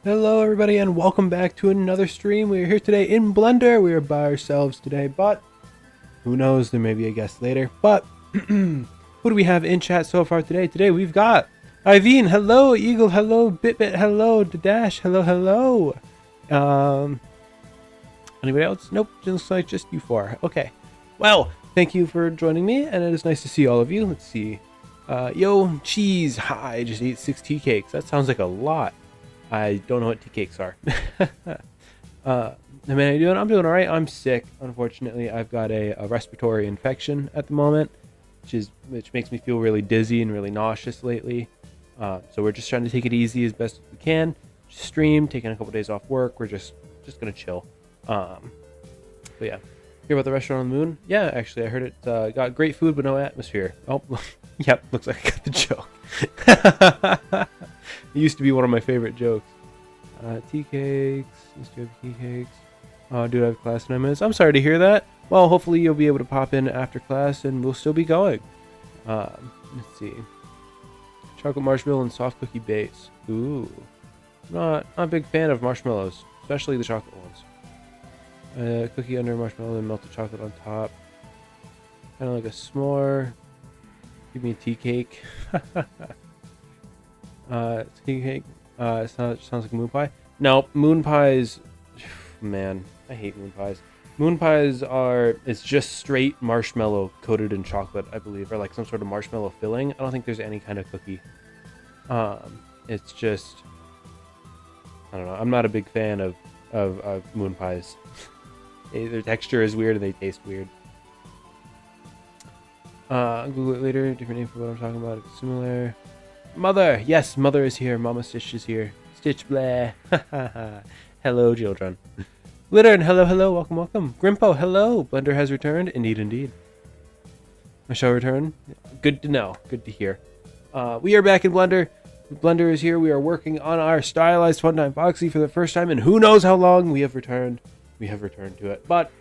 Hello everybody and welcome back to another stream. We are here today in Blender. We are by ourselves today, but who knows, there may be a guest later. But who do we have in chat so far today? Today we've got Iveen, hello, Eagle, hello, Bitbit, hello, Dadash, hello, hello. Anybody else? Nope, it looks like just you four. Okay. Well, thank you for joining me, and it is nice to see all of you. Let's see. Yo, cheese, hi, I just ate 6 tea cakes. That sounds like a lot. I don't know what tea cakes are. How are you doing? I'm doing all right. I'm sick. Unfortunately, I've got a respiratory infection at the moment, which makes me feel really dizzy and really nauseous lately. So we're just trying to take it easy as best as we can. Just stream, taking a couple days off work. We're just gonna chill. But yeah, hear about the restaurant on the moon? Yeah, actually, I heard it got great food but no atmosphere. Oh, yep, looks like I got the joke. It used to be one of my favorite jokes. Tea cakes. Used to have tea cakes. Oh, dude, I have class in 9 minutes. I'm sorry to hear that. Well, hopefully you'll be able to pop in after class and we'll still be going. Let's see. Chocolate marshmallow and soft cookie base. Ooh. Not a big fan of marshmallows, especially the chocolate ones. Cookie under marshmallow and melted chocolate on top. Kind of like a s'more. Give me a tea cake. Tea cake. Sounds like a moon pie. No, moon pies. Man, I hate moon pies. Moon pies it's just straight marshmallow coated in chocolate, I believe, or like some sort of marshmallow filling. I don't think there's any kind of cookie. It's just, I don't know. I'm not a big fan of moon pies. Their texture is weird and they taste weird. Google it later. Different name for what I'm talking about. It's similar. Mother! Yes, Mother is here. Mama Stitch is here. Stitch blah. Hello, children. Littern, hello, hello. Welcome, welcome. Grimpo, hello. Blender has returned. Indeed, indeed. I shall return. Good to know. Good to hear. We are back in Blender. Blender is here. We are working on our stylized FUNTIME FOXY for the first time, and who knows how long we have returned. We have returned to it. But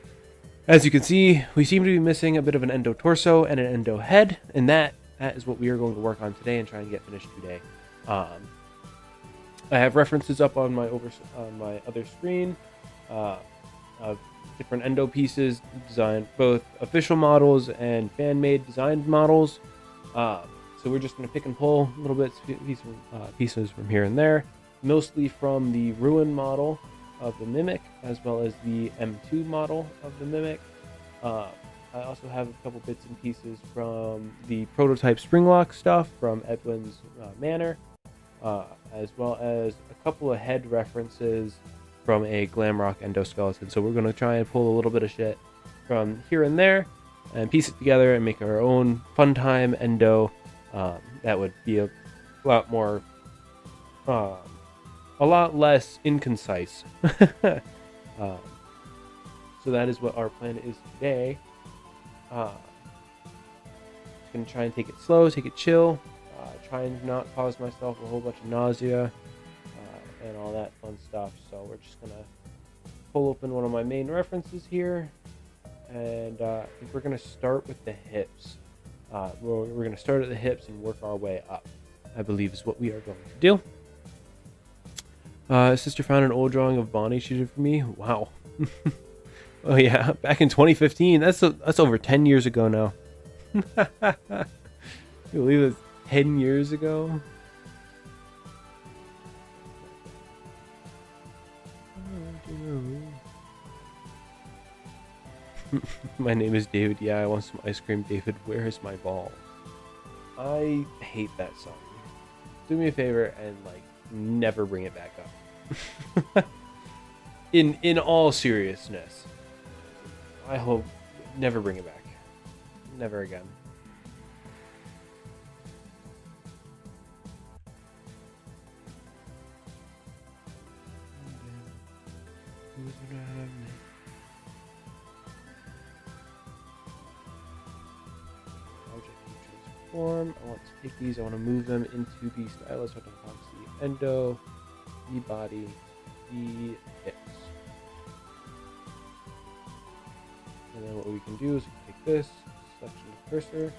as you can see, we seem to be missing a bit of an endo torso and an endo head, and that is what we are going to work on today and try and get finished today. I have references up on my other screen of different endo pieces designed, both official models and fan-made designed models. So we're just going to pick and pull little bits, pieces from here and there, mostly from the Ruin model of the Mimic, as well as the M2 model of the Mimic. I also have a couple bits and pieces from the prototype Springlock stuff from Edwin's Manor, as well as a couple of head references from a Glamrock endoskeleton. So we're going to try and pull a little bit of shit from here and there and piece it together and make our own FUNTIME endo. That would be a lot more, a lot less inconcise. So that is what our plan is today. Just gonna try and take it slow, take it chill, try and not cause myself a whole bunch of nausea and all that fun stuff. So we're just gonna pull open one of my main references here, and I think we're gonna start with the hips. We're gonna start at the hips and work our way up, I believe is what we are going to do. Sister found an old drawing of Bonnie she did for me. Wow. Oh yeah, back in 2015. That's over 10 years ago now. You believe it's 10 years ago? My name is David. Yeah, I want some ice cream. David, where is my ball? I hate that song. Do me a favor and like never bring it back up. In all seriousness, I hope never bring it back. Never again. Transform. I want to take these. I want to move them into the stylus FUNTIME FOXY endo, the body, the hips. And then what we can do is we can take this, selection the cursor,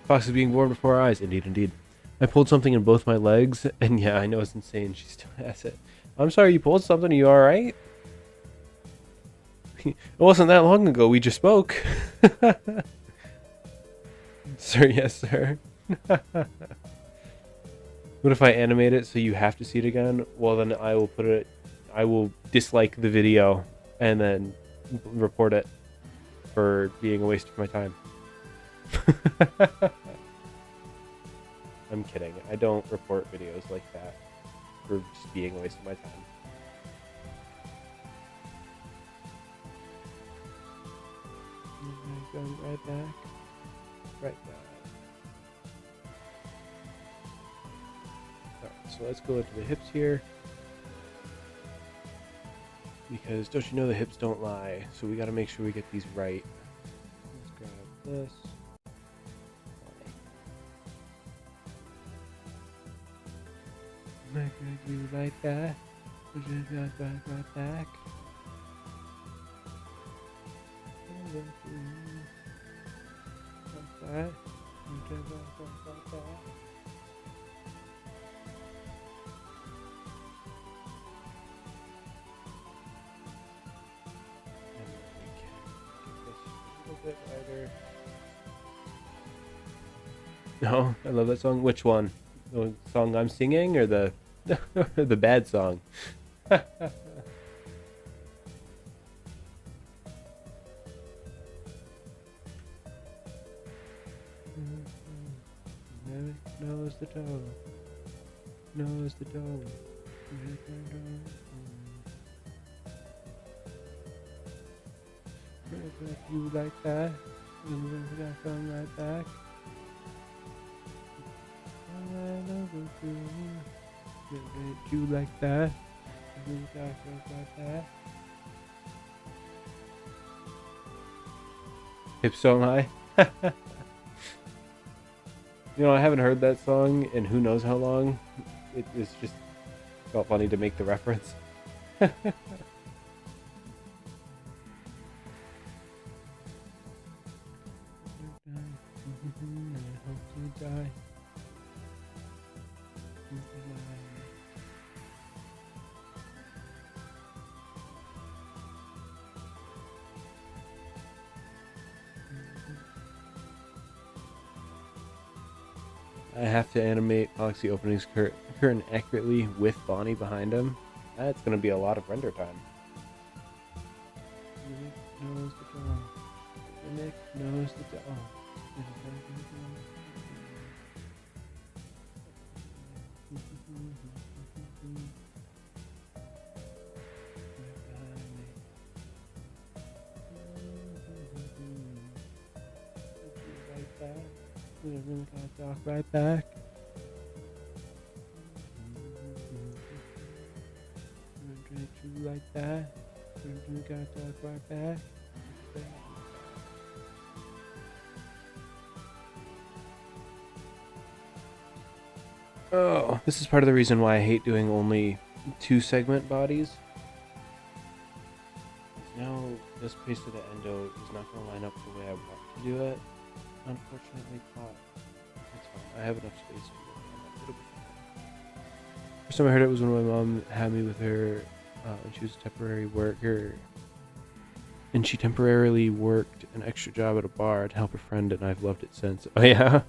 Fox is being born before our eyes. Indeed, indeed. I pulled something in both my legs, and yeah, I know it's insane. She still has it. I'm sorry, you pulled something. Are you all right? It wasn't that long ago. We just spoke. Sir, yes, sir. What if I animate it so you have to see it again? Well, then I will put it. I will dislike the video and then report it for being a waste of my time. I'm kidding. I don't report videos like that for just being a waste of my time. Going right back. Right back. Alright, so let's go into the hips here. Because don't you know the hips don't lie, so we gotta make sure we get these right. Let's grab this. Make you like that. Right back. Like that. Like that. Bit lighter. No, I love that song. Which one? The song I'm singing or the the bad song? Nose the toe. Nose the toe. You like that? Come right back. You like that? Like that. Hips don't lie. You know, I haven't heard that song in who knows how long. It's just felt funny to make the reference. I have to animate Foxy opening's curtain accurately with Bonnie behind him. That's going to be a lot of render time. Nick knows the dog. Nick knows the dog. We're gonna talk right back. We're gonna treat you like that. We're gonna talk right back. Oh, this is part of the reason why I hate doing only 2-segment bodies. Now this piece of the endo is not going to line up the way I want to do it. Unfortunately, that's fine. I have enough space to do it. It'll be fine. First time I heard it was when my mom had me with her when she was a temporary worker. And she temporarily worked an extra job at a bar to help a friend, and I've loved it since. Oh, yeah?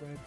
right back.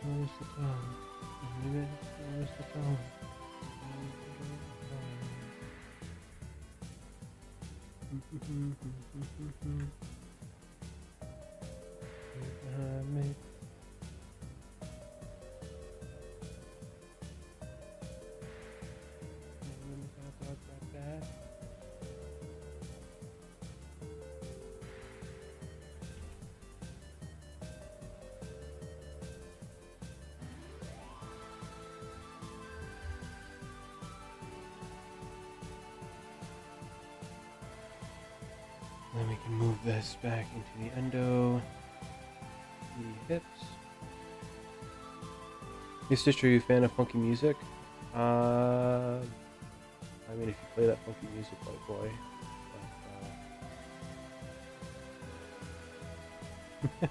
Where's the tone? Where's the tone? Behind me. Then we can move this back into the endo, the hips. Hey sister, are you a fan of funky music? I mean, if you play that funky music, white boy. But,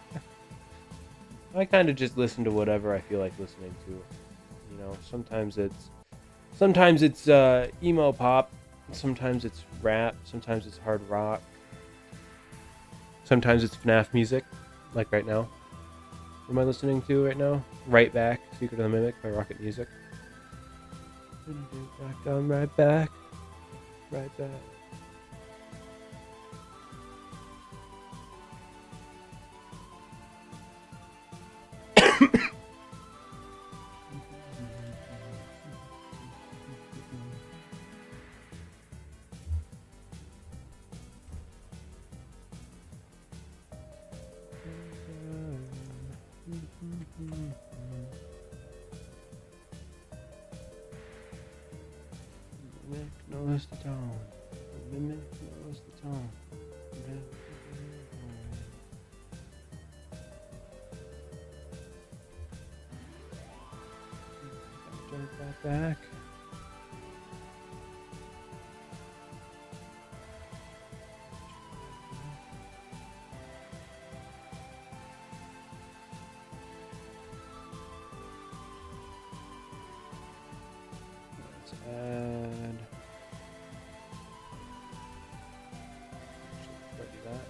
I kind of just listen to whatever I feel like listening to. You know, sometimes it's emo pop, sometimes it's rap, sometimes it's hard rock. Sometimes it's FNaF music, like right now. What am I listening to right now? Right Back, Secret of the Mimic by Rocket Music. Back down, right back. Right back. Mimic knows the tone. The mimic knows the tone. Jump right back. Let's add. Ready that.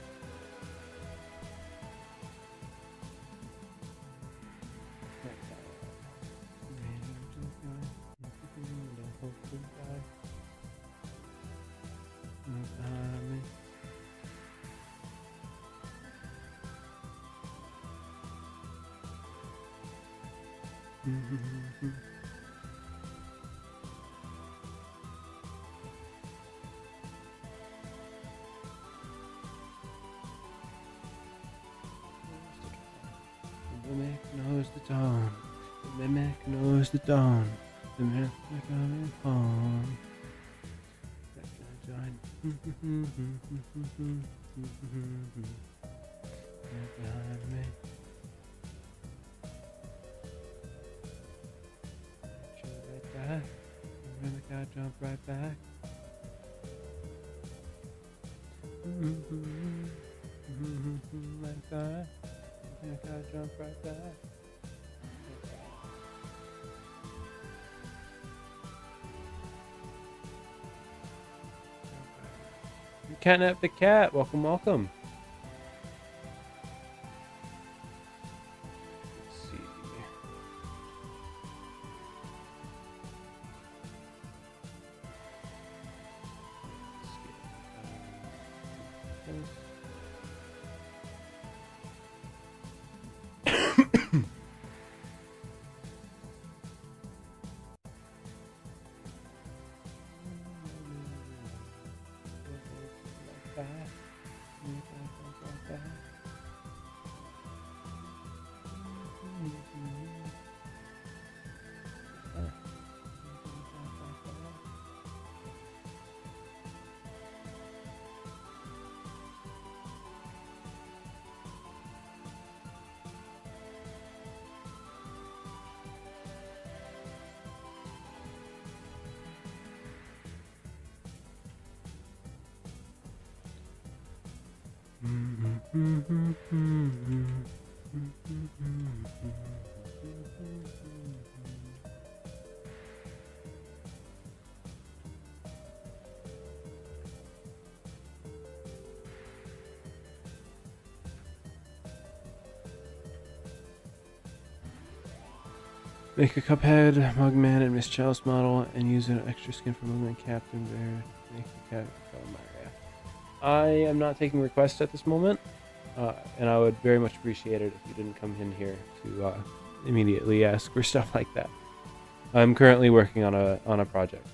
The mimic knows the tone. The mimic knows the tone. The mimic coming home. Behind me. Right back. The mimic gotta jump right back. Like that. The mimic gotta jump right back. Catnap the cat, welcome, welcome. Let's see. Make a Cuphead, Mugman, and Miss Chalice model, and use an extra skin for Mugman, Captain Bear. Make a cat Mario. I am not taking requests at this moment, and I would very much appreciate it if you didn't come in here to immediately ask for stuff like that. I'm currently working on a project.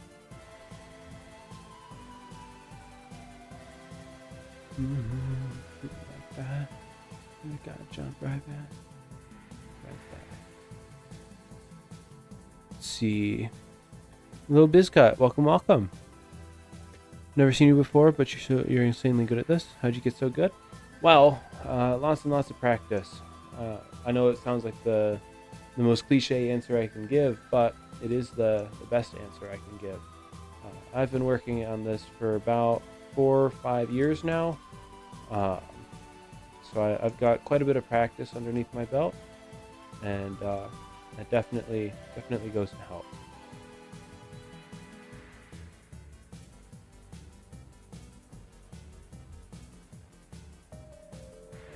Like that. We gotta jump right back. Let's see. Little Bizcut, welcome. Never seen you before, but you're insanely good at this. How'd you get so good? Well, lots and lots of practice. I know it sounds like the most cliche answer I can give, but it is the best answer I can give. I've been working on this for about 4 or 5 years now, so I've got quite a bit of practice underneath my belt, and that definitely goes to help.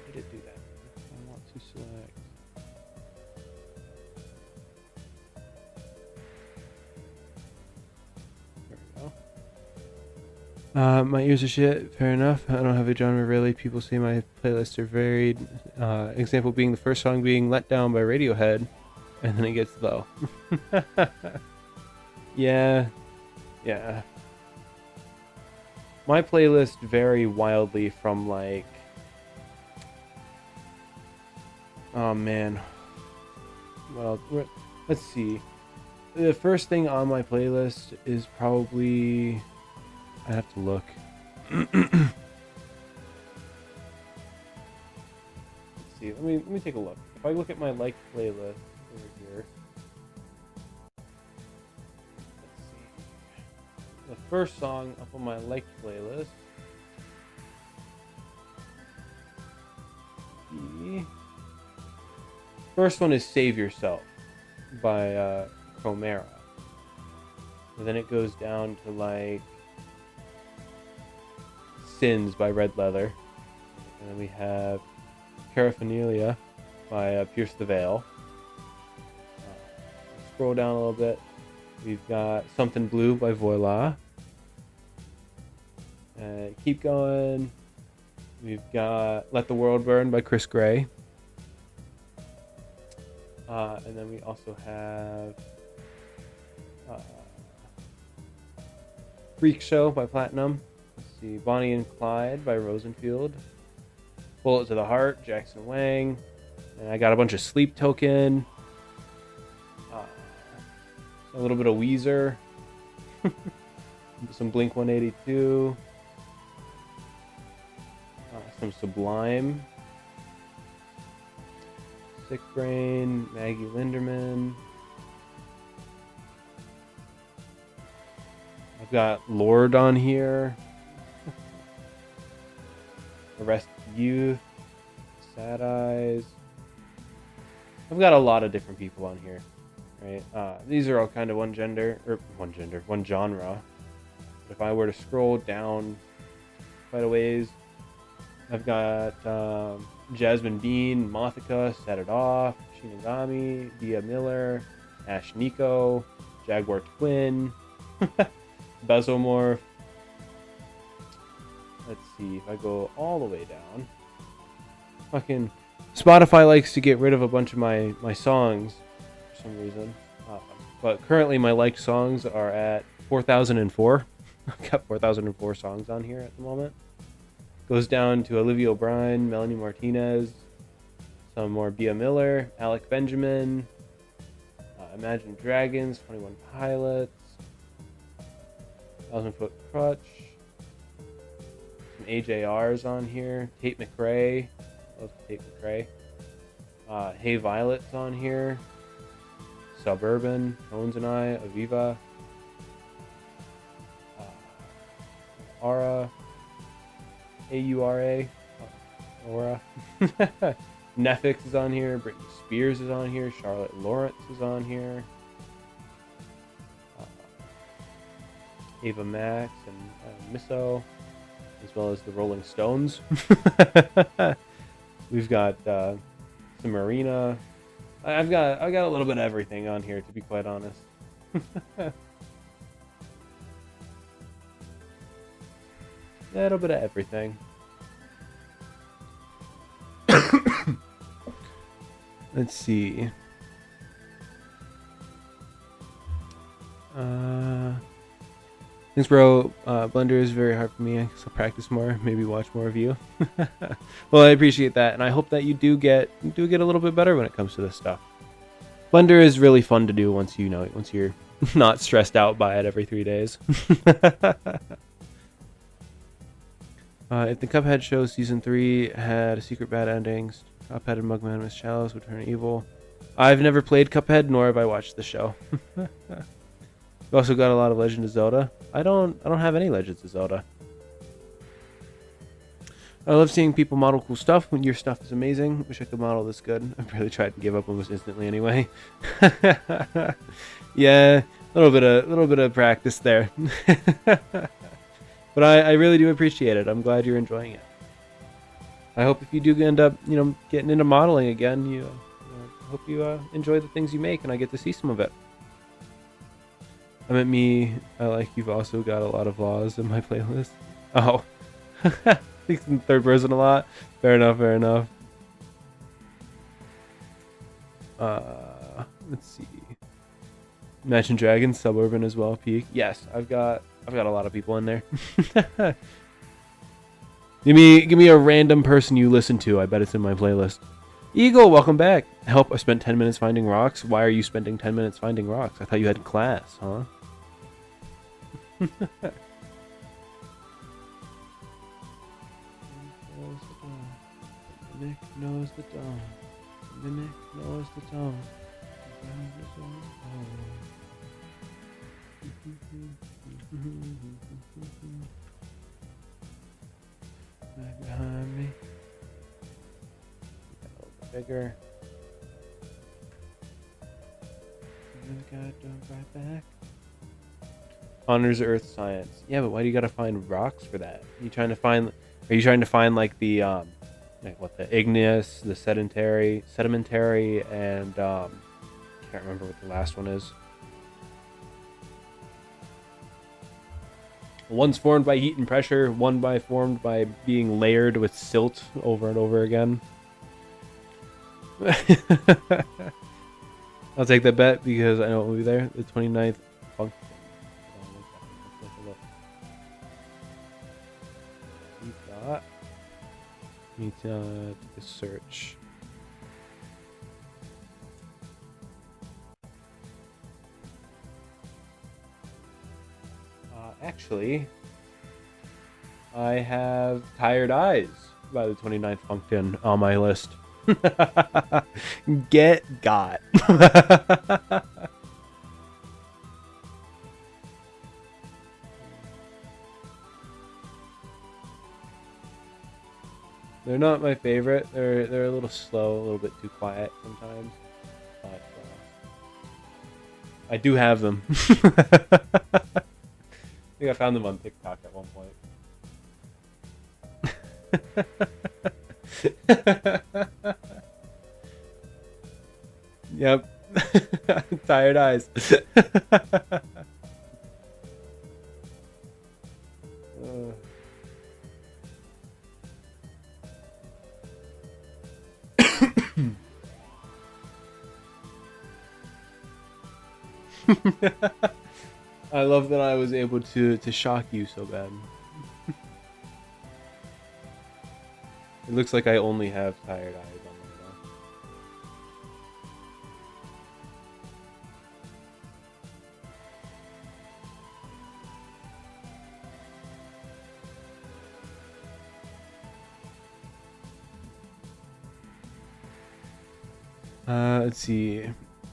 I did do that. I want to select. There we go. My ears are shit. Fair enough. I don't have a genre really. People say my playlists are varied. Example being the first song being "Let Down" by Radiohead. And then it gets low. Yeah. My playlists vary wildly from like... Oh man. Well, let's see. The first thing on my playlist is probably... I have to look. Let's see. Let me take a look. If I look at my liked playlist over here. Let's see. The first song up on my liked playlist. The first one is "Save Yourself" by Chromera. And then it goes down to like "Sins" by Red Leather. And then we have "Paraphernalia" by Pierce the Veil. Scroll down a little bit. We've got "Something Blue" by Voila. Keep going. We've got "Let the World Burn" by Chris Gray. And then we also have "Freak Show" by Platinum. Let's see, "Bonnie and Clyde" by Rosenfield. "Bullet to the Heart," Jackson Wang. And I got a bunch of "Sleep Token." A little bit of Weezer. Some Blink 182. Some Sublime. Sick Brain, Maggie Linderman. I've got Lord on here. Arrested Youth. Sad Eyes. I've got a lot of different people on here, right? These are all kind of one genre. But if I were to scroll down quite a ways, I've got Jasmine Bean, Mothica, Set It Off, Shinigami, Dia Miller, Ash Nico, Jaguar Twin, Bezomorph. Let's see, if I go all the way down. Fucking Spotify likes to get rid of a bunch of my songs for some reason. But currently my liked songs are at 4,004. I've got 4,004 songs on here at the moment. Goes down to Olivia O'Brien, Melanie Martinez, some more Bia Miller, Alec Benjamin, Imagine Dragons, 21 Pilots, 1,000 Foot Crutch, some AJRs on here, Tate McRae, love Tate McRae, Hey Violet's on here, Suburban, Tones and I, Aviva, Aura, AURA, Aura. Nefix is on here. Britney Spears is on here. Charlotte Lawrence is on here. Ava Max and Misso, as well as the Rolling Stones. We've got some Marina. I've got a little bit of everything on here, to be quite honest. A little bit of everything. Let's see. Thanks, bro. Blender is very hard for me. I guess I'll practice more. Maybe watch more of you. Well, I appreciate that, and I hope that you do get a little bit better when it comes to this stuff. Blender is really fun to do once you're not stressed out by it every 3 days. If the Cuphead show season 3 had a secret bad ending, Cuphead and Mugman Miss Chalice would turn evil. I've never played Cuphead, nor have I watched the show. We also got a lot of Legend of Zelda. I don't have any Legends of Zelda. I love seeing people model cool stuff. When your stuff is amazing. Wish I could model this good. I've really tried to give up almost instantly anyway. Yeah, a little bit of practice there. But I really do appreciate it. I'm glad you're enjoying it. I hope if you do end up, getting into modeling again, I hope you enjoy the things you make and I get to see some of it. I meant me. I like you've also got a lot of vlogs in my playlist. Oh, speaks in third person a lot. Fair enough. Fair enough. Let's see. Imagine Dragons, Suburban as well. Peak. Yes, I've got a lot of people in there. Give me a random person you listen to. I bet it's in my playlist. Eagle, welcome back. Help, I spent 10 minutes finding rocks. Why are you spending 10 minutes finding rocks? I thought you had class, huh? Mimic knows the dawn. Mimic knows the dawn. Back behind me. A little bit bigger. Right back. Honors Earth Science. Yeah, but why do you gotta find rocks for that? Are you trying to find like the the igneous, the sedimentary, and can't remember what the last one is. One's formed by heat and pressure, formed by being layered with silt over and over again. I'll take that bet because I know it will be there. The 29th function. Need to take a search. Actually, I have Tired Eyes by the 29th function on my list. Get got. They're not my favorite. They're a little slow, a little bit too quiet sometimes. But I do have them. I think I found them on TikTok at one point. Yep. Tired Eyes. I love that I was able to shock you so bad. It looks like I only have Tired Eyes on my now. Let's see.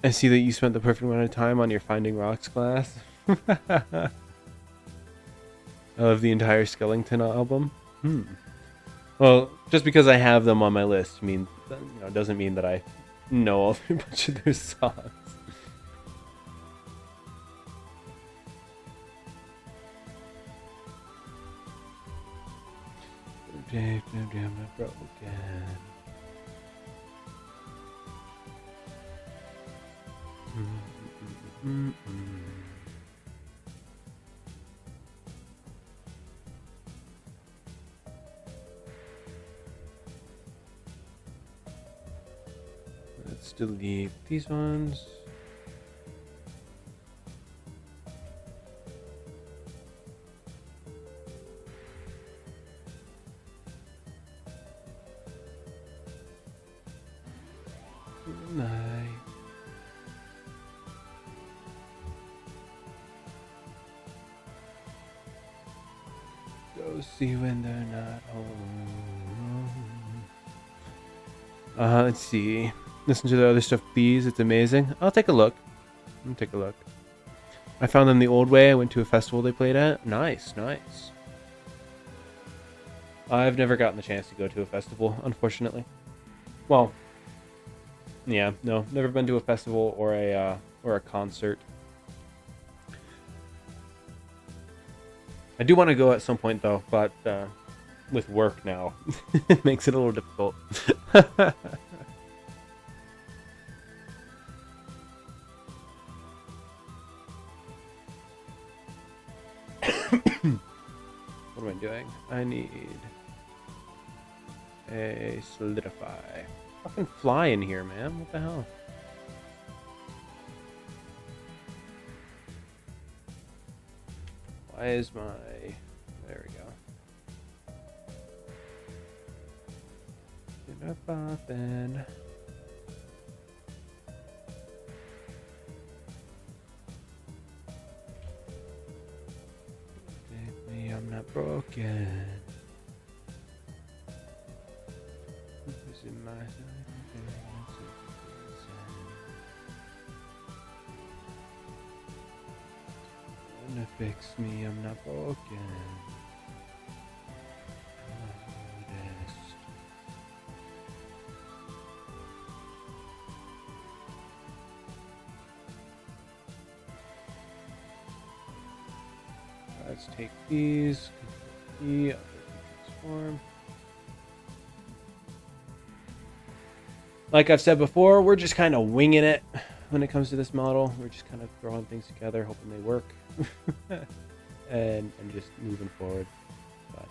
I see that you spent the perfect amount of time on your Finding Rocks class. I love the entire Skellington album. Well, Well, just because I have them on my list means, doesn't mean that I know a bunch of their songs. Let's delete these ones. Go see when they're not home. Let's see. Listen to the other stuff, please. It's amazing. I'll take a look. I found them the old way. I went to a festival they played at. Nice, nice. I've never gotten the chance to go to a festival, unfortunately. Well, yeah, no, never been to a festival or a concert. I do want to go at some point though, but with work now, it makes it a little difficult. What am I doing? I need a solidify. Fucking fly in here, man. What the hell? Why is my... There we go. Get up poppin'. Take me, I'm not broken. This is my... Gonna fix me, I'm not broken. Let's take these. Transform. Like I've said before, we're just kind of winging it when it comes to this model. We're just kind of throwing things together, hoping they work, and just moving forward. But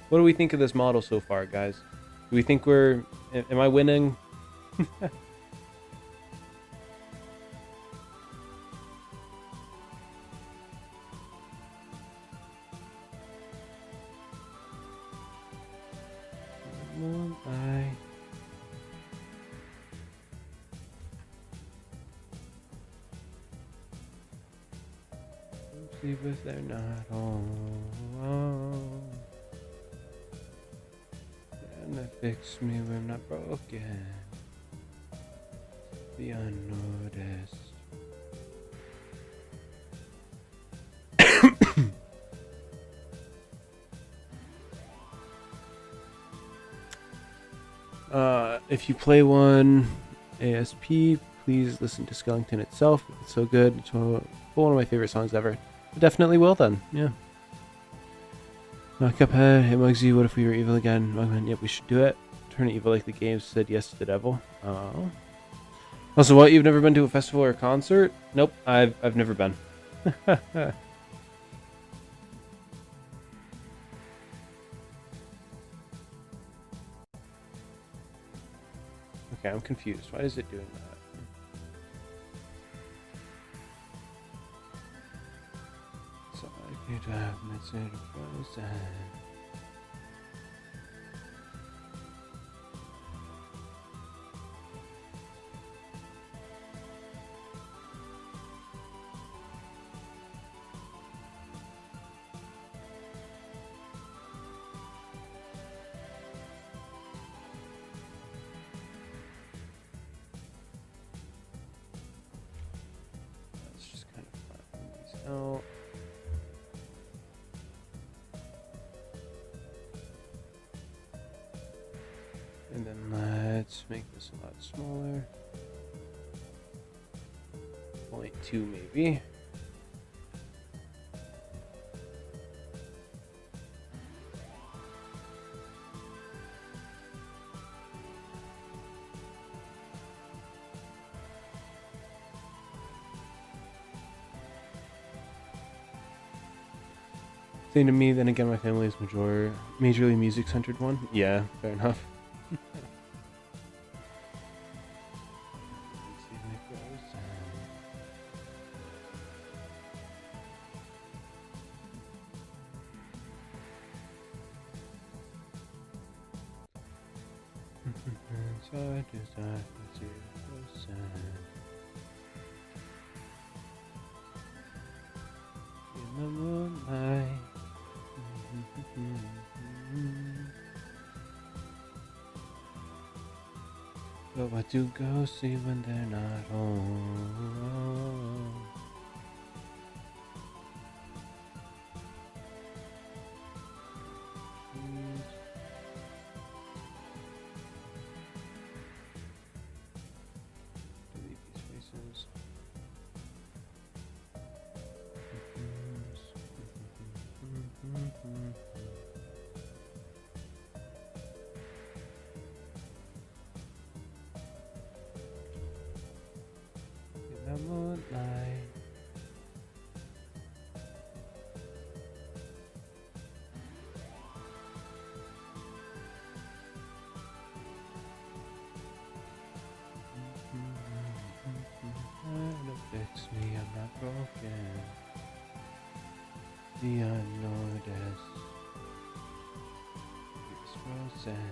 what do we think of this model so far, guys? Do we think we're... Am I winning? If they're not home, and they fix me when I'm not broken. The unnoticed. If you play one ASP, please listen to Skellington itself. It's so good. It's one of my favorite songs ever. Definitely will then, yeah. Cuphead, hey Muggsy, what if we were evil again? Mugman, yep, we should do it. Turn evil like the game said yes to the devil. Oh. Also, what, you've never been to a festival or a concert? Nope, I've never been. Okay, I'm confused. Why is it doing that? You'd have missing frozen. Let's just kind of flatten these out. let's make this a lot smaller. 0.2 maybe. Same to me, then again my family is majorly music centered one. Yeah, fair enough. Side to side, let's see what's in the moonlight. But what do ghosts see when they're not home? Delete these faces. In the moonlight. Don't fix me, I'm not broken. The unnoticed is frozen.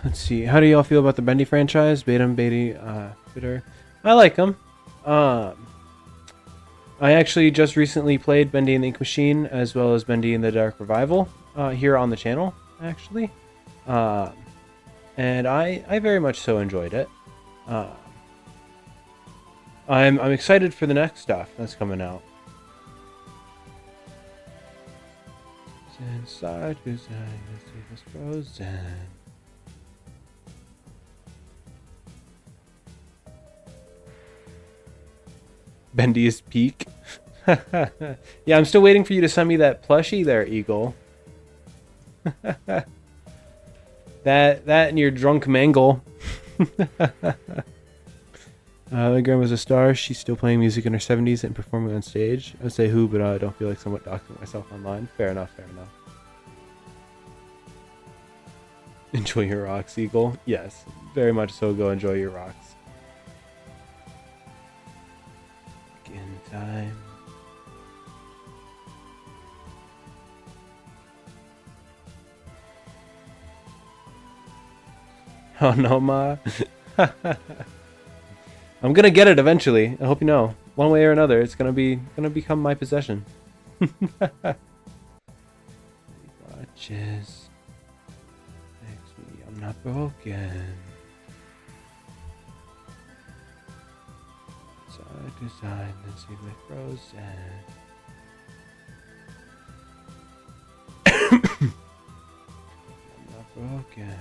Let's see. How do y'all feel about the Bendy franchise? Bitter. I like them. I actually just recently played Bendy and the Ink Machine as well as Bendy and the Dark Revival here on the channel, actually. And I very much so enjoyed it. I'm excited for the next stuff that's coming out. Inside design, let's see what's frozen. Bendy's peak. Yeah, I'm still waiting for you to send me that plushie there, Eagle. that and your drunk mangle. My grandma's a star. She's still playing music in her 70s and performing on stage. I would say who, but I don't feel like somewhat doxing myself online. Fair enough, fair enough. Enjoy your rocks, Eagle. Yes, very much so. Go enjoy your rocks. In time. Oh no, Ma. I'm gonna get it eventually. I hope you know. One way or another, it's gonna become my possession. Watches. Fix me, I'm not broken. Side to side, let's see my frozen. I'm not broken.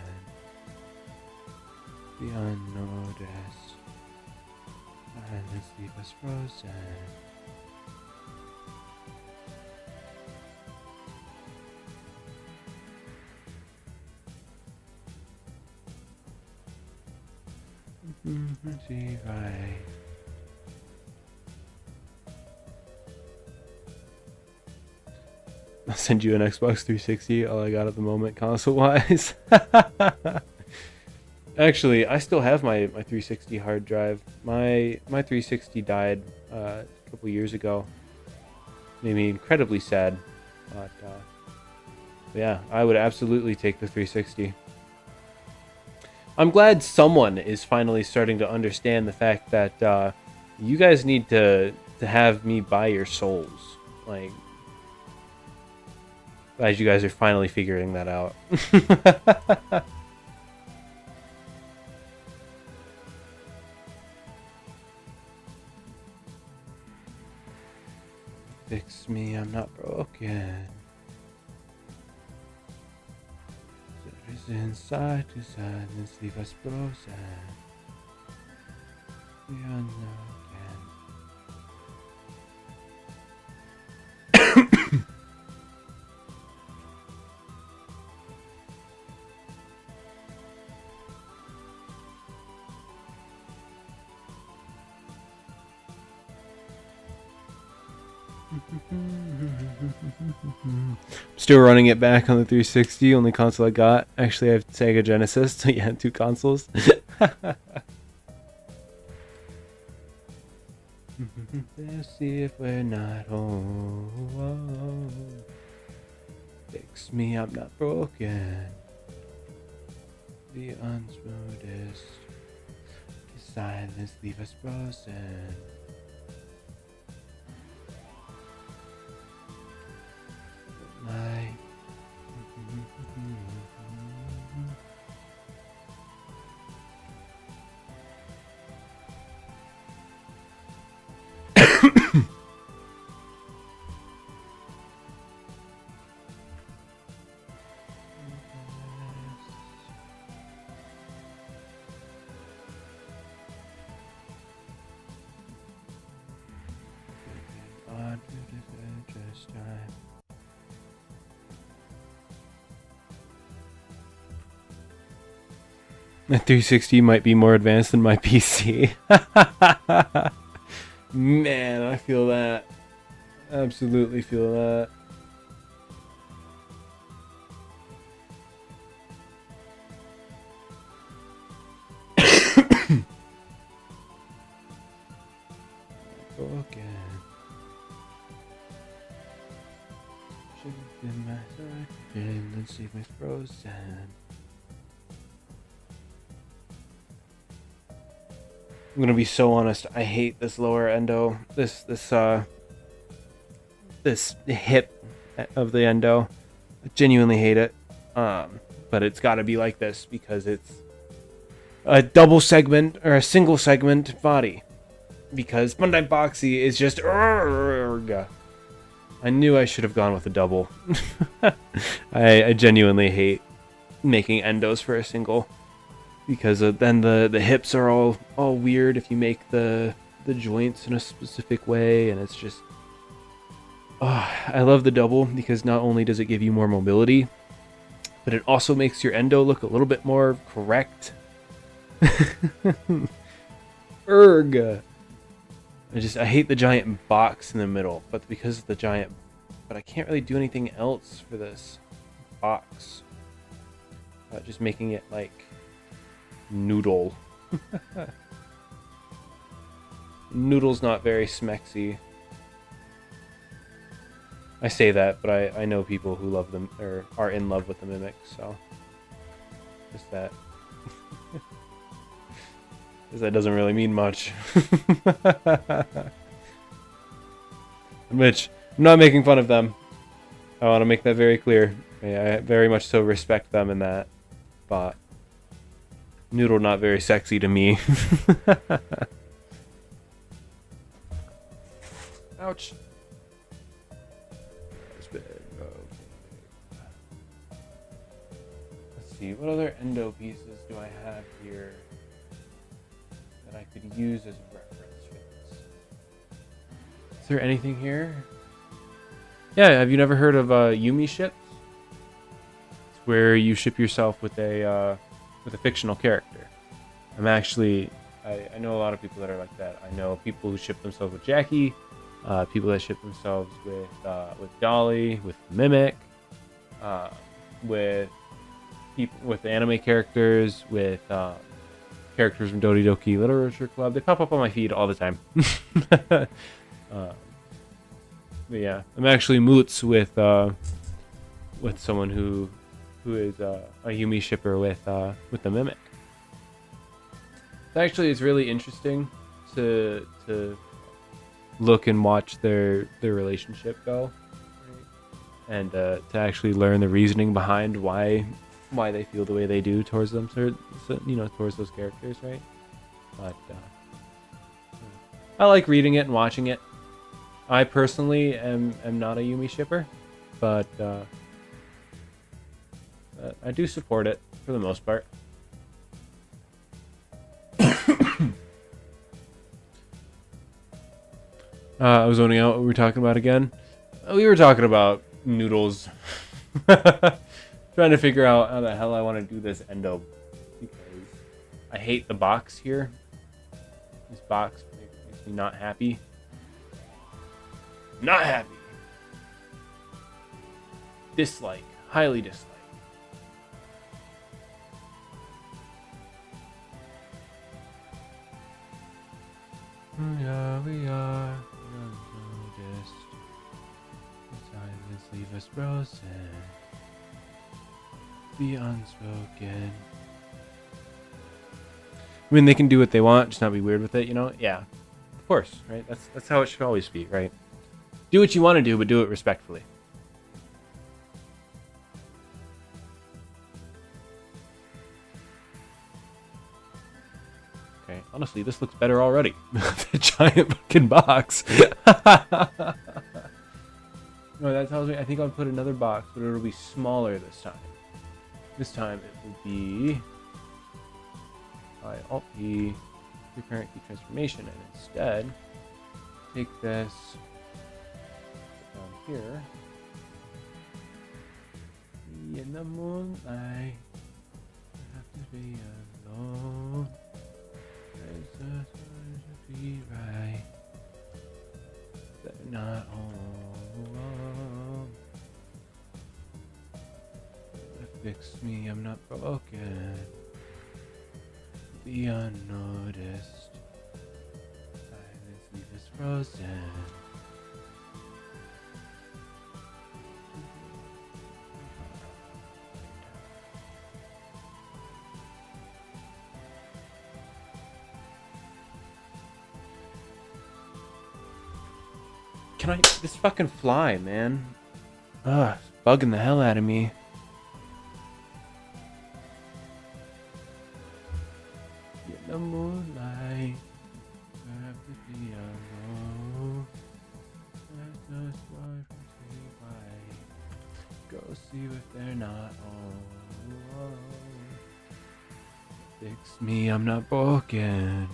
The unnoticed. And let's leave us frozen. See right. I'll send you an Xbox 360. All I got at the moment, console-wise. Actually, I still have my 360 hard drive. My 360 died a couple years ago. Made me incredibly sad. But yeah, I would absolutely take the 360. I'm glad someone is finally starting to understand the fact that you guys need to have me buy your souls. Like, Glad you guys are finally figuring that out. Fix me, I'm not broken. Inside to silence, leave us frozen. We are no again. Still running it back on the 360, only console I got. Actually, I have Sega Genesis, so yeah, 2 consoles. Let's see if we're not home. Fix me, I'm not broken. The unsmoothest. The silence leave us frozen. My My 360 might be more advanced than my PC. Man, I feel that. Absolutely feel that. Okay. Should have been my direction. Let's see if it's frozen. I'm gonna be so honest. I hate this lower endo. This hip of the endo. I genuinely hate it. But it's got to be like this because it's a double segment or a single segment body. Because FUNTIME FOXY is just. I knew I should have gone with a double. I genuinely hate making endos for a single. Because then the hips are all weird if you make the joints in a specific way, and it's just I love the double because not only does it give you more mobility, but it also makes your endo look a little bit more correct. Erg. I hate the giant box in the middle, but because of the giant, but I can't really do anything else for this box. Just making it like noodle. Noodle's not very smexy. I say that, but I know people who love them or are in love with the Mimic, so just that. Because that doesn't really mean much. Which, I'm not making fun of them. I want to make that very clear. I very much so respect them in that, but Noodle not very sexy to me. Ouch. Let's see, what other endo pieces do I have here that I could use as reference for this? Is there anything here? Yeah, have you never heard of Yumi ships? It's where you ship yourself with a fictional character. I'm actually, I know a lot of people that are like that. I know people who ship themselves with Jackie, people that ship themselves with Dolly, with Mimic, with people with anime characters, with characters from Doki Doki Literature Club. They pop up on my feed all the time. But yeah, I'm actually moots with someone who is a Yumi shipper with the Mimic. Actually, it's really interesting to look and watch their relationship go. and to actually learn the reasoning behind why they feel the way they do towards them, towards those characters, right? But I like reading it and watching it. I personally am not a Yumi shipper, but I do support it for the most part. I was zoning out. What were we talking about again? We were talking about noodles. Trying to figure out how the hell I want to do this endo, because I hate the box here. This box makes me not happy. Not happy. Dislike. Highly dislike. Yeah, we are unnoticed. Silence leave us frozen. The unspoken. I mean, they can do what they want, just not be weird with it, you know? Yeah, of course, right? That's how it should always be, right? Do what you want to do, but do it respectfully. Okay, honestly, this looks better already. The giant fucking box. No, that tells me I think I'll put another box, but it'll be smaller this time. This time it will be Alt-P, recurrent key transformation, and instead take this down here. In the moonlight, I have to be alone. It's just going to be right. They're not home. Fix me, I'm not broken. The unnoticed. Silence leave us frozen. Can I? This fucking fly, man. Ugh, it's bugging the hell out of me. In the moonlight, I have to be alone. Let us watch and see why. Go see if they're not home. Fix me, I'm not broken.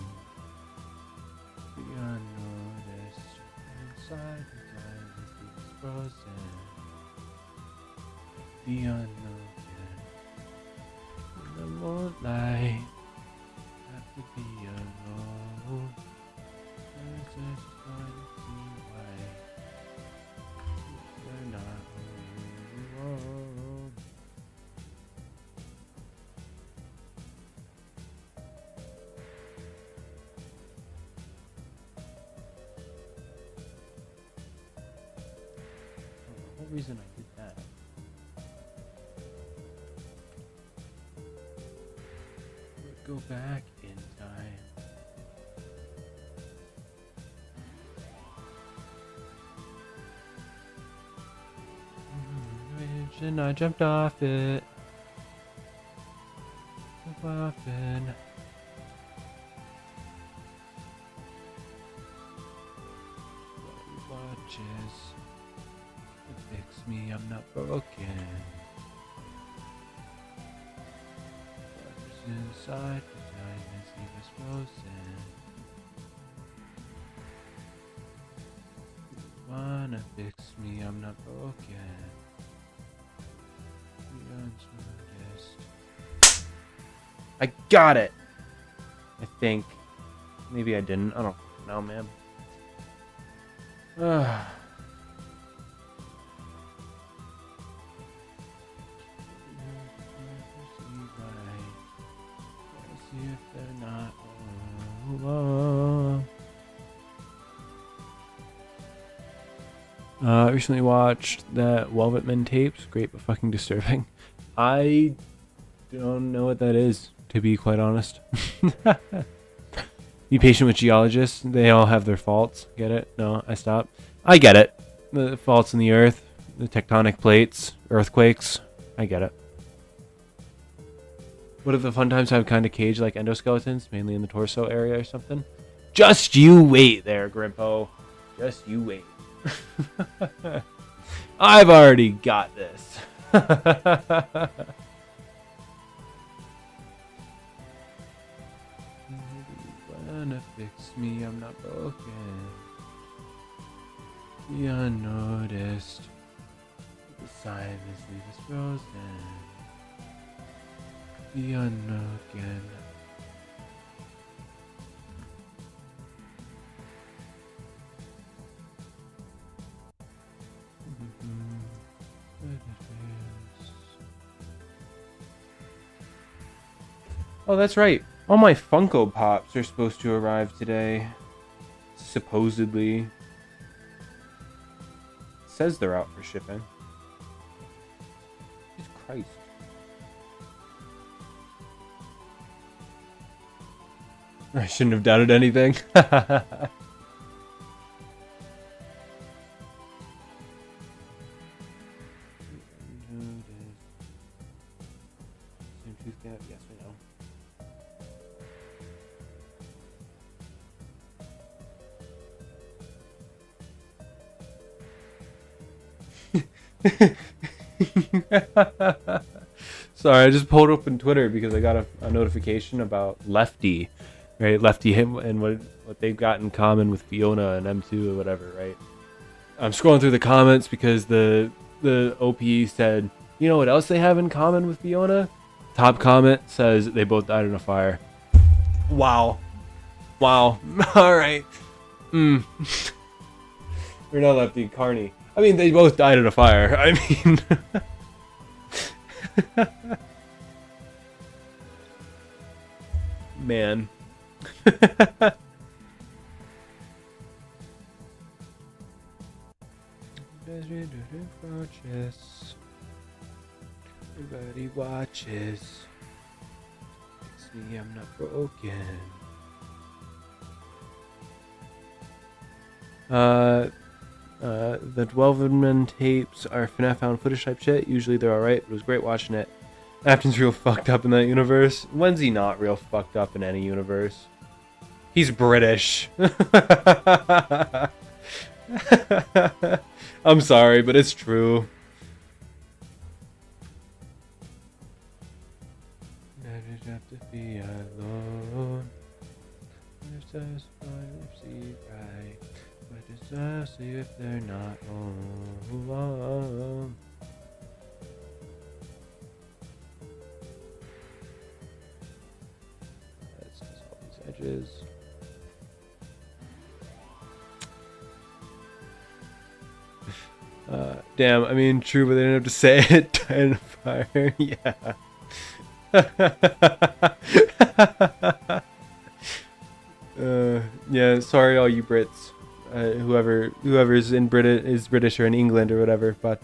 The unnoticed. Inside the silence is frozen. The unknown. In the moonlight, have to be alone. There's just trying to see why they're not alone. The whole reason I did that would go back in time. And I jumped off it. So often. Watches. Fix me, I'm not broken. What's inside the diamonds leave us frozen. You wanna fix me, I'm not broken. I got it! I think. Maybe I didn't. I don't know, man. See if they're not recently watched that Velvetman tapes. Great but fucking disturbing. I don't know what that is, to be quite honest. Be patient with geologists. They all have their faults. Get it? No, I stopped. I get it. The faults in the earth. the tectonic plates, earthquakes. I get it. What if the fun times have kind of cage-like endoskeletons, mainly in the torso area or something? Just you wait there, Grimpo. Just you wait. I've already got this. Wanna fix me, I'm not broken. The unnoticed. The sign is leave us frozen. The unknown. Oh, that's right. All my Funko Pops are supposed to arrive today. Supposedly. It says they're out for shipping. Jesus Christ. I shouldn't have doubted anything. Yes, we know. Sorry, I just pulled open Twitter because I got a notification about Lefty, right? Lefty him and what they've got in common with Fiona and M2 or whatever, right? I'm scrolling through the comments because the OP said, you know what else they have in common with Fiona? Top comment says they both died in a fire. Wow. Wow. All right. We're not Lefty, Carney. I mean, they both died in a fire. I mean... Man. Everybody watches. Fix me, I'm not broken. The 12-man tapes are FNaF found footage type shit. Usually they're alright, but it was great watching it. Afton's real fucked up in that universe. When's he not real fucked up in any universe? He's British. I'm sorry, but it's true. Never have to be alone. There's see right. But it's just if they're not home. That's just all these edges. Damn, I mean, true, but they didn't have to say it. Dying of fire, yeah. Yeah, sorry all you Brits. Whoever's in is British or in England or whatever, but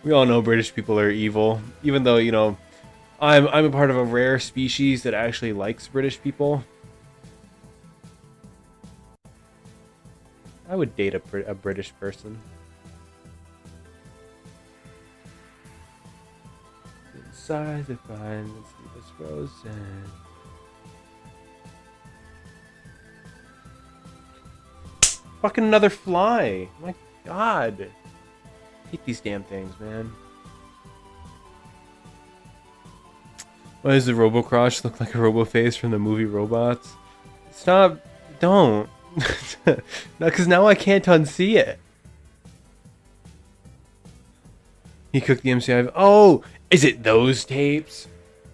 we all know British people are evil. Even though, you know, I'm a part of a rare species that actually likes British people. I would date a British person. Inside the fine, let's see this frozen. Fucking another fly! My God, I hate these damn things, man. Why does the Robocross look like a Roboface from the movie Robots? Stop! Don't. No, because now I can't unsee it. He cooked the MCI. Oh, is it those tapes?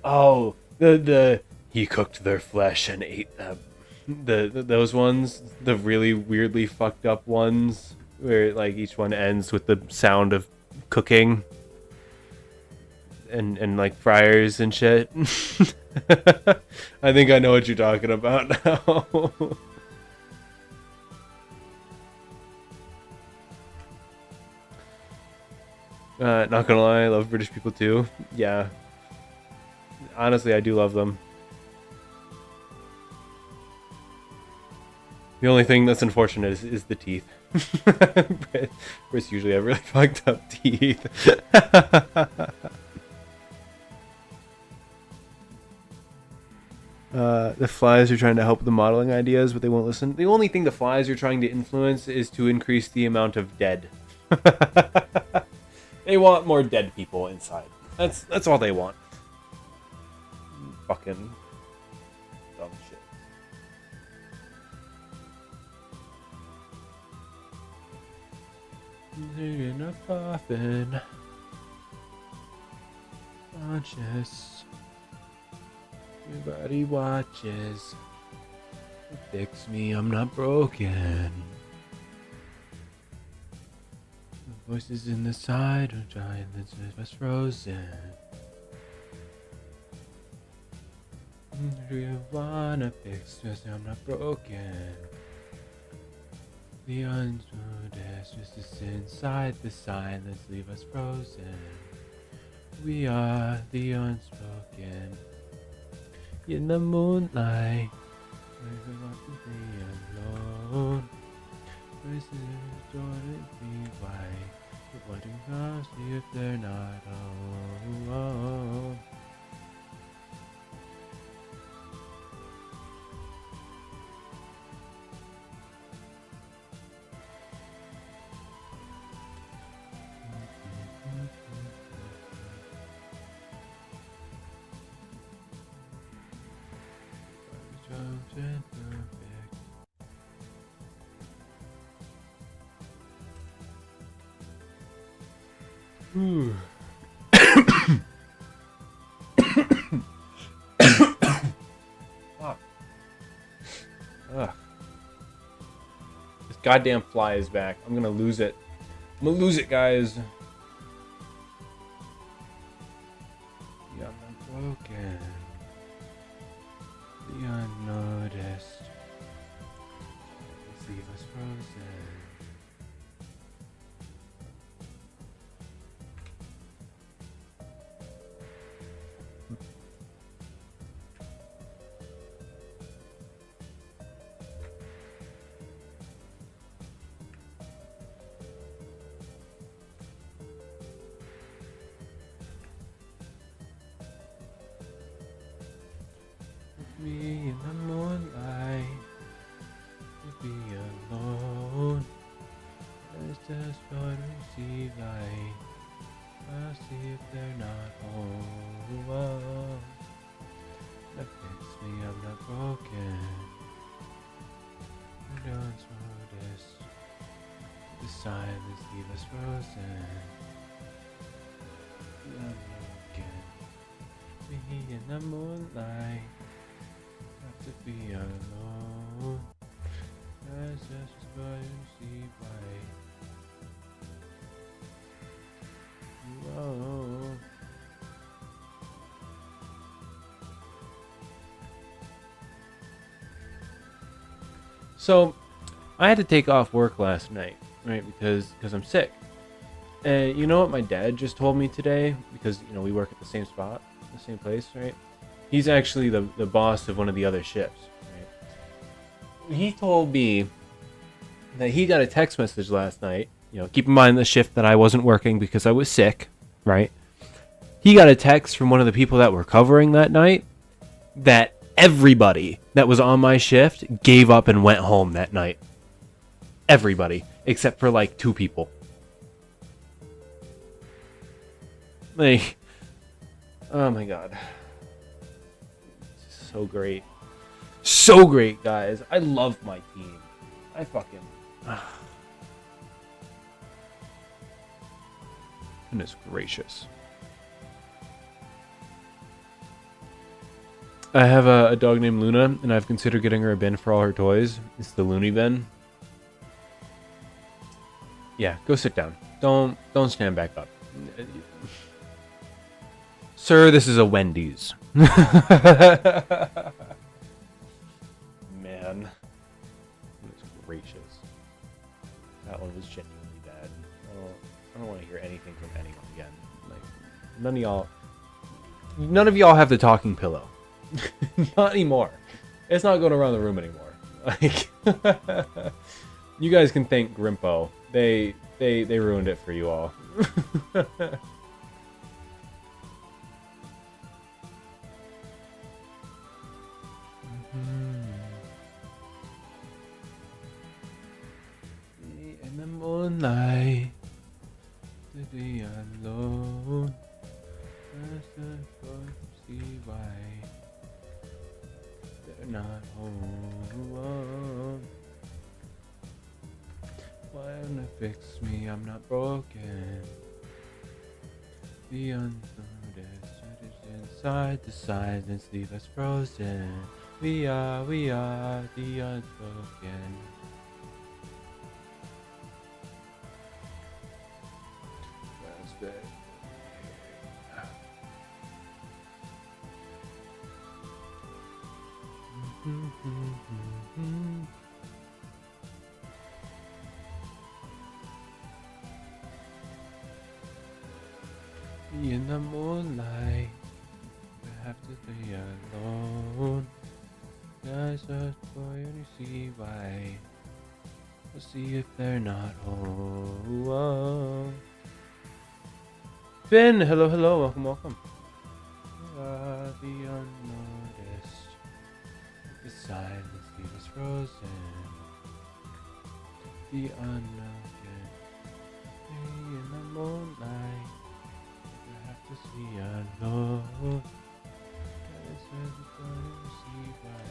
Oh, the he cooked their flesh and ate them. Those ones, the really weirdly fucked up ones, where like each one ends with the sound of cooking and like fryers and shit. I think I know what you're talking about now. Not gonna lie, I love British people too. Yeah. Honestly, I do love them. The only thing that's unfortunate is the teeth. Whereas usually have really fucked up teeth. The flies are trying to help with the modeling ideas, but they won't listen. The only thing the flies are trying to influence is to increase the amount of dead. They want more dead people inside. That's all they want. Fucking dumb shit. In a coffin, conscious. Everybody watches. Fix me, I'm not broken. The voices in the side are giant, that's frozen. Do you wanna fix me? I'm not broken. The unspoken just is inside the silence, leave us frozen. We are the unspoken. In the moonlight, I want to be alone. This is joining me white. But what do you see if they're not alone? Ooh. Fuck. Ugh. This goddamn fly is back. I'm gonna lose it. I'm gonna lose it, guys. Yeah, I'm broken. The unnoticed. Leave us frozen. Me in the moonlight, to be alone. It's just what we see light. I'll see if they're not home. That fits me, I'm not broken. I don't notice the silence leave us frozen. I'm broken. Me in the moonlight. To be alone, that's just what you see white. Whoa. So, I had to take off work last night, right? Because I'm sick. And you know what my dad just told me today? Because we work at the same spot, the same place, right? He's actually the boss of one of the other shifts. Right? He told me that he got a text message last night. Keep in mind the shift that I wasn't working because I was sick, right? He got a text from one of the people that were covering that night that everybody that was on my shift gave up and went home that night. Everybody, except for like 2 people. Like, oh my god. So great. So great, guys. I love my team. I fucking... Goodness gracious. I have a dog named Luna, and I've considered getting her a bin for all her toys. It's the Looney bin. Yeah, go sit down. Don't stand back up. Sir, this is a Wendy's. Man. Goodness gracious. That one was genuinely bad. I don't want to hear anything from anyone again. Like, none of y'all have the talking pillow. Not anymore. It's not going around the room anymore. Like, you guys can thank Grimpo. They ruined it for you all. In the moonlight, to be alone. See why they're not home. Why don't they fix me? I'm not broken. The unnoticed inside the silence, leave us frozen. We are the unspoken. That's bad. In the moonlight, I have to be alone. I search for you to see why. We'll see if they're not home. Finn, hello, welcome. The unnoticed, the silence leaves us frozen. The unknown, in the moonlight. To see alone. See why.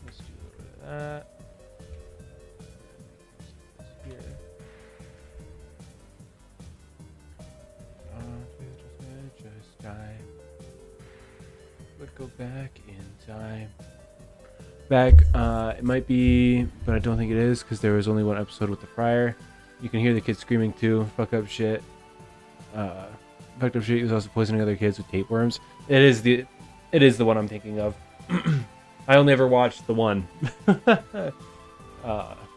Let's do a little bit of that. Here. Just time. Would go back in time. It might be, but I don't think it is because there was only one episode with the friar. You can hear the kids screaming too. Fuck up shit. Fucked up shit. He was also poisoning other kids with tapeworms. It is the one I'm thinking of. I only ever watched the one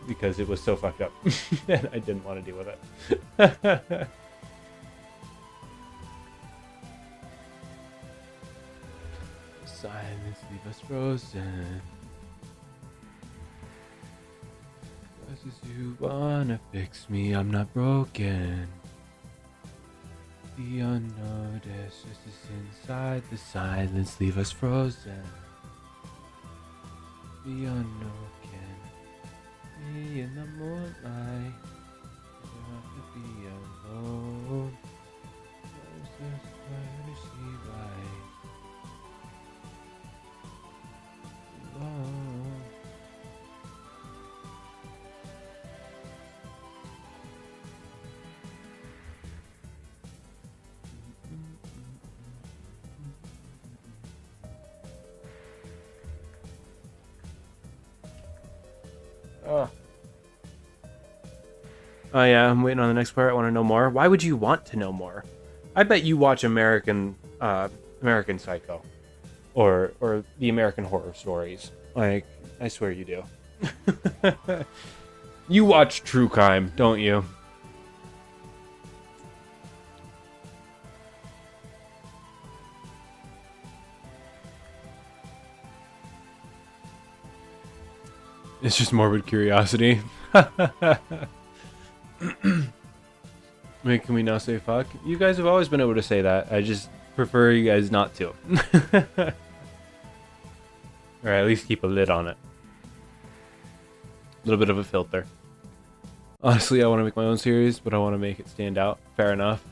because it was so fucked up and I didn't want to deal with it. Silence leave us frozen. As you wanna fix me, I'm not broken. The unnoticed is inside the silence leave us frozen. The unknown, me in the moonlight. You have to be alone. Just trying to see why. Oh yeah, I'm waiting on the next part. I want to know more. Why would you want to know more? I bet you watch American Psycho, or the American Horror Stories. Like, I swear you do. You watch true crime, don't you? It's just morbid curiosity. Wait, can we now say fuck? You guys have always been able to say that. I just prefer you guys not to. Or at least keep a lid on it. A little bit of a filter. Honestly, I want to make my own series, but I want to make it stand out. Fair enough.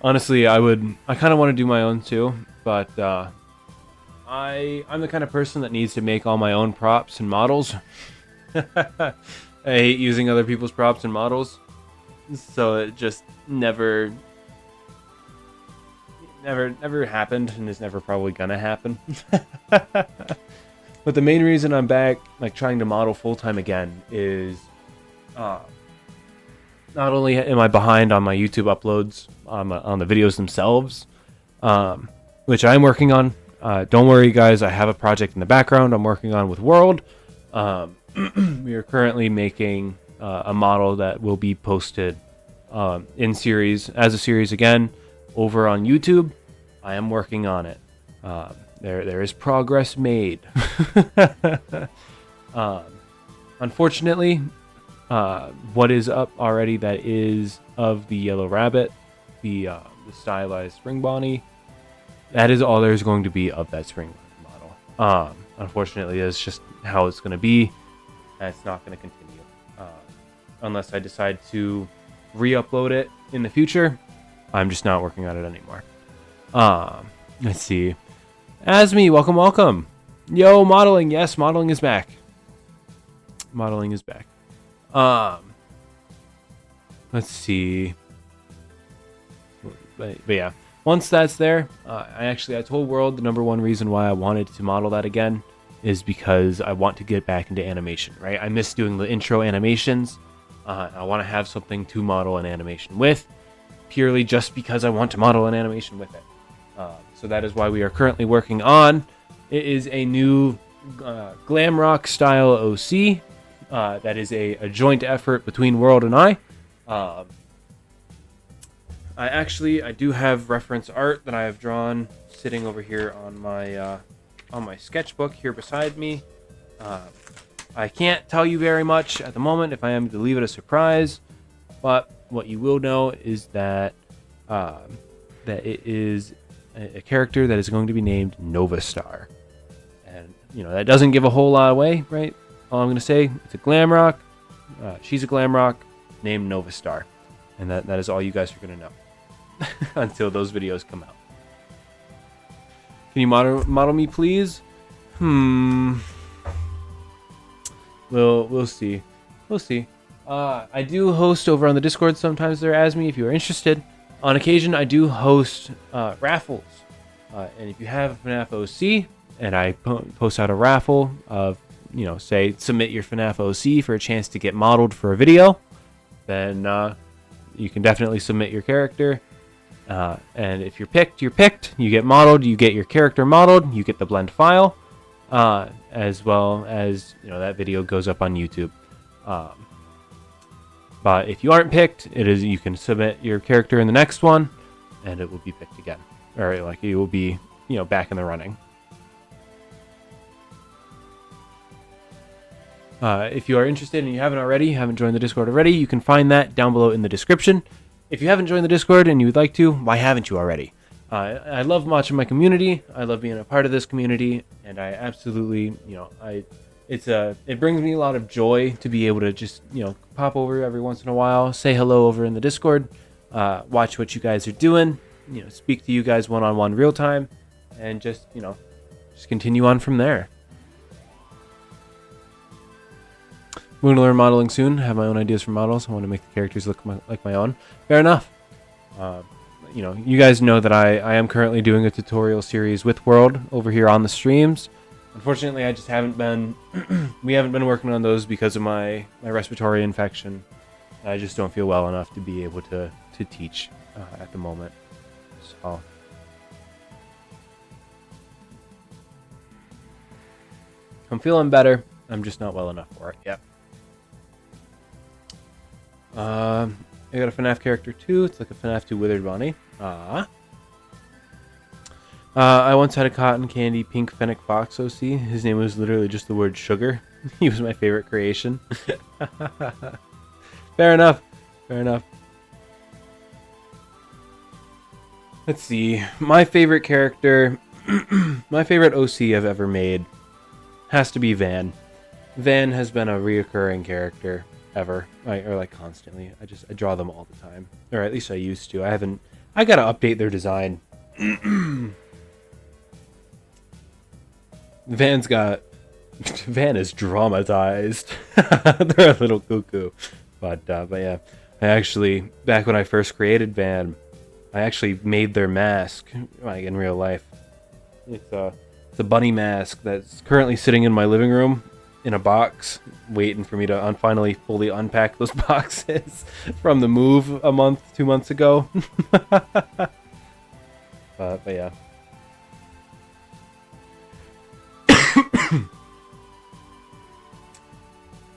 Honestly, I kind of want to do my own too, but I'm the kind of person that needs to make all my own props and models. I hate using other people's props and models, so it just never happened, and is never probably gonna happen. But the main reason I'm back, like, trying to model full-time again is not only am I behind on my YouTube uploads on the videos themselves, which I'm working on. Don't worry, guys, I have a project in the background I'm working on with World. We are currently making a model that will be posted in series as a series again over on YouTube. I am working on it. There is progress made. Unfortunately, what is up already that is of the yellow rabbit, the stylized spring bonnie, that is all there's going to be of that spring model. Unfortunately, that's just how it's going to be, and it's not going to continue unless I decide to re-upload it in the future. I'm just not working on it anymore. Let's see. Asmi, welcome. Yo, modeling. Yes, modeling is back. Modeling is back. Let's see. But yeah, once that's there, I told World the number one reason why I wanted to model that again is because I want to get back into animation, right? I miss doing the intro animations. I want to have something to model an animation with, purely just because I want to model an animation with it. So that is why we are currently working on. It is a new glam rock style OC. That is a joint effort between World and I. I do have reference art that I have drawn sitting over here on my sketchbook here beside me. I can't tell you very much at the moment if I am to leave it a surprise, but what you will know is that that it is a character that is going to be named Nova Star, and that doesn't give a whole lot away, right? All I'm going to say, it's a glam rock. She's a glam rock named Nova Star, and that is all you guys are going to know until those videos come out. Can you model me, please? We'll see. We'll see. I do host over on the Discord sometimes there, Asmi, if you are interested. On occasion, I do host raffles. And if you have a FNaF OC, and I post out a raffle of, say, submit your FNaF OC for a chance to get modeled for a video, then you can definitely submit your character. And if you're picked, you're picked. You get modeled, you get your character modeled, you get the blend file. As well as that video goes up on YouTube. But if you aren't picked, you can submit your character in the next one, and it will be picked again, or like you will be back in the running. If you are interested and you haven't joined the Discord already, you can find that down below in the description. If you haven't joined the Discord and you would like to, why haven't you already? I love watching my community. I love being a part of this community, and I absolutely, it brings me a lot of joy to be able to just, pop over every once in a while, say hello over in the Discord, watch what you guys are doing, speak to you guys one-on-one real time, and just continue on from there. I'm going to learn modeling soon. I have my own ideas for models. I want to make the characters look like my own. Fair enough. You guys know that I am currently doing a tutorial series with World over here on the streams. Unfortunately, I just haven't been, we haven't been working on those because of my respiratory infection. I just don't feel well enough to be able to teach at the moment. So I'm feeling better. I'm just not well enough for it yet. I got a FNaF character too. It's like a FNaF 2 Withered Bonnie. I once had a cotton candy pink fennec fox OC. His name was literally just the word sugar. He was my favorite creation. Fair enough. Fair enough. Let's see. My favorite character, my favorite OC I've ever made has to be Van. Van has been a reoccurring character ever, or like constantly. I draw them all the time, or at least I used to. I gotta update their design. Van is dramatized. They're a little cuckoo, but yeah, I actually, back when I first created Van, I actually made their mask like in real life. It's a bunny mask that's currently sitting in my living room in a box, waiting for me to finally fully unpack those boxes from the move 2 months ago. But yeah.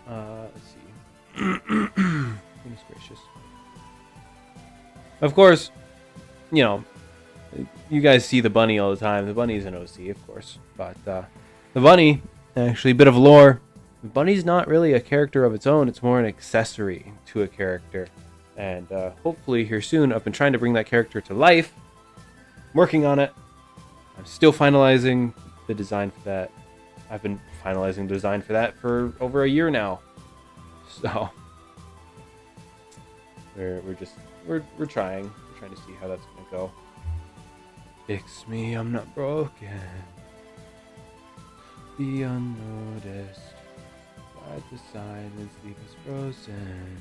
Let's see. Goodness gracious. Of course, you know, you guys see the bunny all the time. The bunny's an OC, of course. But the bunny, actually, a bit of lore. The bunny's not really a character of its own. It's more an accessory to a character. And hopefully here soon, I've been trying to bring that character to life. I'm working on it. I'm still finalizing the design for that. I've been finalizing the design for that for over a year now. So we're trying. We're trying to see how that's gonna go. Fix me, I'm not broken. Be unnoticed. Ride the silence, leave us frozen.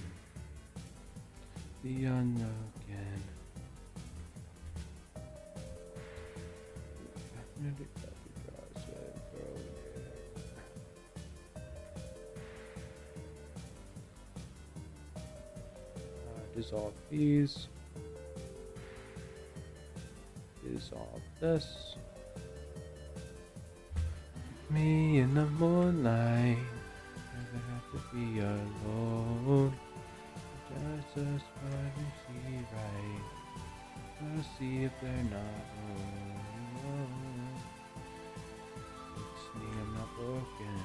Be unbroken. Dissolve these. Dissolve this. Me in the moonlight. Never have to be alone. Just us what we see right. We'll see if they're not alone. Fix me, I'm not broken.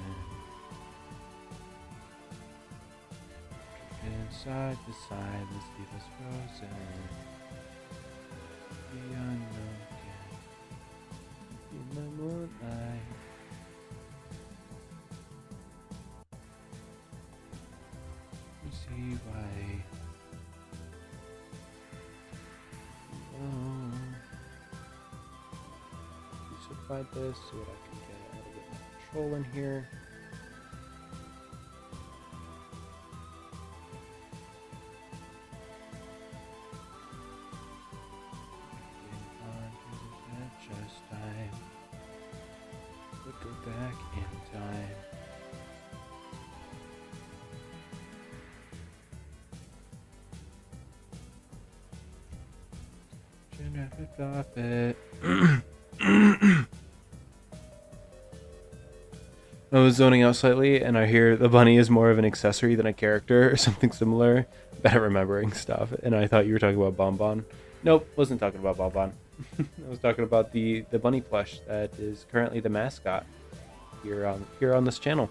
Inside the silence, leave us frozen. The unknown in the moonlight. We see why. Oh. Simplify this so that I can get a little bit more control in here. Go back in time. Genetic profit. I was zoning out slightly, and I hear the bunny is more of an accessory than a character or something similar. Bad at remembering stuff, and I thought you were talking about Bonbon. Nope, wasn't talking about Bonbon. I was talking about the bunny plush that is currently the mascot here on this channel.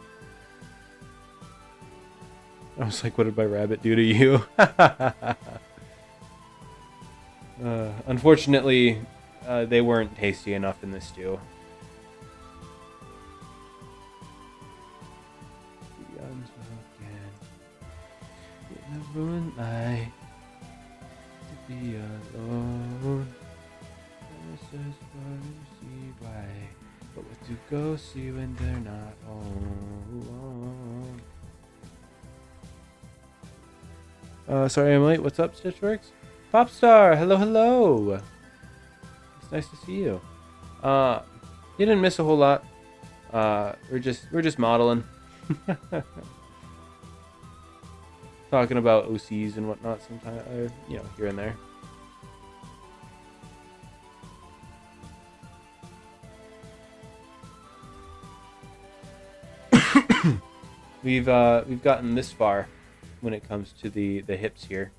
I was like, what did my rabbit do to you? Unfortunately, they weren't tasty enough in the stew. The unspoken in the moonlight to be alone. This is what you see why. But what to go see when they're not home. Sorry I'm late. What's up, Stitchworks? Popstar, hello, hello. It's nice to see you. You didn't miss a whole lot. We're just modeling. Talking about OCs and whatnot sometimes, you know, here and there. We've gotten this far when it comes to the hips here.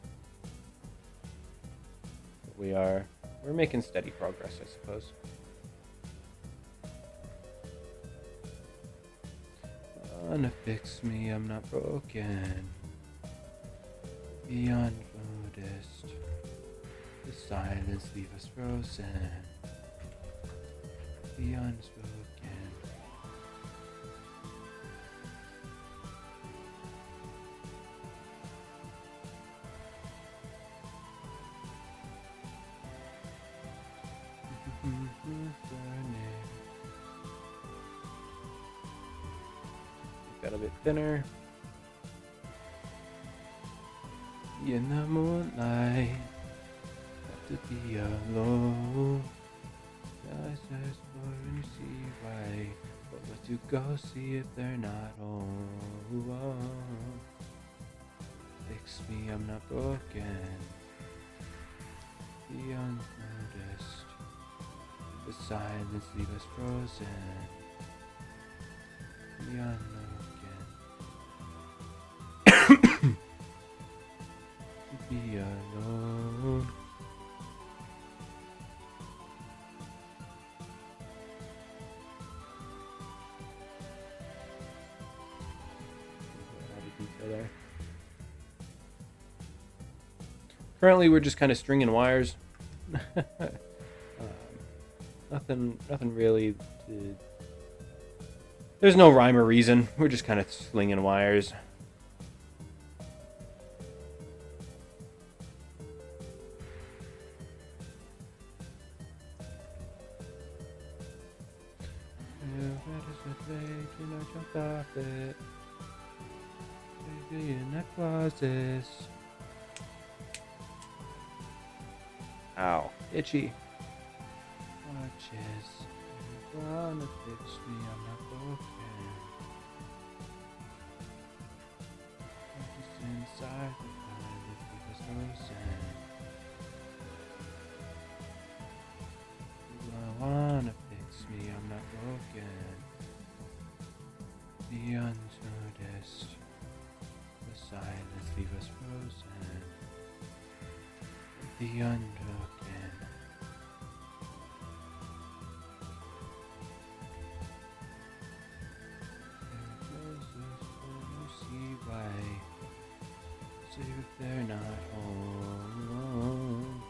We're making steady progress, I suppose. Unfix me, I'm not broken. Beyond noticed. The silence leave us frozen. The unspoken. Got a bit thinner. In the moonlight, have to be alone. I says for you see why, but what to go see if they're not home. Fix me, I'm not broken. The unnoticed. The silence leave us frozen. The unknown. there. Currently, we're just kind of stringing wires. Nothing really. There's no rhyme or reason. We're just kind of slinging wires. Ow, itchy. Watches. You wanna fix me? I'm not broken. Just inside the fire that keep us frozen. You wanna fix me? I'm not broken. The unnoticed. The silence leave us frozen. The unbroken. See why. See if they're not home.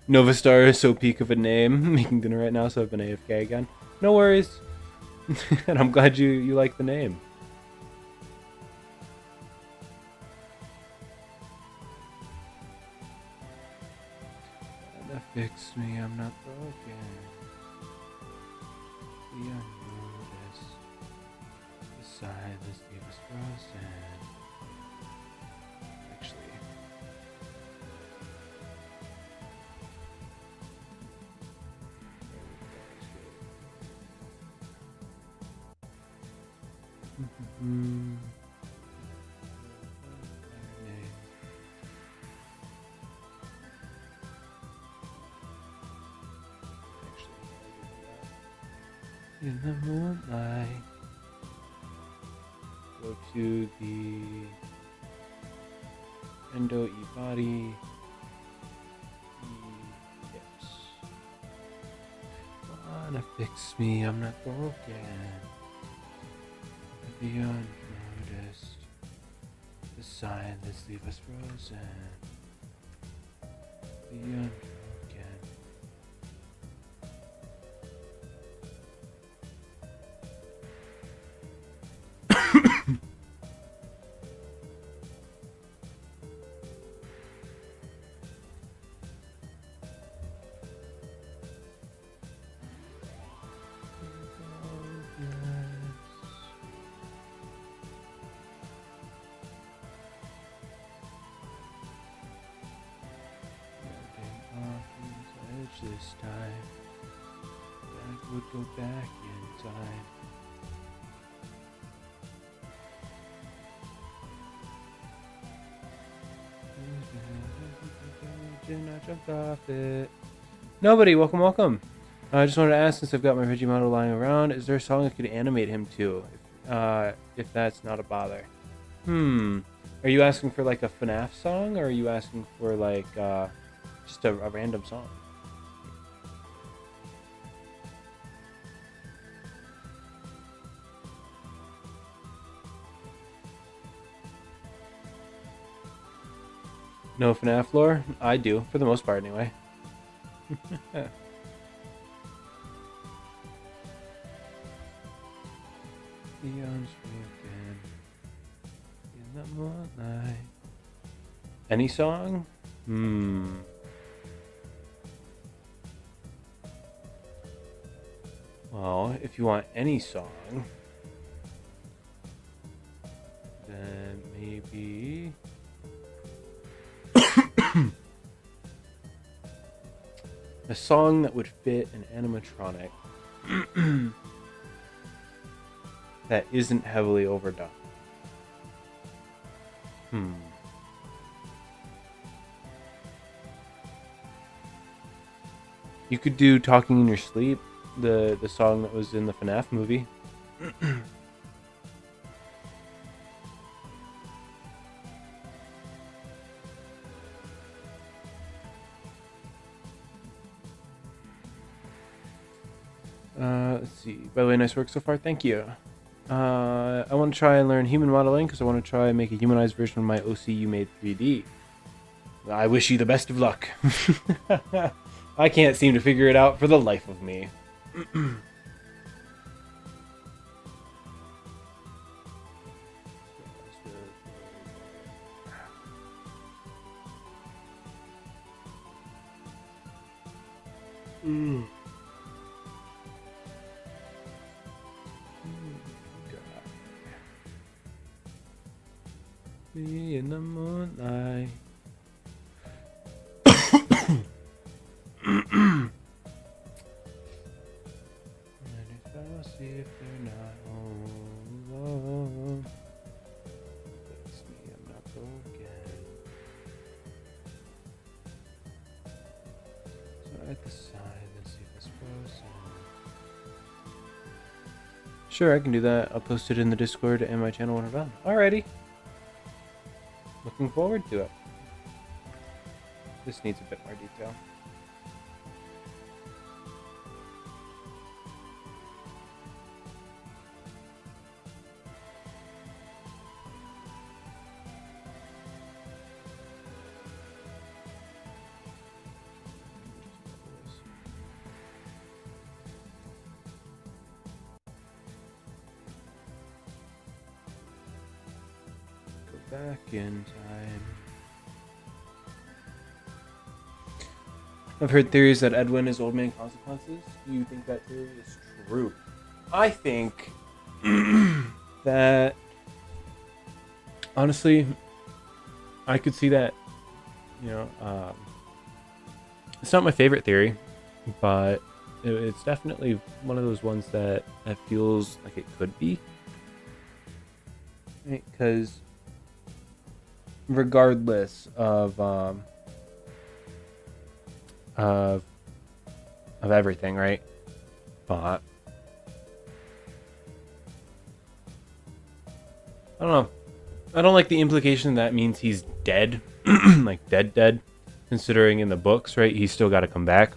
Novastar is so peak of a name. Making dinner right now, so I've been AFK again. No worries. And I'm glad you like the name. That fix me, I'm not broken. The unnoticed. The silence leave us frozen. Actually. In the moonlight, go to the endo e-body hips. Wanna fix me, I'm not broken. The unnoticed, the silence leave us frozen. The unbroken. This time, that would go back in time. I jumped off it. Nobody, welcome. I just wanted to ask, since I've got my Regimano lying around, is there a song I could animate him to? If that's not a bother. Are you asking for like a FNaF song, or are you asking for like just a random song? No FNaF lore? I do, for the most part anyway. The unspoken in the moonlight. Any song? Well, if you want any song, then maybe a song that would fit an animatronic that isn't heavily overdone. You could do Talking in Your Sleep, the song that was in the FNaF movie. Let's see. By the way, nice work so far. Thank you. I want to try and learn human modeling because I want to try and make a humanized version of my OC you made 3D. I wish you the best of luck. I can't seem to figure it out for the life of me. Me in the moonlight. See if they're not home. That's me, I'm not broken. So at the side, let's see if it's frozen. Sure, I can do that. I'll post it in the Discord and my channel when we're done. Alrighty. Looking forward to it. This needs a bit more detail. Back in time. I've heard theories that Edwin is Old Man Consequences. Do you think that theory is true? I think that honestly, I could see that. You know, it's not my favorite theory, but it's definitely one of those ones that feels like it could be. Right? Because regardless of everything, right? But I don't know. I don't like the implication that means he's dead, like dead. Considering in the books, right, he's still got to come back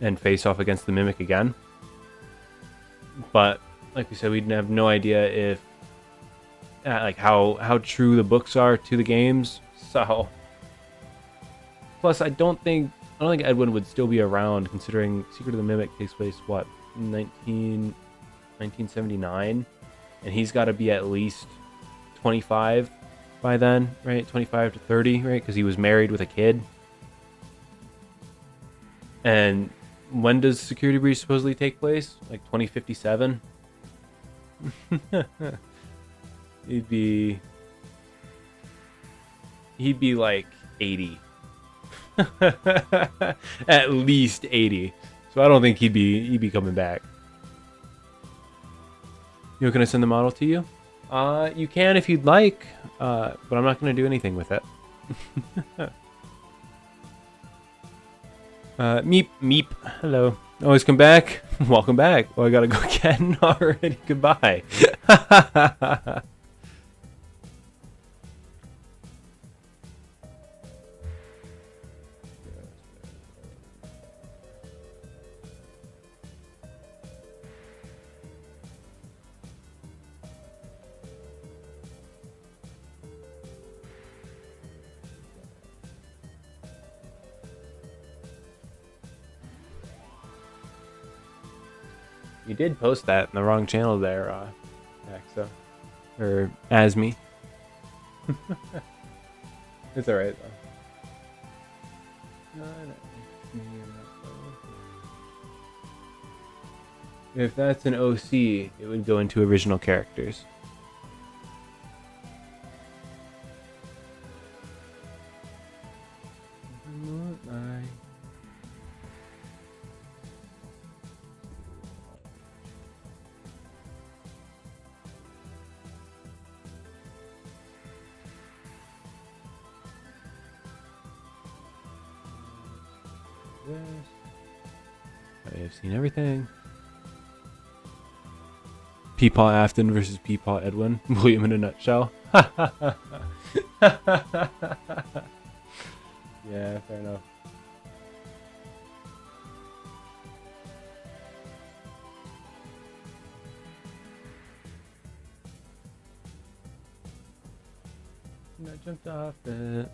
and face off against the Mimic again. But like we said, we'd have no idea if like how true the books are to the games. So plus I don't think Edwin would still be around, considering Secret of the Mimic takes place what, 1979, and he's got to be at least 25 by then, right? 25 to 30, right? Because he was married with a kid. And when does Security Breach supposedly take place? Like 2057? He'd be like 80. At least 80. So I don't think he'd be coming back. You know, can I send the model to you? You can if you'd like, but I'm not going to do anything with it. Meep. Hello. Always come back. Welcome back. Oh, I gotta go again already. Goodbye. You did post that in the wrong channel there, Axa. Or Asmi. It's alright, though. If that's an OC, it would go into original characters. this. I have seen everything. Peepaw Afton versus Peepaw Edwin. William in a nutshell. Yeah, fair enough. I jumped off it.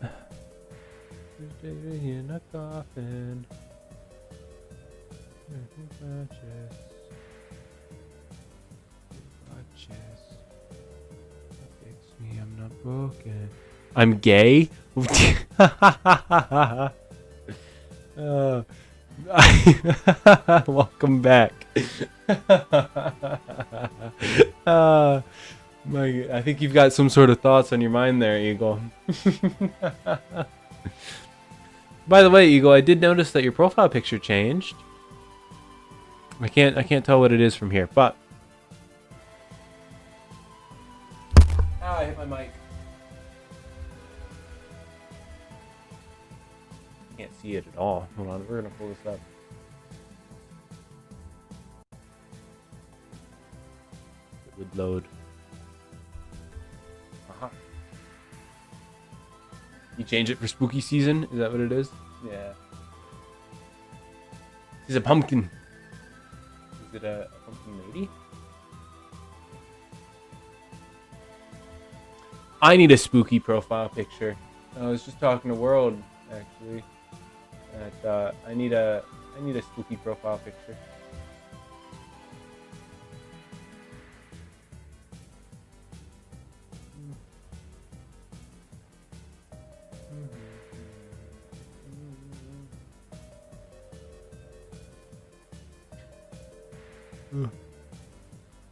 There's in a coffin. Fix me, I'm not broken. I'm gay? Welcome back. I think you've got some sort of thoughts on your mind there, Eagle. By the way, Eagle, I did notice that your profile picture changed. I can't tell what it is from here, but I hit my mic. Can't see it at all. Hold on, we're gonna pull this up. It would load. You change it for spooky season? Is that what it is? Yeah. She's a pumpkin. Is it a pumpkin lady? I need a spooky profile picture. I was just talking to World, actually. That I need a spooky profile picture.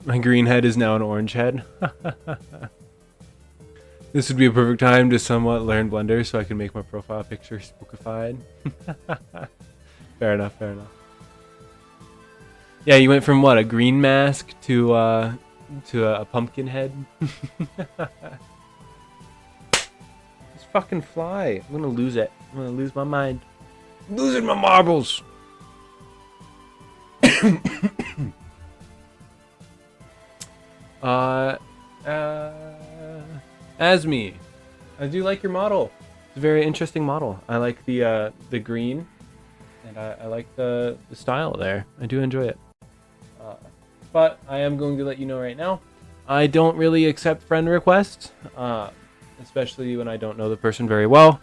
My green head is now an orange head. This would be a perfect time to somewhat learn Blender so I can make my profile picture spookified. Fair enough, fair enough. Yeah, you went from what, a green mask to a pumpkin head? This fucking fly. I'm gonna lose it. I'm gonna lose my mind. I'm losing my marbles. As me, I do like your model. It's a very interesting model. I like the green, and I like the style there. I do enjoy it. But I am going to let you know right now, I don't really accept friend requests, especially when I don't know the person very well.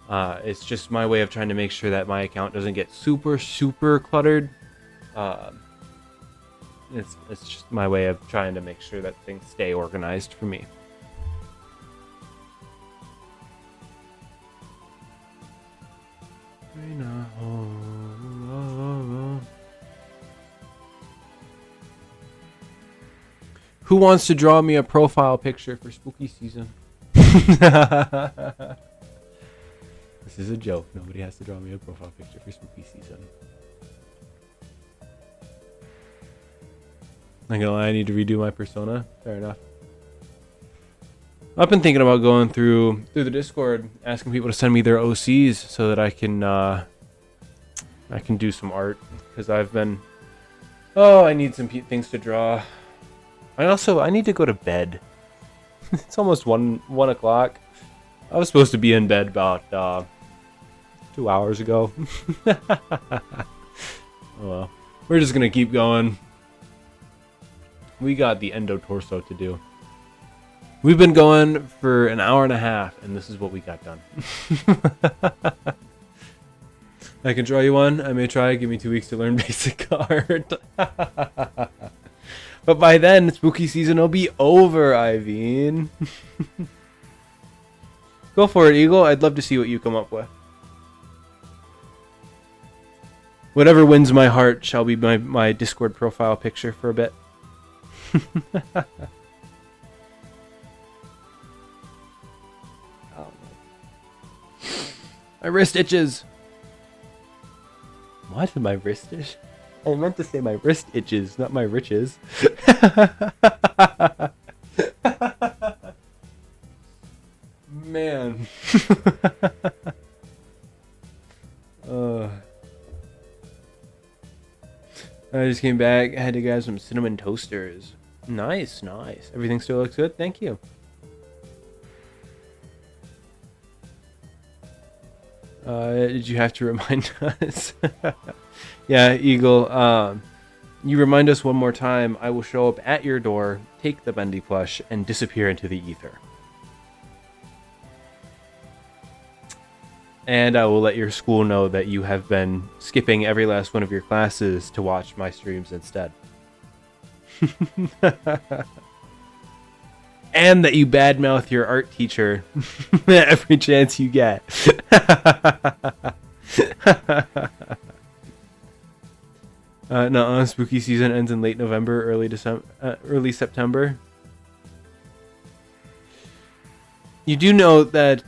It's just my way of trying to make sure that my account doesn't get super cluttered. It's just my way of trying to make sure that things stay organized for me. Who wants to draw me a profile picture for spooky season? This is a joke. Nobody has to draw me a profile picture for spooky season. Not gonna lie, I need to redo my persona. Fair enough. I've been thinking about going through the Discord, asking people to send me their OCs so that I can do some art, because I've been, I need some things to draw. I need to go to bed. It's almost 1 o'clock. I was supposed to be in bed about 2 hours ago. Oh well, we're just gonna keep going. We got the endo torso to do. We've been going for an hour and a half, and this is what we got done. I can draw you one. I may try. Give me 2 weeks to learn basic art. But by then, spooky season will be over, Iveen. Go for it, Eagle. I'd love to see what you come up with. Whatever wins my heart shall be my Discord profile picture for a bit. My wrist itches. What? My wrist itch? I meant to say my wrist itches, not my riches. Man. just came back. I had to grab some cinnamon toasters. Nice, nice. Everything still looks good. Thank you. Did you have to remind us? Yeah, Eagle. You remind us one more time, I will show up at your door, take the bendy plush, and disappear into the ether. And I will let your school know that you have been skipping every last one of your classes to watch my streams instead. And that you badmouth your art teacher every chance you get. No, spooky season ends in late November, early September. You do know that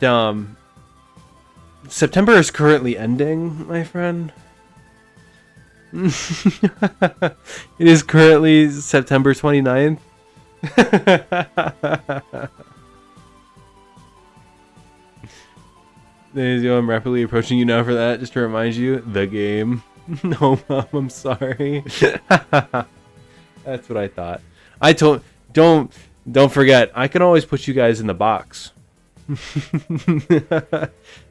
September is currently ending, my friend. It is currently September 29th. I'm rapidly approaching you now for that, just to remind you, the game. No, Mom, I'm sorry. That's what I thought. Don't forget, I can always put you guys in the box.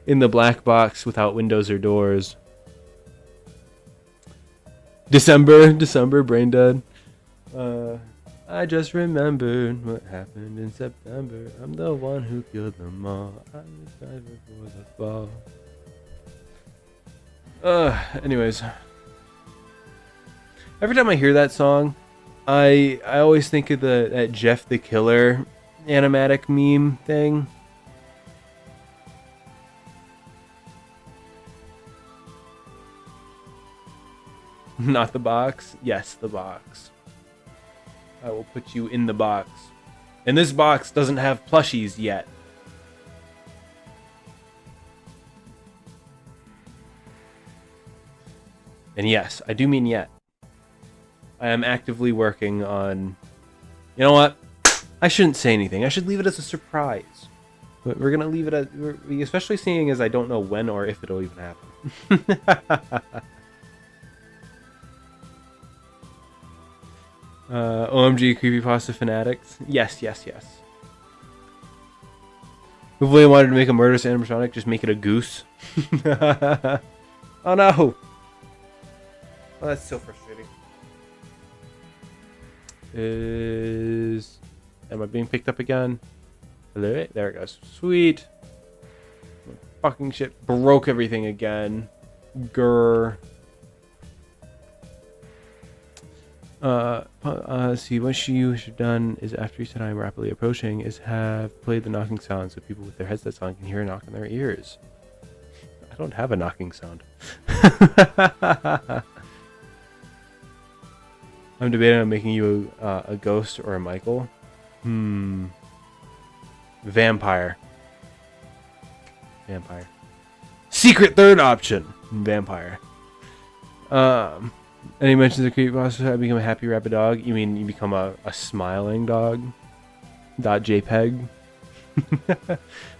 In the black box without windows or doors. December, brain dead. I just remembered what happened in September. I'm the one who killed them all. I was died before the fall. Anyways. Every time I hear that song, I always think of that Jeff the Killer animatic meme thing. Not the box? Yes, the box. I will put you in the box. And this box doesn't have plushies yet. And yes, I do mean yet. I am actively working on... You know what? I shouldn't say anything. I should leave it as a surprise. But we're going to leave it as... Especially seeing as I don't know when or if it'll even happen. OMG creepypasta fanatics. Yes. Hopefully I wanted to make a murderous animatronic, just make it a goose. Oh no! Oh, that's so frustrating. Am I being picked up again? Hello? There it goes. Sweet. Fucking shit. Broke everything again. Grr. See, what you should have done is after you said I'm rapidly approaching is have played the knocking sound so people with their headsets on can hear a knock in their ears. I don't have a knocking sound. I'm debating on making you a ghost or a Michael. Vampire. Secret third option. Vampire. And he mentions the creepypasta, I become a happy rapid dog. You mean you become a smiling dog? .jpeg.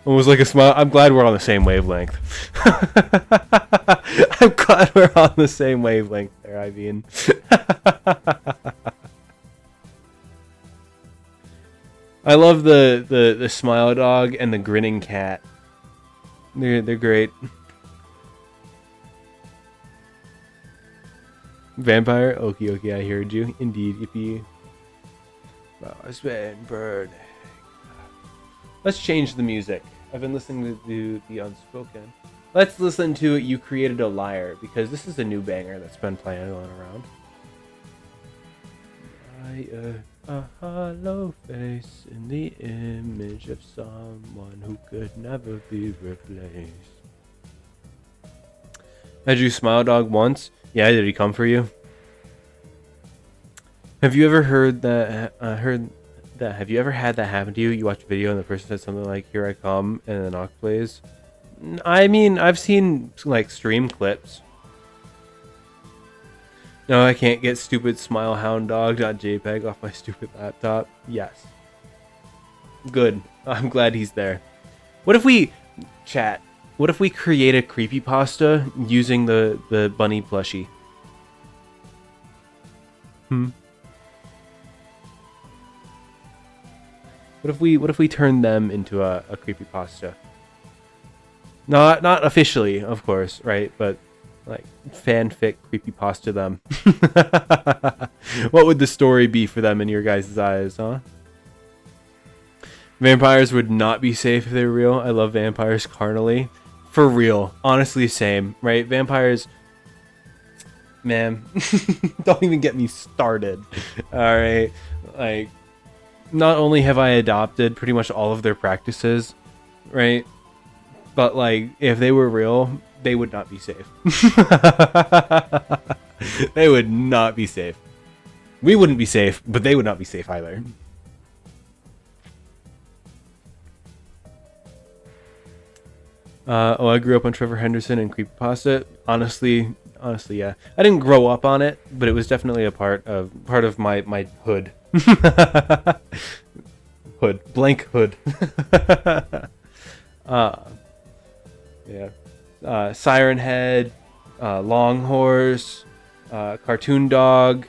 Almost like a smile. I'm glad we're on the same wavelength. I'm glad we're on the same wavelength there, I mean. I love the smile dog and the grinning cat. They're great. Vampire? Okay, I heard you. Indeed, yippee. Well, it's been burning. Let's change the music. I've been listening to the Unspoken. Let's listen to You Created a Liar, because this is a new banger that's been playing on around. A hollow face in the image of someone who could never be replaced. I drew Smile Dog once. Yeah, did he come for you? Have you ever heard that? Have you ever had that happen to you? You watch a video and the person says something like, "Here I come," and the knock plays. I mean, I've seen like stream clips. No, I can't get stupid smilehounddog.jpg off my stupid laptop. Yes. Good. I'm glad he's there. What if we chat? What if we create a creepypasta using the bunny plushie? What if we turn them into a creepypasta? Not officially, of course, right? But like fanfic creepypasta them. What would the story be for them in your guys' eyes, huh? Vampires would not be safe if they were real. I love vampires carnally. For real. Honestly, same, right? Vampires, man, don't even get me started. All right. Like, not only have I adopted pretty much all of their practices, right? But like, if they were real, they would not be safe. They would not be safe. We wouldn't be safe, but they would not be safe either. I grew up on Trevor Henderson and creepypasta. Honestly, yeah. I didn't grow up on it, but it was definitely a part of my hood. Blank hood. Yeah. Siren Head, Long Horse, Cartoon Dog,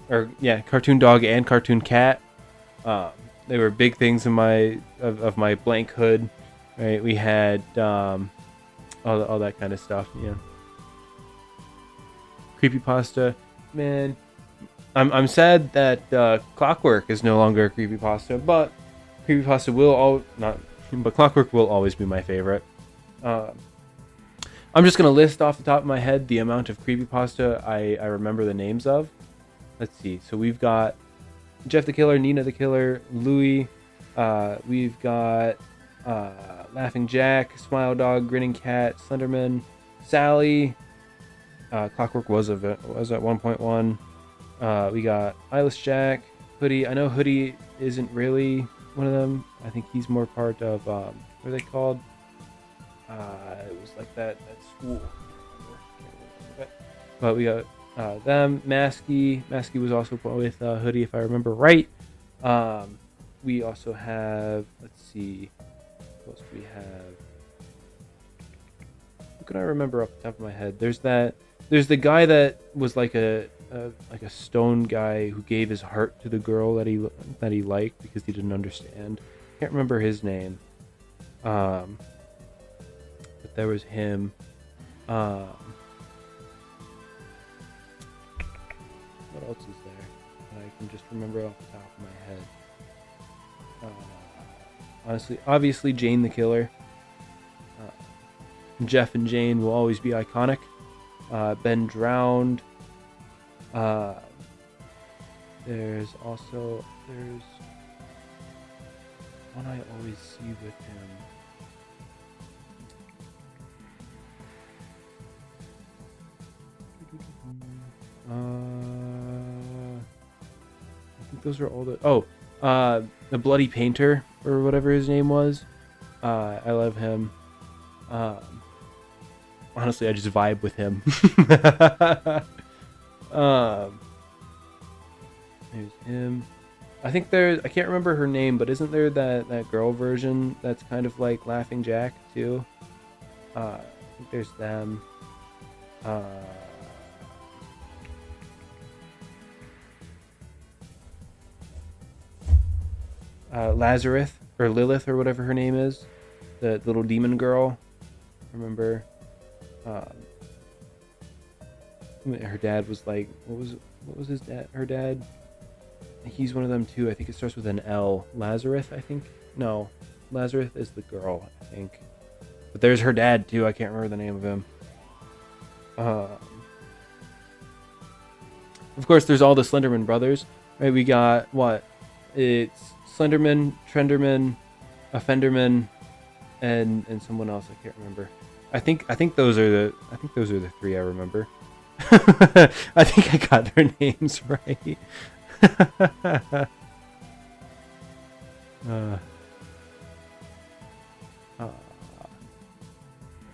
Cartoon Dog and Cartoon Cat. They were big things in my blank hood. Right, we had all that kind of stuff. Yeah. Creepypasta, man. I'm sad that Clockwork is no longer a creepypasta, but Clockwork will always be my favorite. I'm just gonna list off the top of my head the amount of creepypasta I remember the names of. Let's see. So we've got Jeff the Killer, Nina the Killer, Louie. We've got Laughing Jack, Smile Dog, Grinning Cat, Slenderman, Sally. Clockwork was at 1.1. We got Eyeless Jack, Hoodie. I know Hoodie isn't really one of them. I think he's more part of what are they called? It was like that school. But we got them. Masky was also with Hoodie, if I remember right. We also have, let's see, what else do we have? Who can I remember off the top of my head? There's the guy that was like a stone guy who gave his heart to the girl that he liked because he didn't understand. Can't remember his name. But there was him. What else is there that I can just remember off the top of my head? Obviously, Jane the Killer. Jeff and Jane will always be iconic. Ben Drowned. There's one I always see with him. I think those are all the Bloody Painter or whatever his name was. I love him. Honestly, I just vibe with him. There's him. I can't remember her name, but isn't there that girl version that's kind of like Laughing Jack too? I think there's them. Lazarus or Lilith or whatever her name is, the little demon girl. Remember, her dad was like, what was his dad? Her dad. He's one of them too. I think it starts with an L. Lazarus, I think. No, Lazarus is the girl, I think. But there's her dad too. I can't remember the name of him. Of course, there's all the Slenderman brothers. Right? We got what? It's Slenderman, Trenderman, Offenderman, and someone else I can't remember. I think those are the three I remember. I think I got their names right. I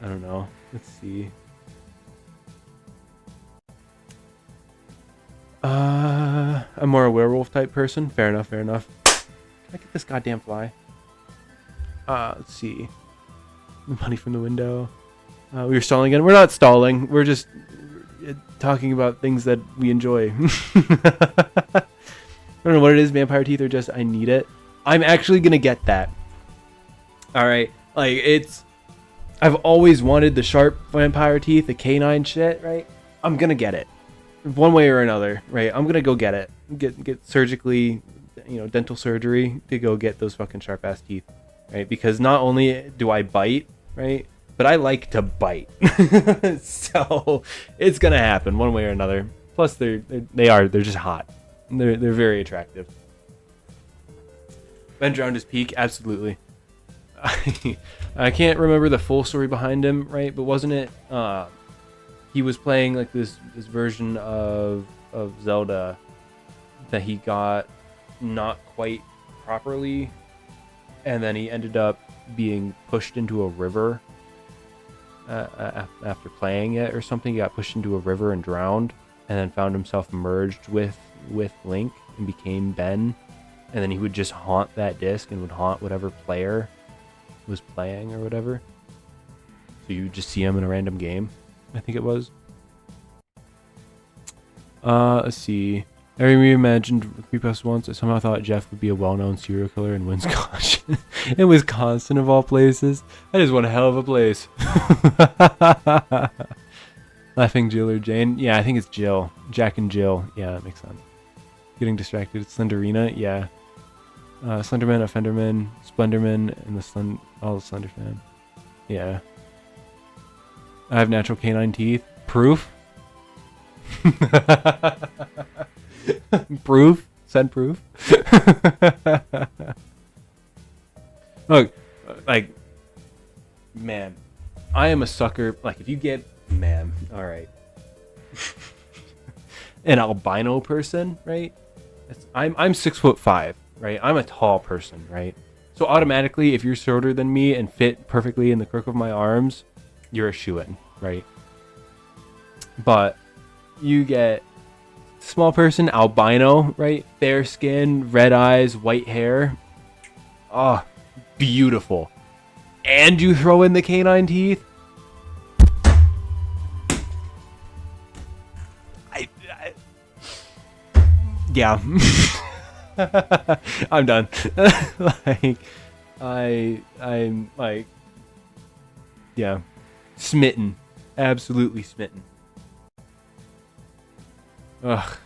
don't know. Let's see. I'm more a werewolf type person. Fair enough. Can I get this goddamn fly? Let's see. Money from the window. We were stalling again. We're not stalling. We're just talking about things that we enjoy. I don't know what it is. Vampire teeth are just, I need it. I'm actually gonna get that. All right, like I've always wanted the sharp vampire teeth, the canine shit, right? I'm gonna get it, one way or another, right? I'm gonna go get it, get surgically, dental surgery to go get those fucking sharp ass teeth, right? Because not only do I bite, right, but I like to bite, so it's gonna happen one way or another. Plus, they're just hot. They're very attractive. Ben drowned his peak, absolutely. I can't remember the full story behind him, right? But wasn't it he was playing like this version of Zelda that he got not quite properly, and then he ended up being pushed into a river after playing it or something. He got pushed into a river and drowned, and then found himself merged with Link and became Ben, and then he would just haunt that disc and would haunt whatever player was playing or whatever. So you would just see him in a random game, I think it was. Let's see. I reimagined Creephouse once. I somehow thought Jeff would be a well-known serial killer in Wisconsin. In Wisconsin, of all places. That is one hell of a place. Laughing Jill or Jane? Yeah, I think it's Jill. Jack and Jill. Yeah, that makes sense. Getting distracted. Slenderina? Yeah. Slenderman, Offenderman, Splenderman, and all the Slender fan. Yeah. I have natural canine teeth. Proof? Proof? Send proof? Look, like, man, I am a sucker. Like, if you get, man, all right. An albino person, right? I'm 6'5", right? I'm a tall person, right? So automatically, if you're shorter than me and fit perfectly in the crook of my arms, you're a shoo-in, right? But you get small person, albino, right? Fair skin, red eyes, white hair. Oh, beautiful. And you throw in the canine teeth. Yeah. I'm done. Like, I'm like, yeah, smitten, absolutely smitten. Ugh,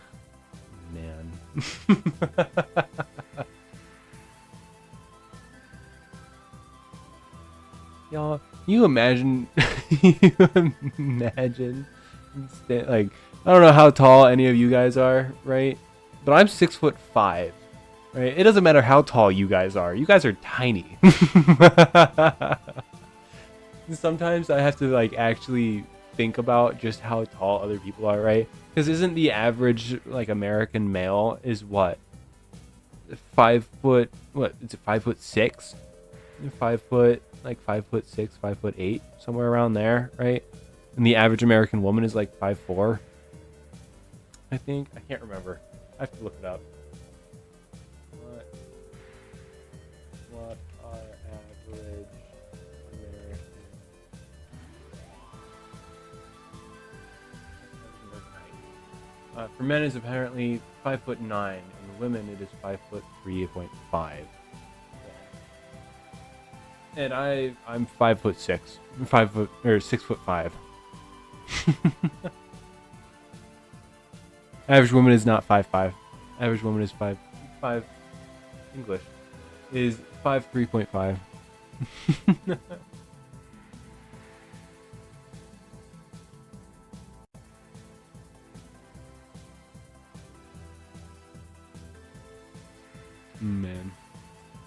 man. Y'all, you imagine, like, I don't know how tall any of you guys are, right? But I'm 6'5", right? It doesn't matter how tall you guys are. You guys are tiny. Sometimes I have to like actually think about just how tall other people are, right? Because isn't the average like American male is what? 5 foot? What is it? 5'6"? 5 foot, like 5'6", 5'8", somewhere around there, right? And the average American woman is like 5'4". I think. I can't remember. I have to look it up. What are average American? For men is apparently 5'9", and women it is 5'3.5". And I'm 5'6", 5 foot or 6'5". Average woman is not 5'5". Average woman is 5'5". English is 5'3.5". Man,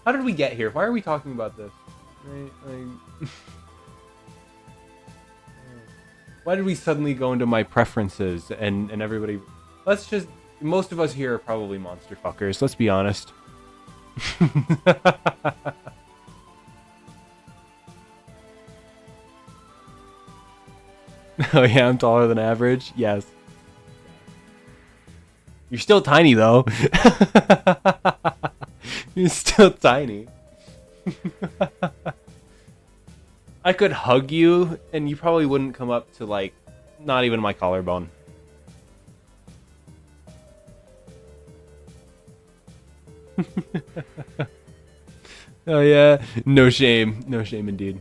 how did we get here? Why are we talking about this? Right? Like, why did we suddenly go into my preferences and everybody? Let's just, most of us here are probably monster fuckers. Let's be honest. Oh yeah, I'm taller than average. Yes. You're still tiny though. You're still tiny. I could hug you and you probably wouldn't come up to like, not even my collarbone. Oh yeah, no shame indeed.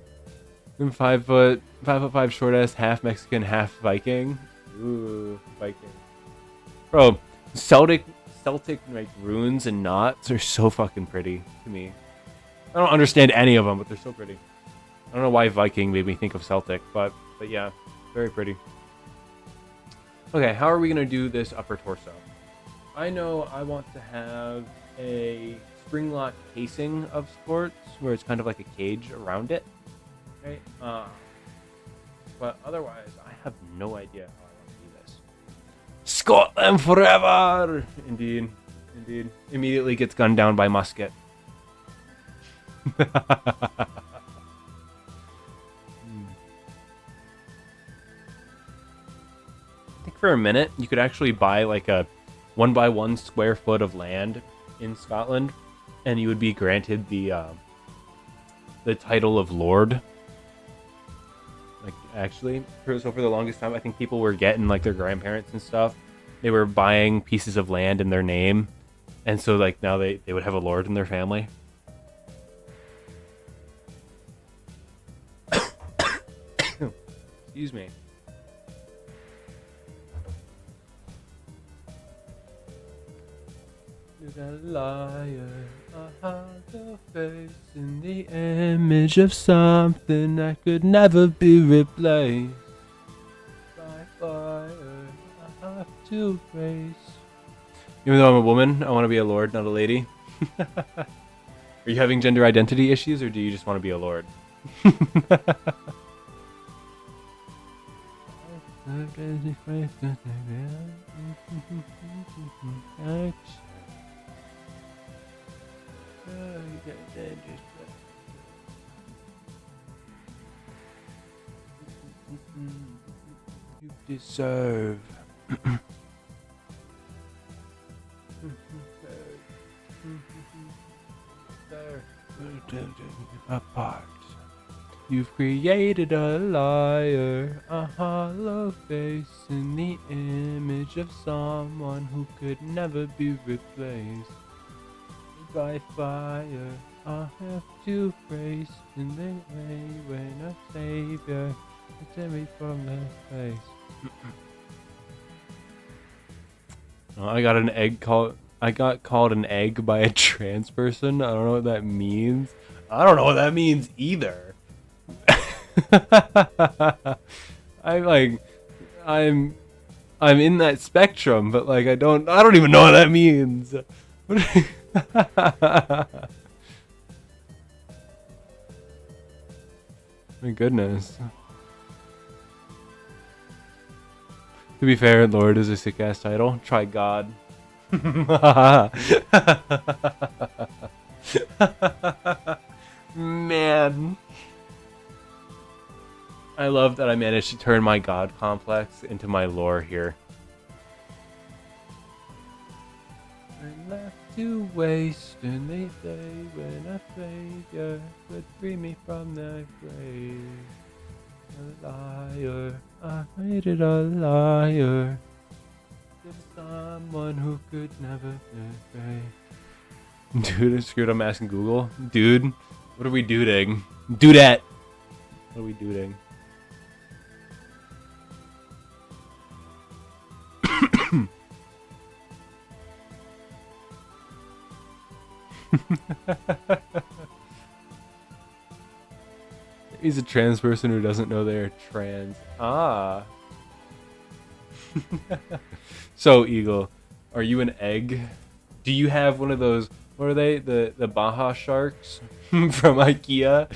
I'm 5'5", 5'5", short ass, half Mexican, half Viking. Ooh, Viking. Bro, Celtic like runes and knots are so fucking pretty to me. I don't understand any of them, but they're so pretty. I don't know why Viking made me think of Celtic, but yeah, very pretty. Okay, how are we gonna do this upper torso? I know I want to have a spring lock casing of sorts, where it's kind of like a cage around it, right? But otherwise, I have no idea how I want to do this. Scotland forever! Indeed. Immediately gets gunned down by musket. I think for a minute, you could actually buy like a 1x1 square foot of land in Scotland, and you would be granted the title of Lord. Like, actually, so for the longest time, I think people were getting like their grandparents and stuff. They were buying pieces of land in their name, and so like now they would have a lord in their family. Excuse me. You're a liar. I have a face in the image of something that could never be replaced by fire. I have to face. Even though I'm a woman, I want to be a lord, not a lady. Are you having gender identity issues, or do you just want to be a lord? You deserve. Apart. You've created a liar, a hollow face in the image of someone who could never be replaced by fire. I have to face in the way when a savior to me from this place. Oh, I got called an egg by a trans person. I don't know what that means. I don't know what that means either. I'm in that spectrum, but like I don't even know what that means. My goodness. To be fair, Lord is a sick ass title. Try God. Man. I love that I managed to turn my God complex into my lore here. I'm left to waste, and they say when a savior would free me from the grave. A liar, I made it a liar. There's someone who could never be. Dude, it's screwed. I'm asking Google. Dude, what are we doing? Dudette. What are we doing? He's a trans person who doesn't know they're trans. Ah. So, Eagle, are you an egg? Do you have one of those, what are they? The Baja sharks from IKEA?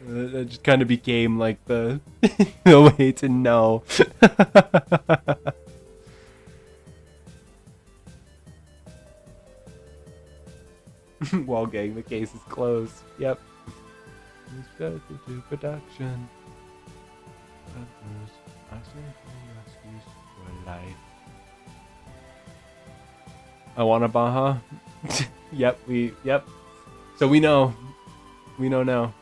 That just kind of became like the way to know. Wall gang, the case is closed. Yep. It's better to do production. I say no excuse for life. I want a Baja. Yep. So we know. We know now.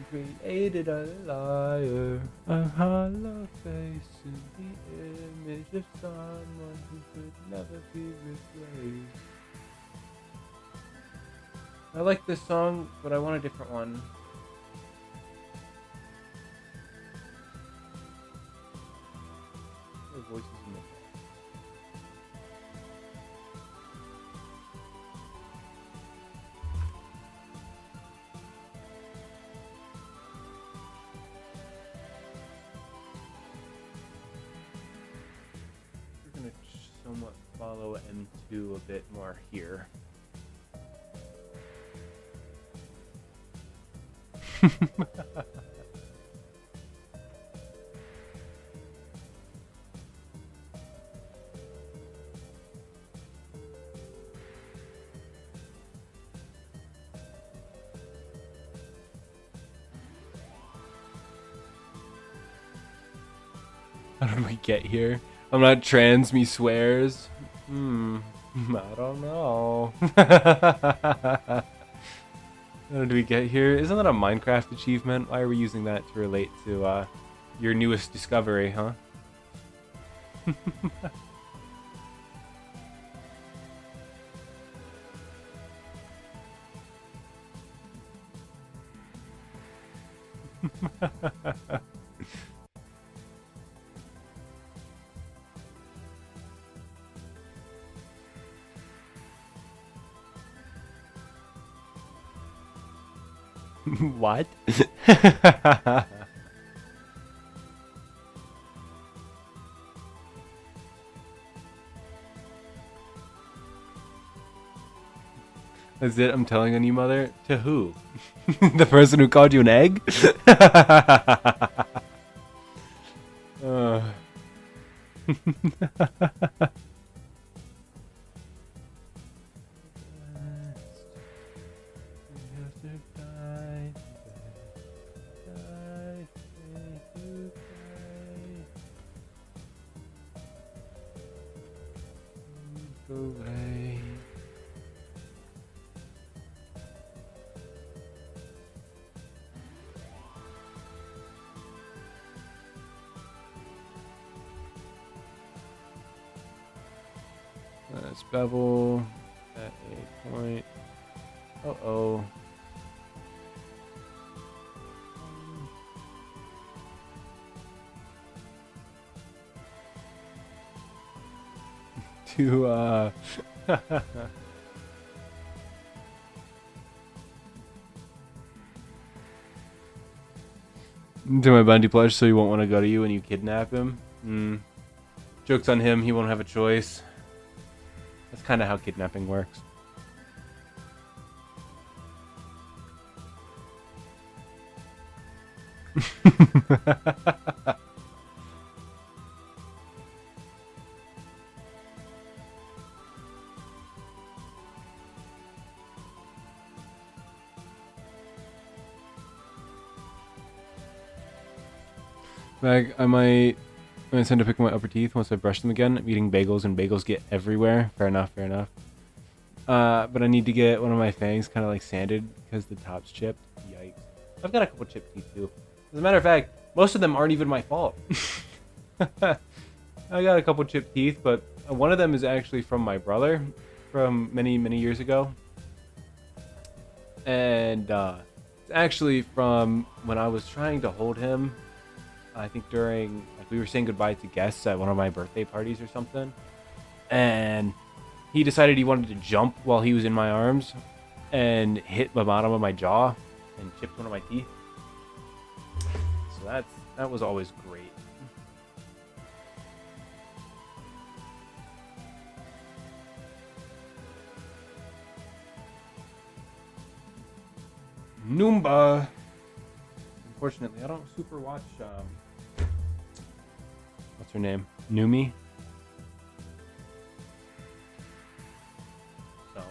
created a liar, a hollow face in the image of someone who could never be replaced. I like this song, but I want a different one. Their voices in the we're gonna somewhat follow M2 a bit more here. How did we get here? I'm not trans, me swears. I don't know. How did we get here? Isn't that a Minecraft achievement? Why are we using that to relate to your newest discovery, huh? What? That's it, I'm telling on you, mother? To who? The person who called you an egg? Away. Let's bevel at a point. Uh-oh. To to my bounty plush, so he won't want to go to you when you kidnap him. Joke's on him, he won't have a choice. That's kind of how kidnapping works. Like, I might tend to pick my upper teeth once I brush them again. I'm eating bagels and bagels get everywhere. Fair enough, fair enough. But I need to get one of my fangs kind of like sanded because the top's chipped. Yikes. I've got a couple chipped teeth too. As a matter of fact, most of them aren't even my fault. I got a couple chipped teeth, but one of them is actually from my brother from many, many years ago. And it's actually from when I was trying to hold him. I think during, like, we were saying goodbye to guests at one of my birthday parties or something. And he decided he wanted to jump while he was in my arms and hit the bottom of my jaw and chipped one of my teeth. So that was always great. Noomba. Unfortunately, I don't super watch, what's her name? Numi? So.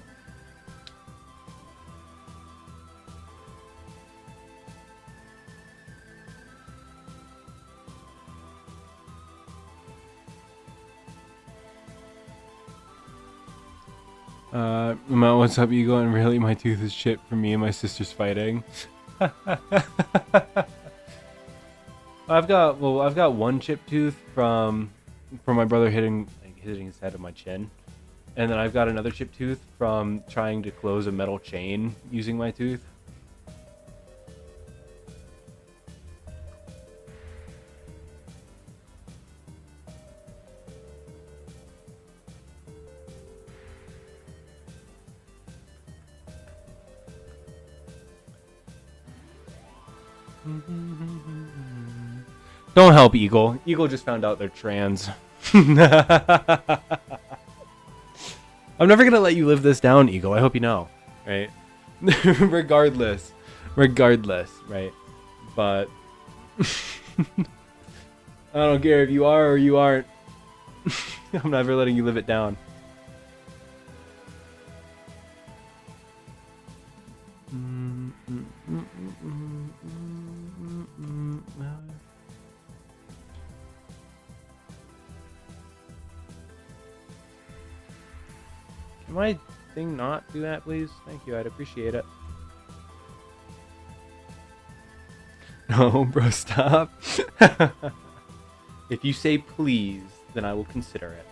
What's up, Eagle? And really, my tooth is chipped from me and my sisters fighting. I've got one chip tooth from my brother hitting his head on my chin, and then I've got another chip tooth from trying to close a metal chain using my tooth. Don't help Eagle. Eagle just found out they're trans. I'm never gonna let you live this down, Eagle. I hope you know, right? regardless, right? But I don't care if you are or you aren't. I'm never letting you live it down. Can my thing not do that, please? Thank you, I'd appreciate it. No, bro, stop. If you say please, then I will consider it.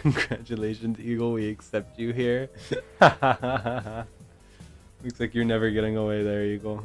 Congratulations, Eagle. We accept you here. Looks like you're never getting away there, Eagle.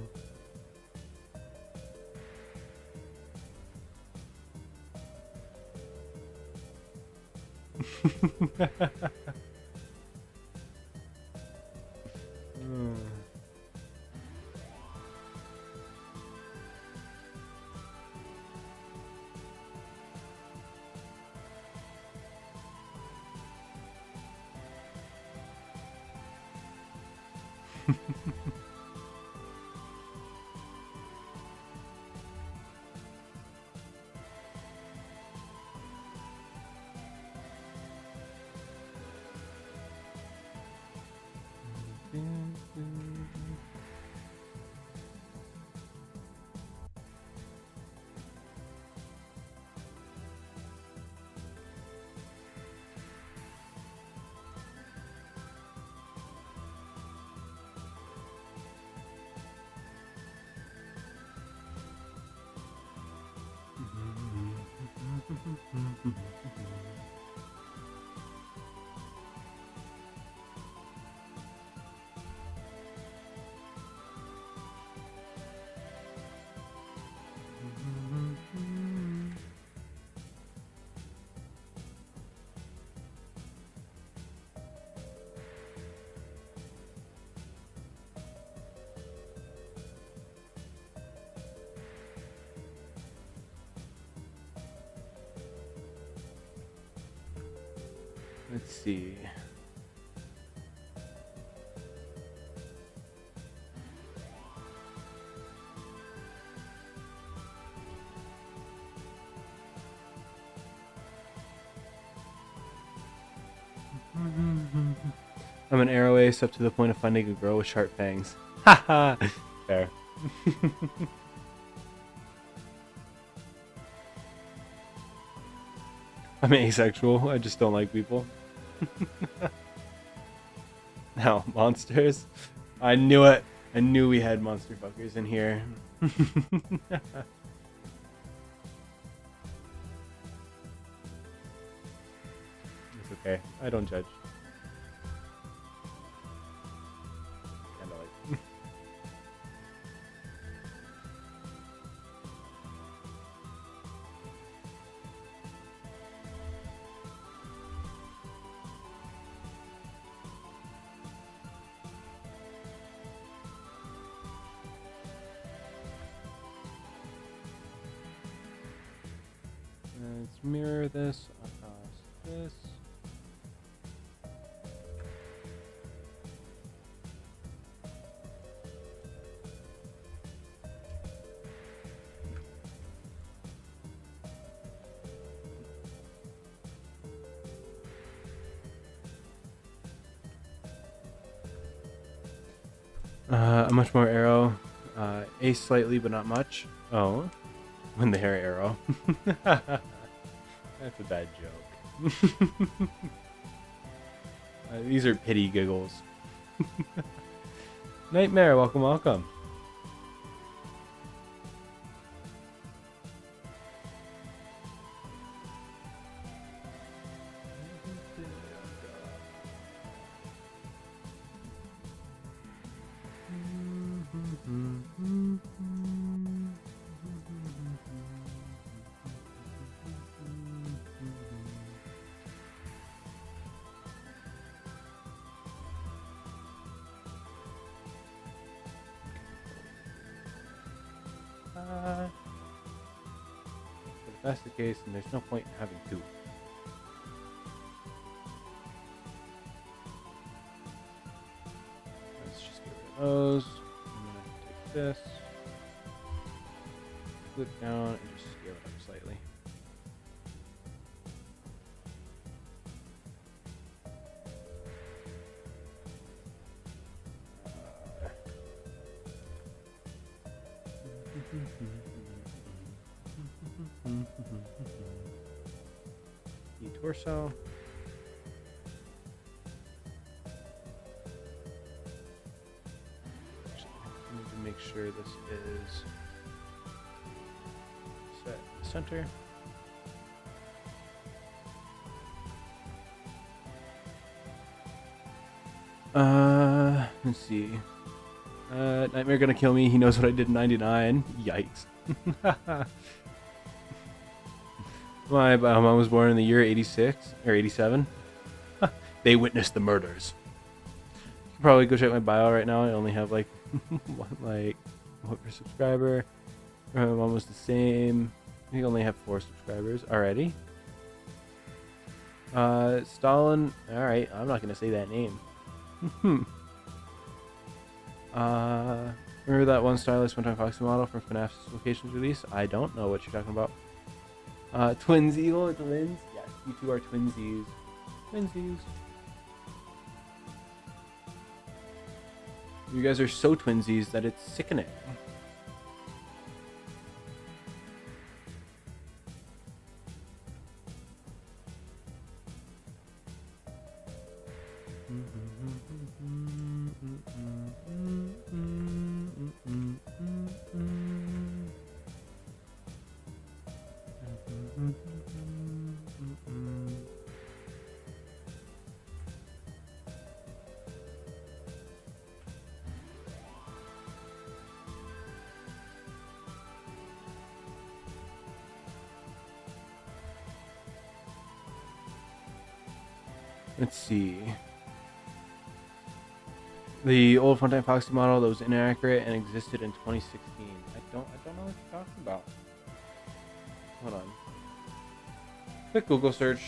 Let's see. I'm an arrow ace up to the point of finding a girl with sharp fangs. Haha. Fair. I'm asexual. I just don't like people. Now, monsters. I knew it. I knew we had monster fuckers in here. It's okay. I don't judge. Kinda like. Let's mirror this across this. A much more arrow. A slightly, but not much. Oh, when the hair arrow. That's a bad joke. These are pity giggles. Nightmare, welcome, welcome. But if that's the case, then there's no point in having two. Let's just get rid of those. And then I can take this, click down, and just scale it up slightly. The torso. Actually, I need to make sure this is set in the center. Let's see. Nightmare gonna kill me. He knows what I did in 99. Yikes. My mom was born in the year 86 or 87. They witnessed the murders. You can probably go check my bio right now. I only have like one per subscriber. My mom was the same. I only have 4 subscribers already. Stalin. All right, I'm not gonna say that name. Remember that one stylized FUNTIME FOXY model from FNaF's locations release? I don't know what you're talking about. Twins, Eagle, twins? Yes, you two are twinsies. Twinsies. You guys are so twinsies that it's sickening. Let's see. The old FUNTIME FOXY model that was inaccurate and existed in 2016. I don't know what you're talking about. Hold on. Quick Google search.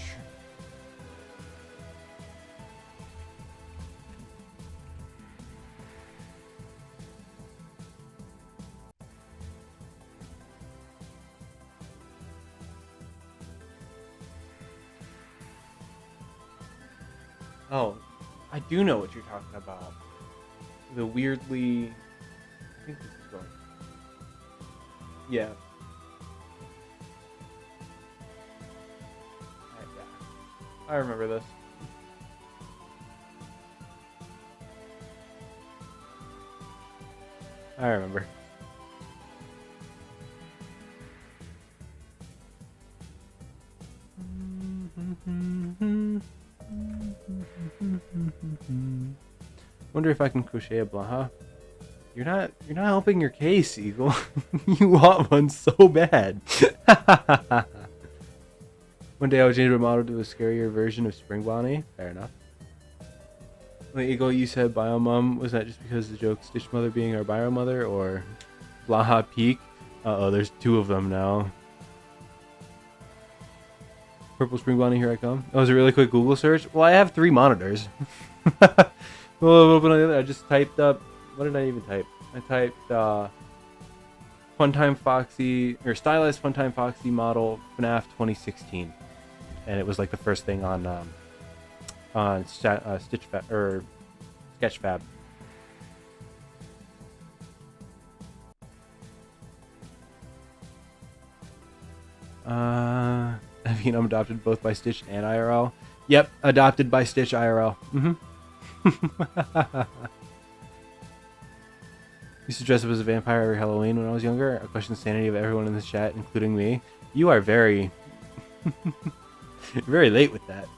Oh, I do know what you're talking about. The weirdly... I think this is going... Yeah. I remember this. I remember. Wonder if I can crochet a Blaha. You're not helping your case, Eagle. You want one so bad. One day I'll change my model to a scarier version of Spring Bonnie. Fair enough. Wait, Eagle, you said Bio Mom. Was that just because the joke Stitch Mother being our Bio Mother, or Blaha Peak? Uh-oh, there's 2 of them now. Purple Spring Bonnie, here I come. That was a really quick Google search. Well, I have 3 monitors. Well, I just typed up... What did I even type? I typed FUNTIME FOXY, or stylized FUNTIME FOXY model FNaF 2016. And it was like the first thing on Sketchfab or Sketchfab. I mean, I'm adopted both by Stitch and IRL. Yep, adopted by Stitch IRL. Used to dress up as a vampire every Halloween when I was younger. I question the sanity of everyone in this chat, including me. You are very, very late with that.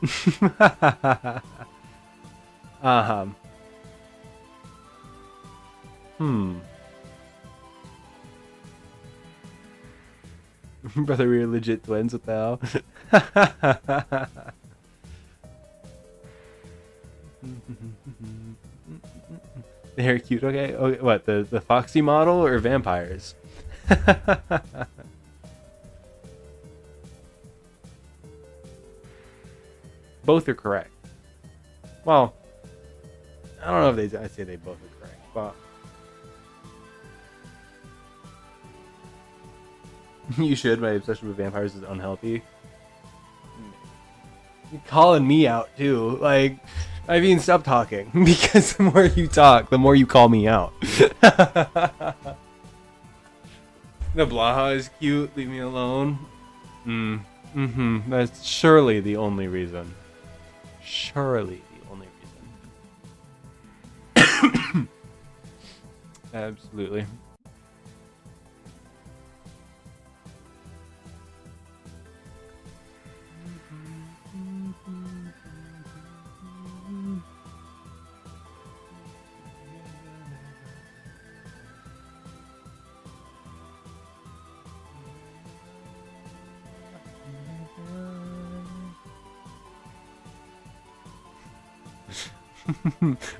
Brother, we're legit twins. What the hell? The hair cute. Okay. Okay. What, the Foxy model or vampires? Both are correct. Well, I don't know if I'd say they both are correct, but you should. My obsession with vampires is unhealthy. You're calling me out too. Like, I mean, stop talking, because the more you talk, the more you call me out. The Blaha is cute. Leave me alone. That's surely the only reason. Surely the only reason. Absolutely.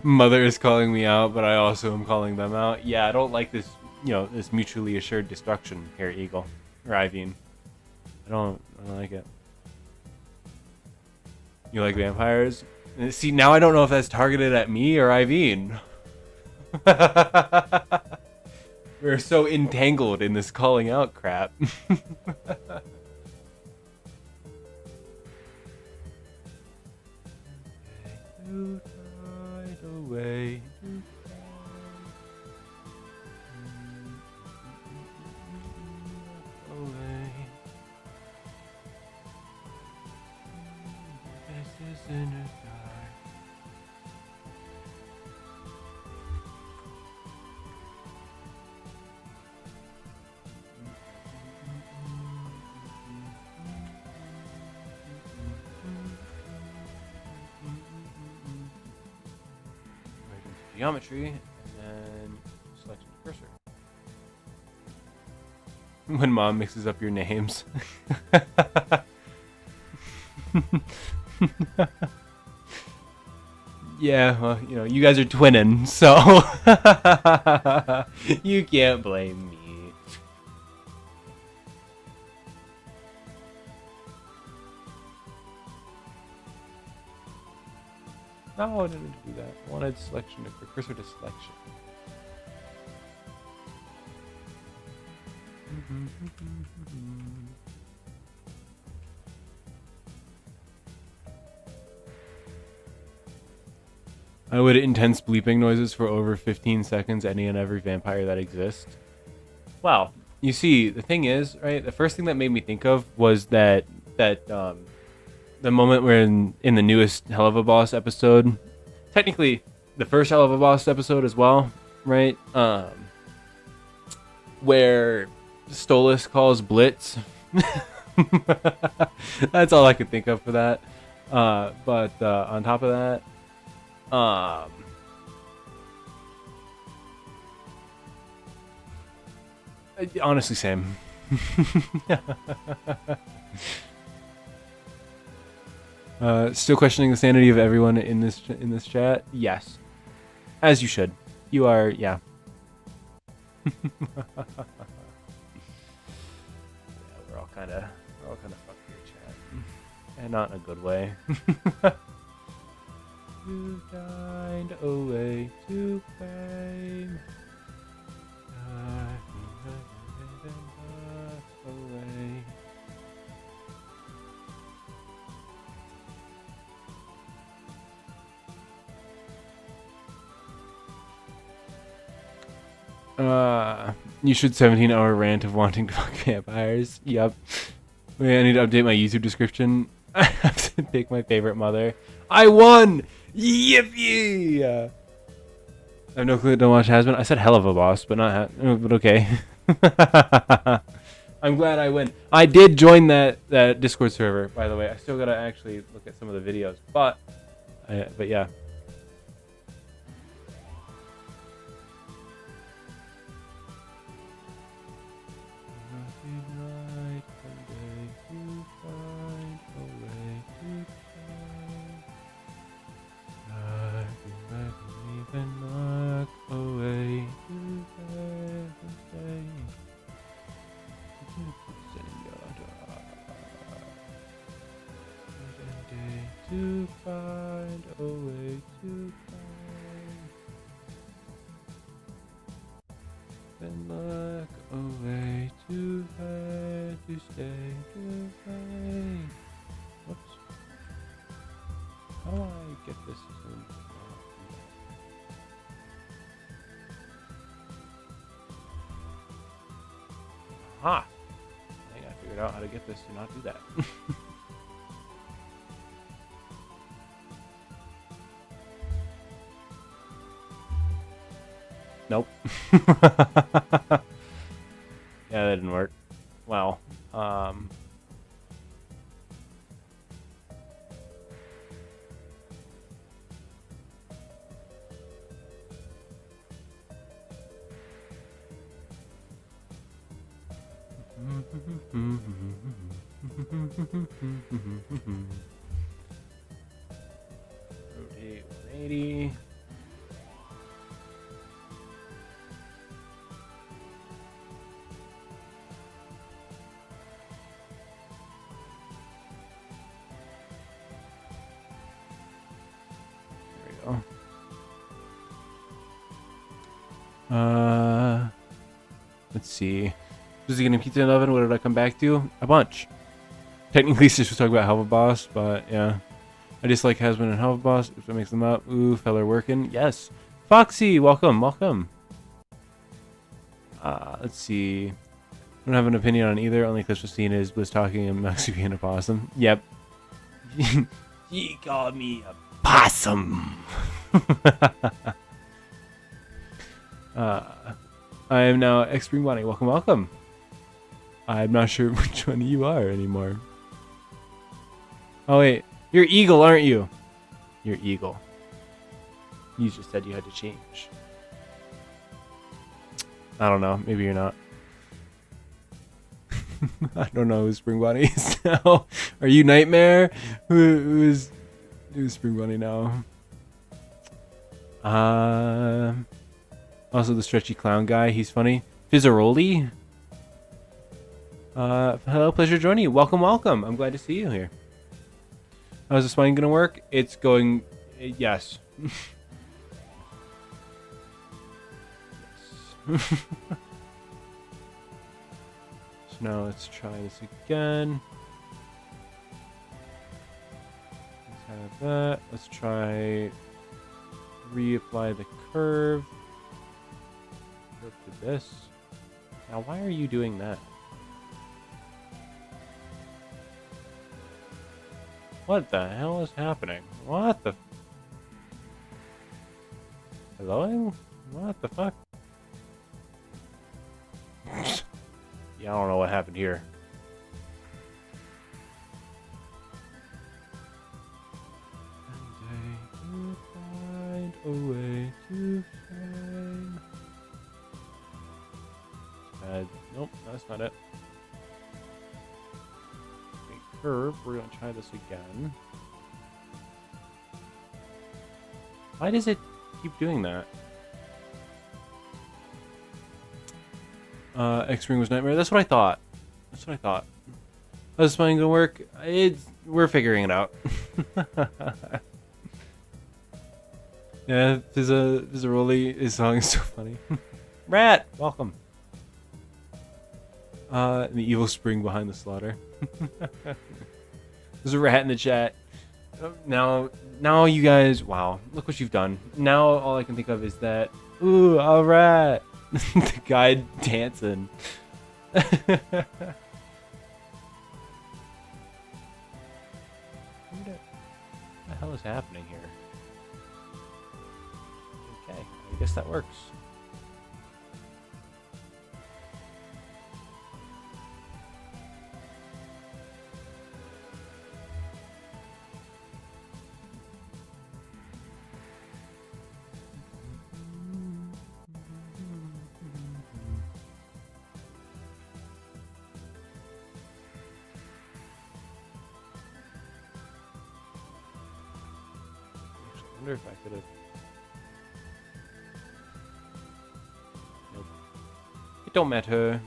Mother is calling me out, but I also am calling them out. Yeah, I don't like this, this mutually assured destruction here, Eagle. Or Iveen. I don't like it. You like vampires? See, now I don't know if that's targeted at me or Iveen. We're so entangled in this calling out crap. Away. Away. This is in the dark. Geometry, and then select the cursor. When mom mixes up your names. Yeah, well, you guys are twinning, so you can't blame me. No, I didn't do that. I wanted selection of cursor to selection. I would intense bleeping noises for over 15 seconds any and every vampire that exists. Wow. You see, the thing is, right, the first thing that made me think of was that the moment we're in the newest Hell of a Boss episode, technically the first Hell of a Boss episode as well, right? Where Stolas calls Blitz. That's all I could think of for that. But on top of that, honestly, same. Still questioning the sanity of everyone in this chat? Yes, as you should. You are, yeah. Yeah, we're all kind of fucked here, chat, and not in a good way. You dined away to fame. Away. You should 17-hour rant of wanting to fuck vampires. Yep. Wait, I need to update my YouTube description. I have to pick my favorite mother. I won! Yippee! I have no clue. Don't watch Hasbin. I said hell of a boss, but not but okay. I'm glad I win. I did join that Discord server, by the way. I still gotta actually look at some of the videos, but yeah. To find a way to find and look a way to find to stay to find. Whoops. How do I get this to aha! I think I figured out how to get this to not do that. Nope. Yeah, that didn't work. Wow. Rotate 180. Let's see. Was he getting pizza in the oven? What did I come back to? A bunch. Technically, Sis was talking about Helva Boss, but yeah. I just like Hasbin and Helva Boss. If that makes them up. Ooh, feller working. Yes. Foxy, welcome, welcome. Let's see. I don't have an opinion on either. Only Clips was talking and Maxie being a possum. Yep. He called me a possum. I am now X-Spring Bonnie. Welcome, welcome. I'm not sure which one you are anymore. Oh wait, you're Eagle, aren't you? You're Eagle. You just said you had to change. I don't know. Maybe you're not. I don't know who Spring Bonnie is now. Are you Nightmare? Who's Spring Bonnie now? Also the stretchy clown guy. He's funny. Fizzaroli. Hello, pleasure joining you. Welcome, welcome. I'm glad to see you here. How's the spine gonna work? It's going. Yes. Yes. So now let's try this again. Let's have that. Let's try reapply the curve. Go to this. Now, why are you doing that? What the hell is happening? What the? Hello? What the fuck? Yeah, I don't know what happened here. And I find a way to find. Nope, that's not it. Okay, curve. We're gonna try this again. Why does it keep doing that? X-Ring was Nightmare. That's what I thought. That's what I thought. How's spine gonna work? We're figuring it out. Yeah, Fizzaroli, his song is so funny. Rat, welcome. The evil spring behind the slaughter. There's a rat in the chat. Now you guys, wow, look what you've done. Now all I can think of is that, ooh, a rat. The guy dancing. hell is happening here? Okay, I guess that works. I wonder if I could have. Nope. It don't matter.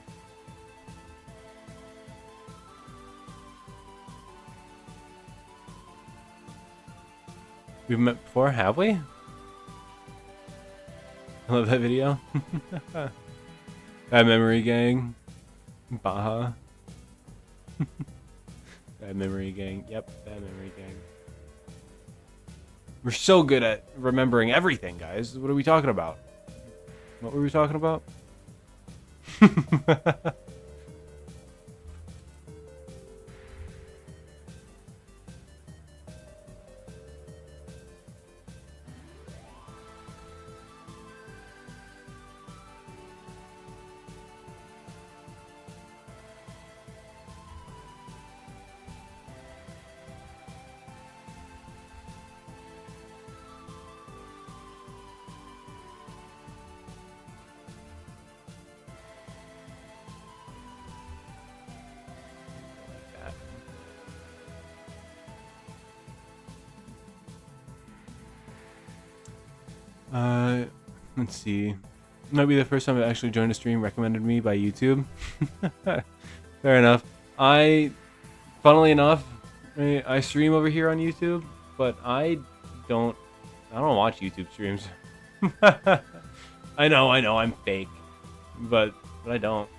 We've met before, have we? I love that video. Bad memory gang. Baja. Bad memory gang. Yep, bad memory gang. We're so good at remembering everything, guys. What are we talking about? What were we talking about? Let's see. Might be the first time I actually joined a stream recommended me by YouTube. Fair enough. Funnily enough, I stream over here on YouTube, but I don't watch YouTube streams. I know, I'm fake, but I don't.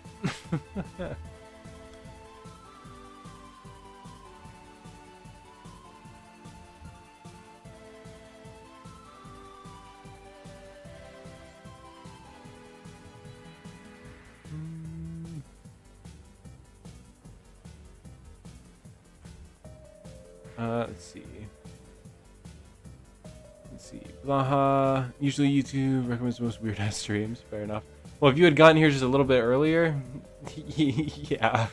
Let's see. Blaha. Usually YouTube recommends the most weird ass streams. Fair enough. Well, if you had gotten here just a little bit earlier, yeah.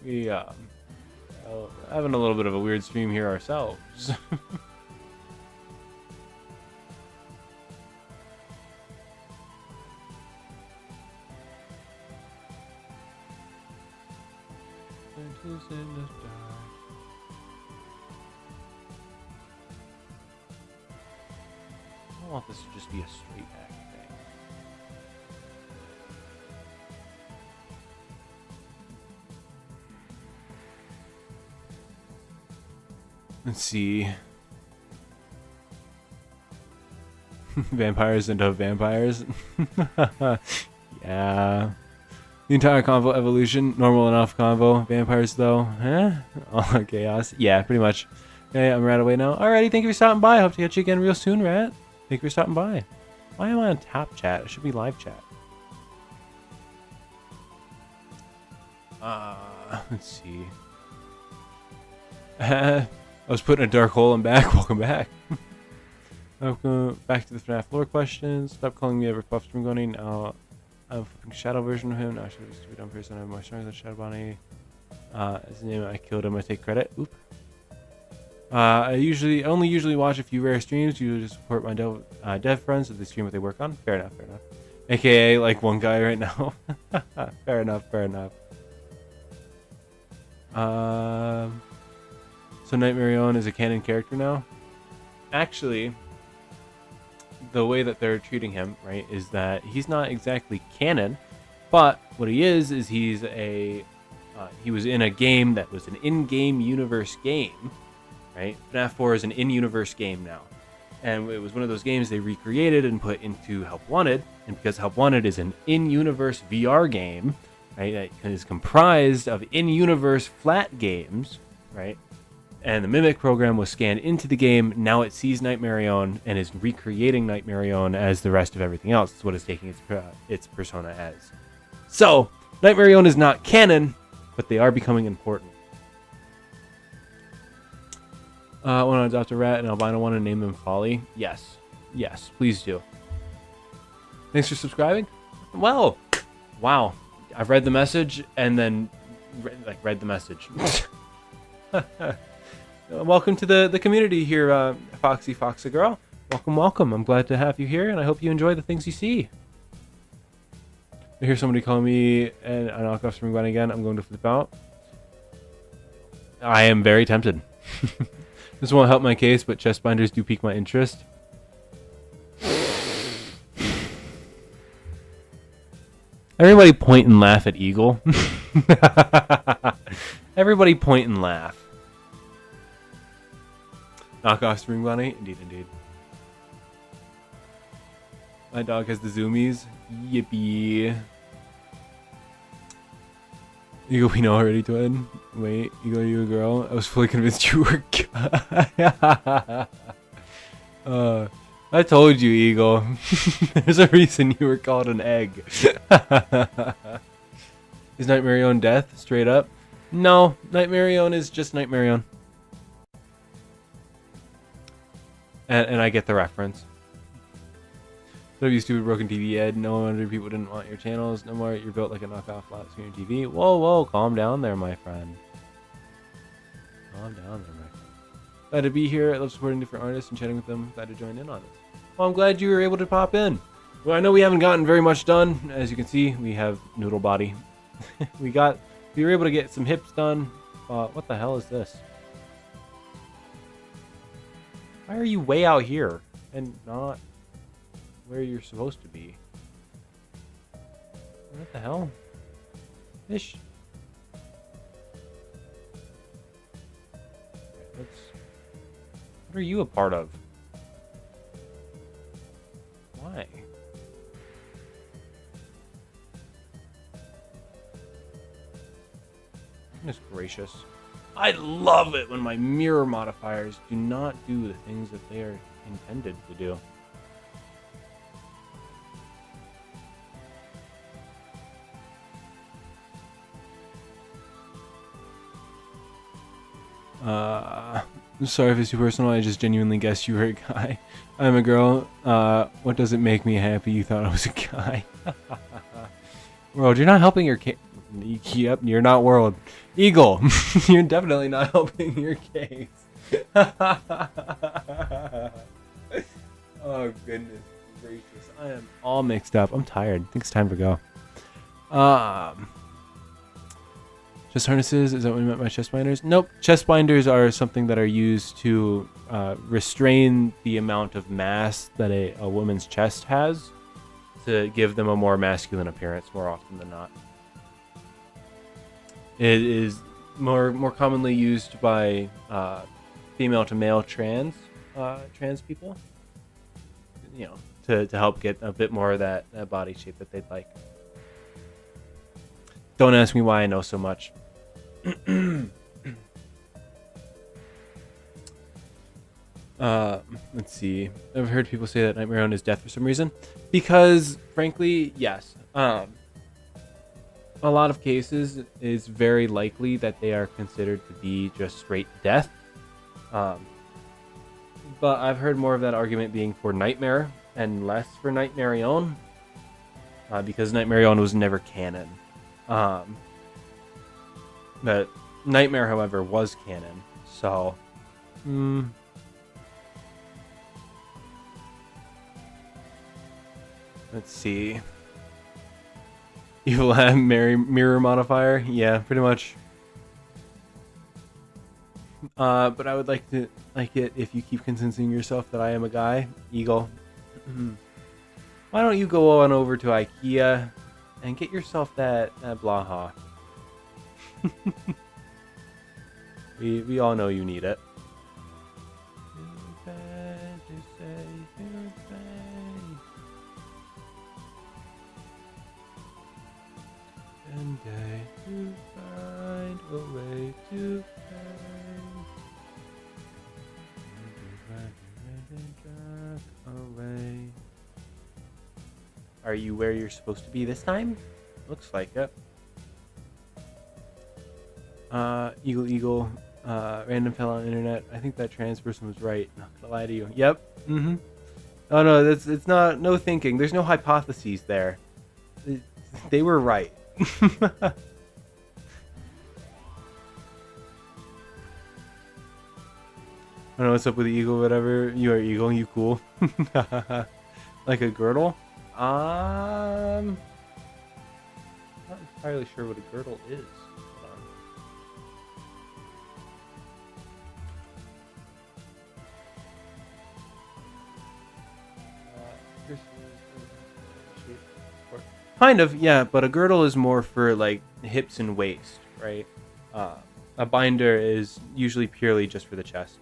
Yeah, we having a little bit of a weird stream here ourselves. In the dark. I don't want this to just be a straight back thing. Let's see. Vampires into vampires. Yeah. The entire convo evolution, normal enough convo. Vampires though, all chaos. Yeah, pretty much. Okay, I'm right away now. Alrighty, thank you for stopping by. Hope to catch you again real soon, Rat. Thank you for stopping by. Why am I on tap chat? It should be live chat. Let's see. I was put in a dark hole and back. Welcome back. Welcome back to the FNaF lore questions. Stop calling me ever puffs from going now. I'm a flipping shadow version of him. Now I should be a dumb person. I'm more stronger than Shadow Bonnie. His name, I killed him. I take credit. Oop. I only usually watch a few rare streams. Usually just support my dev friends if they stream what they work on. Fair enough. Fair enough. AKA like one guy right now. Fair enough. Fair enough. So Nightmare On is a canon character now. Actually, the way that they're treating him, right, is that he's not exactly canon, but what he is he's a he was in a game that was an in-game universe game, right? FNaF 4 is an in-universe game now, and it was one of those games they recreated and put into Help Wanted, and because Help Wanted is an in-universe VR game, right, that is comprised of in-universe flat games, right? And the Mimic program was scanned into the game. Now it sees Nightmare On and is recreating Nightmare On as the rest of everything else. That's what it's taking its persona as. So, Nightmare On is not canon, but they are becoming important. I want to adopt a rat, and albino want to name him Folly. Yes. Yes, please do. Thanks for subscribing. Well, wow. I've read the message and then read the message. Welcome to the community here, Foxy girl. Welcome. I'm glad to have you here, and I hope you enjoy the things you see. I hear somebody call me and a knockoff spring bunny again. I'm going to flip out. I am very tempted. This won't help my case, but chest binders do pique my interest. Everybody point and laugh at Eagle. Everybody point and laugh. Knockoff spring bunny? Indeed. My dog has the zoomies. Yippee. Eagle, we know already, twin. Wait, Eagle, are you a girl? I was fully convinced you were a guy. I told you, Eagle. There's a reason you were called an egg. Is Nightmarion death? Straight up? No, Nightmarion is just Nightmarion. And I get the reference. So you stupid broken TV, Ed. No wonder people didn't want your channels. No more, you're built like a knockoff flat screen TV. Whoa, calm down there, my friend. Calm down there, my friend. Glad to be here. I love supporting different artists and chatting with them. Glad to join in on this. Well, I'm glad you were able to pop in. Well, I know we haven't gotten very much done. As you can see, we have noodle body. We were able to get some hips done. What the hell is this? Why are you way out here and not where you're supposed to be? What the hell? Fish. What are you a part of? Why? Goodness gracious. I love it when my mirror modifiers do not do the things that they are intended to do. I'm sorry if it's too personal. I just genuinely guessed you were a guy. I'm a girl. What does it make me happy you thought I was a guy? World, you're not helping your case. Yep, you're not World. Eagle, you're definitely not helping your case. Oh, goodness gracious. I am all mixed up. I'm tired. I think it's time to go. Chest harnesses, is that what you meant by chest binders? Nope. Chest binders are something that are used to restrain the amount of mass that a woman's chest has to give them a more masculine appearance more often than not. It is more commonly used by female to male trans people, you know, to help get a bit more of that body shape that they'd like. Don't ask me why I know so much. Let's see. I've heard people say that Nightmarion is death for some reason. Because, frankly, yes. A lot of cases, it's very likely that they are considered to be just straight death. But I've heard more of that argument being for Nightmare and less for Nightmarion. Because Nightmarion was never canon. But Nightmare, however, was canon. So, let's see. You will have mirror modifier? Yeah, pretty much. But I would like it if you keep convincing yourself that I am a guy. Eagle. Why don't you go on over to IKEA and get yourself that Blaha? We all know you need it. And day to find a way to away. Are you where you're supposed to be this time? Looks like it. Eagle Eagle, random fell on the internet. I think that trans person was right. Not gonna lie to you. Yep. Mm-hmm. Oh no, it's not no thinking. There's no hypotheses there. They were right. I don't know what's up with the eagle, whatever. You are eagle, you cool. Like a girdle? Not entirely sure what a girdle is. Hold on. Kind of, yeah, but a girdle is more for like hips and waist, right? A binder is usually purely just for the chest.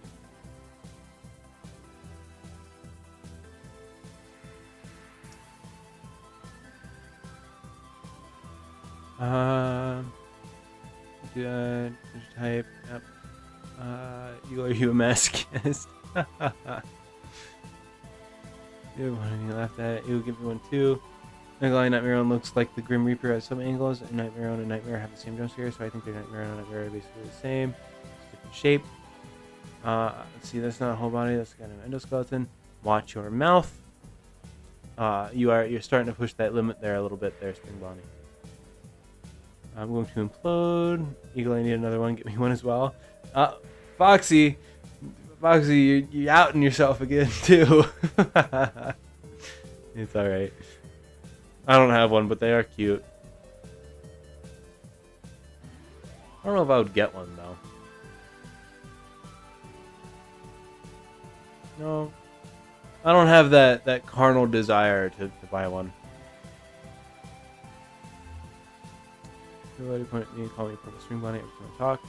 Good. Type. Yep. Are you a masochist? You want to laugh at? You'll give me one too. Nightmare on looks like the Grim Reaper at some angles, and Nightmare on and Nightmare have the same jump scare, so I think they're Nightmare on and Nightmare are basically the same. It's different shape. Let's see, that's not a whole body, that's kind of an endoskeleton. Watch your mouth. You're starting to push that limit there a little bit there, Spring Bonnie. I'm going to implode. Eagle, I need another one. Get me one as well. Foxy, you're outing yourself again too. It's all right. I don't have one, but they are cute. I don't know if I would get one though. No, I don't have that carnal desire to buy one. Everybody point at me and call me Purple String Bunny every time I talk.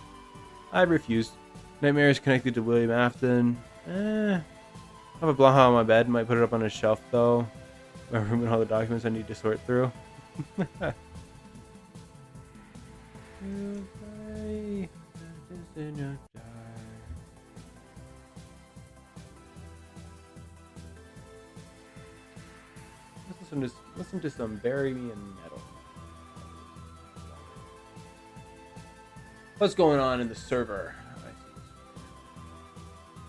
I refused. Nightmare is connected to William Afton. I have a Blaha on my bed. Might put it up on a shelf though. My room and all the documents I need to sort through. Listen to some Bury Me in Metal. What's going on in the server?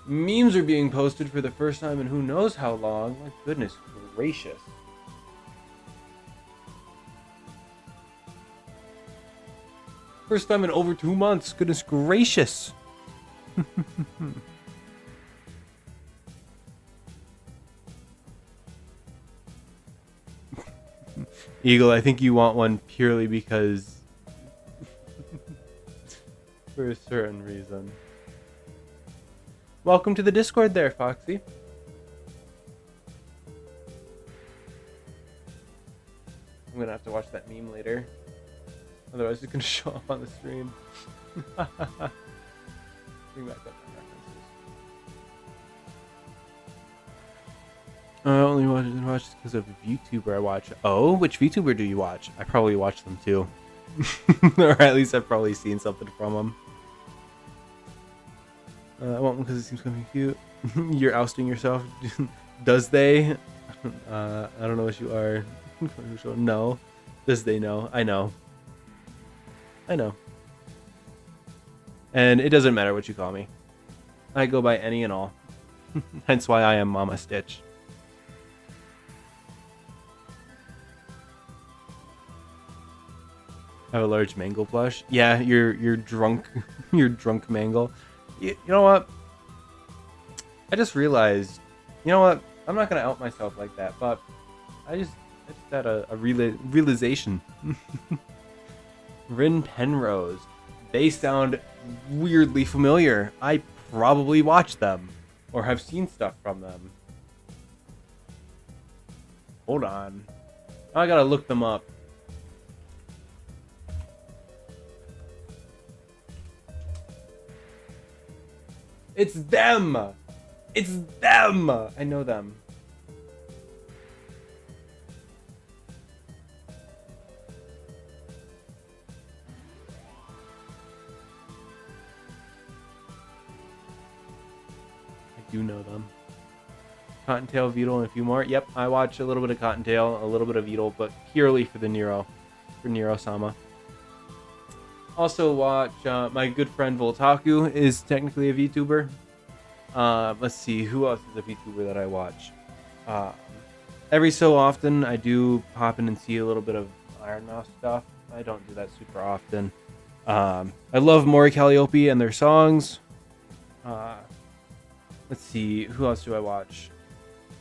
Memes are being posted for the first time in who knows how long. My goodness gracious. First time in over 2 months. Goodness gracious. Eagle, I think you want one purely because for a certain reason. Welcome to the Discord there, Foxy. I'm gonna have to watch that meme later. Otherwise it's gonna show up on the stream. Bring back up my references. I only watch because of a VTuber I watch. Oh, which VTuber do you watch? I probably watch them too. Or at least I've probably seen something from them. I want one because it seems kind of cute. You're ousting yourself. Does they? I don't know what you are. No. Does they know? I know. I know. And it doesn't matter what you call me. I go by any and all. Hence why I am Mama Stitch. I have a large mango plush. Yeah, you're drunk. You're drunk mango. You know what? I just realized, you know what? I'm not gonna out myself like that, but I just had a realization. Rin Penrose. They sound weirdly familiar. I probably watched them or have seen stuff from them. Hold on. I gotta look them up. It's them! It's them! I know them. I do know them. Cottontail, Beetle, and a few more. Yep, I watch a little bit of Cottontail, a little bit of Beetle, but purely for the Nero. For Nero-sama. Also watch my good friend Voltaku is technically a VTuber. Let's see, who else is a VTuber that I watch? Every so often, I do pop in and see a little bit of Iron Mouse stuff. I don't do that super often. I love Mori Calliope and their songs. Let's see, who else do I watch?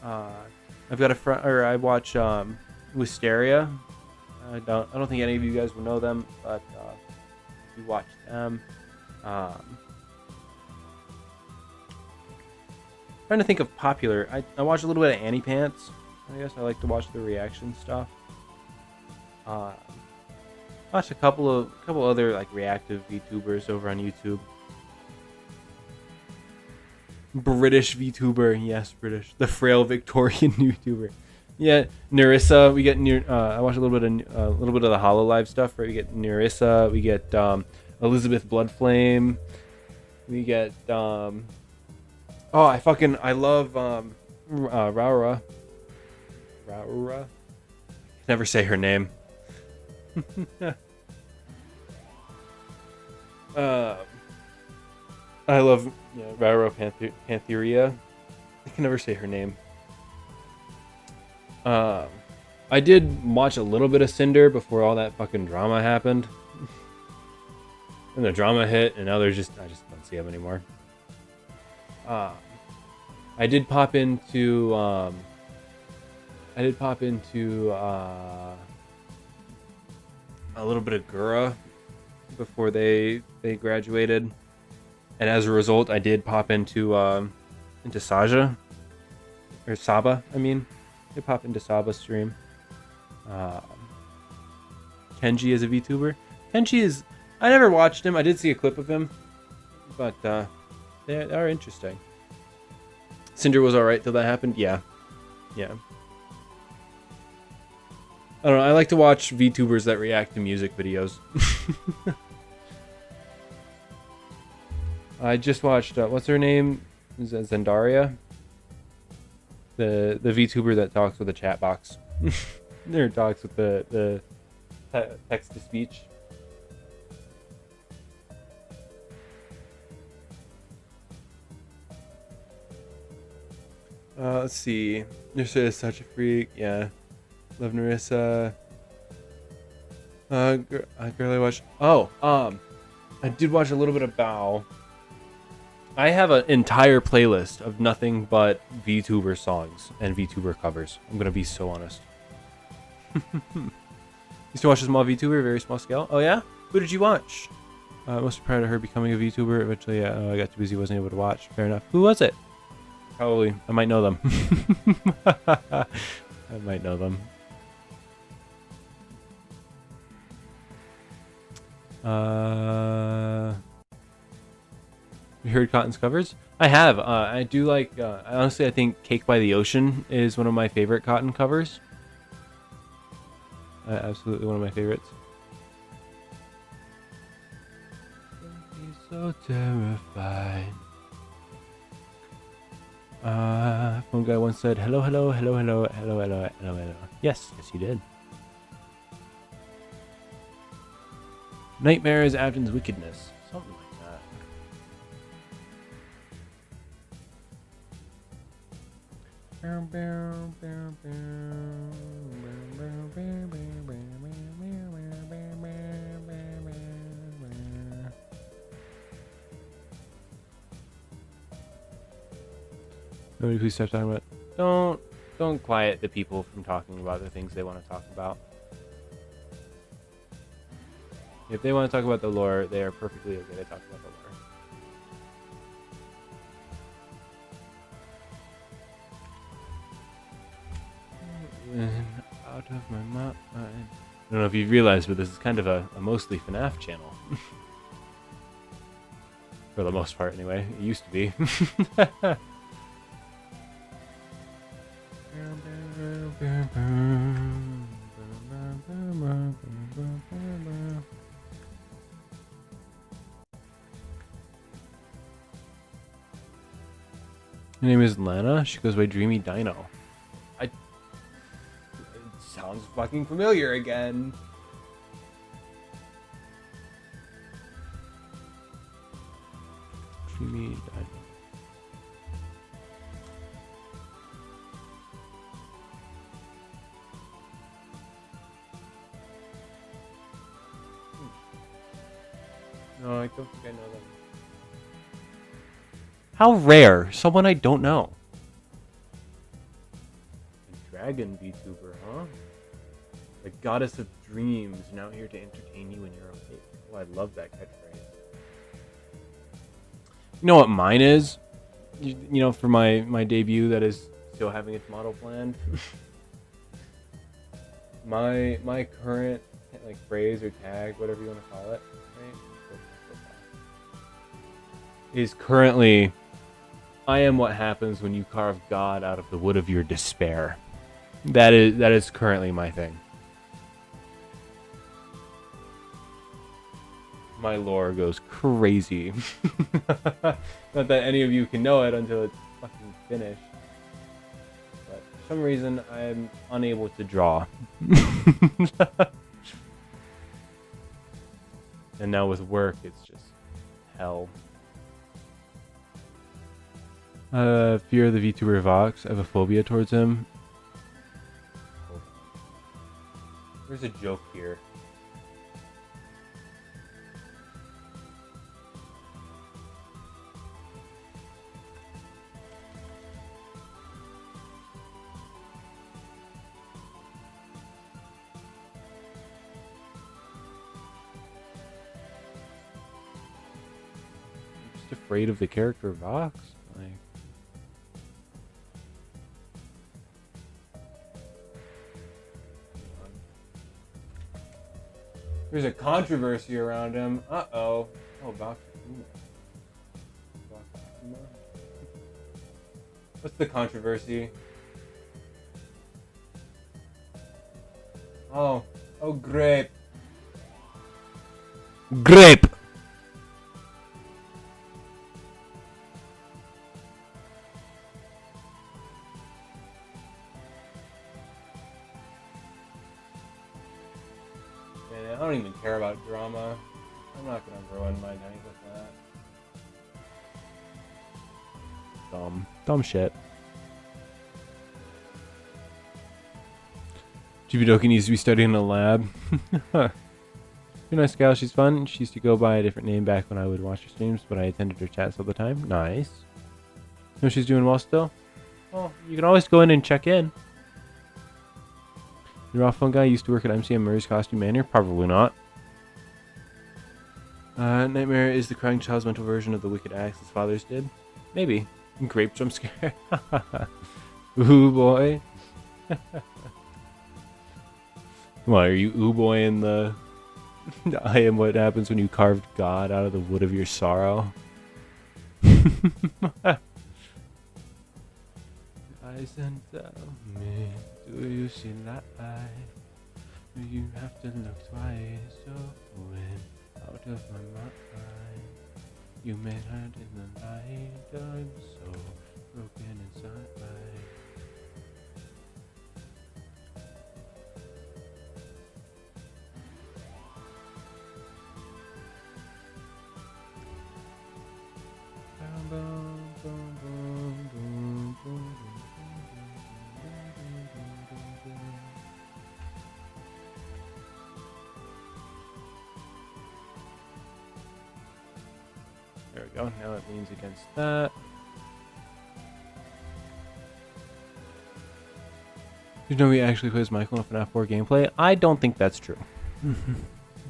I've got a friend, or I watch Wisteria. I don't think any of you guys will know them, but we watch them. Trying to think of popular. I watch a little bit of Annie Pants. I guess I like to watch the reaction stuff. Watch a couple other like reactive VTubers over on YouTube. British VTuber, yes, British. The frail Victorian YouTuber. Yeah, Nerissa. We get I watch a little bit of the HoloLive stuff. Right, we get Nerissa. We get Elizabeth Bloodflame. We get I love Raura. Raura. Never say her name. I love Raura Pantheria. I can never say her name. I did watch a little bit of Cinder before all that fucking drama happened. And the drama hit, and now I just don't see him anymore. I did pop into a little bit of Gura before they graduated, and as a result, I did pop into Saja or Saba. I mean, I pop into Saba's stream. Kenji is a VTuber. Kenji is. I never watched him. I did see a clip of him, but they are interesting. Cinder was alright till that happened. Yeah. I don't know. I like to watch VTubers that react to music videos. I just watched. What's her name? Is that Zendaria? The VTuber that talks with a chat box. Or talks with the text to speech. Let's see. Nerissa is such a freak. Yeah. Love Nerissa. Girl I watched. I did watch a little bit of Bao. I have an entire playlist of nothing but VTuber songs and VTuber covers. I'm gonna be so honest. Used to watch a small VTuber, very small scale. Oh yeah? Who did you watch? Most proud of her becoming a VTuber. Eventually, I got too busy, wasn't able to watch. Fair enough. Who was it? Probably. I might know them. I might know them. You heard Cotton's covers? I have. I do like. Honestly, I think "Cake by the Ocean" is one of my favorite Cotton covers. Absolutely one of my favorites. Don't be so terrified. One guy once said, "Hello, hello, hello, hello, hello, hello, hello, hello." Yes, he did. Nightmare is Abden's wickedness. Something like that. Nobody please stop talking about. Don't quiet the people from talking about the things they want to talk about. If they want to talk about the lore, they are perfectly okay to talk about the lore. Out of my mind. I don't know if you've realized, but this is kind of a mostly FNaF channel. For the most part, anyway. It used to be. Her name is Lana. She goes by Dreamy Dino. It sounds fucking familiar again. Creamy diamond. No, I don't think I know them. How rare. Someone I don't know. A dragon VTuber, huh? The goddess of dreams, now here to entertain you when you're okay. Oh, I love that catchphrase. You know what mine is? You know, for my debut that is still having its model planned. my current like phrase or tag, whatever you want to call it, right? Is currently, I am what happens when you carve God out of the wood of your despair. That is currently my thing. My lore goes crazy. Not that any of you can know it until it's fucking finished. But for some reason, I'm unable to draw. And now with work, it's just hell. Fear of the VTuber Vox. I have a phobia towards him. There's a joke here. I'm just afraid of the character Vox. Like, there's a controversy around him. Uh-oh. Oh, Vox. What's the controversy? Oh. Oh, grape. Grape! Man, I don't even care about drama. I'm not gonna ruin my night with that. Dumb shit. Chibidoki needs to be studying in a lab. You're a nice gal, she's fun. She used to go by a different name back when I would watch her streams, but I attended her chats all the time. Nice. No, she's doing well still? Well, you can always go in and check in. You're off one guy used to work at MCM Murray's Costume Manor? Probably not. Nightmare is the crying child's mental version of the wicked acts his fathers did? Maybe. Grape jump scare. Ooh boy. What, are you ooh boy in the I am what happens when you carved God out of the wood of your sorrow? Eyes and tell me, do you see that eye? Do you have to look twice? Going out of my mind. You made hurt in the night. I'm so broken inside. There we go. Now it leans against that. You know he actually plays Michael in FNaF 4 gameplay? I don't think that's true.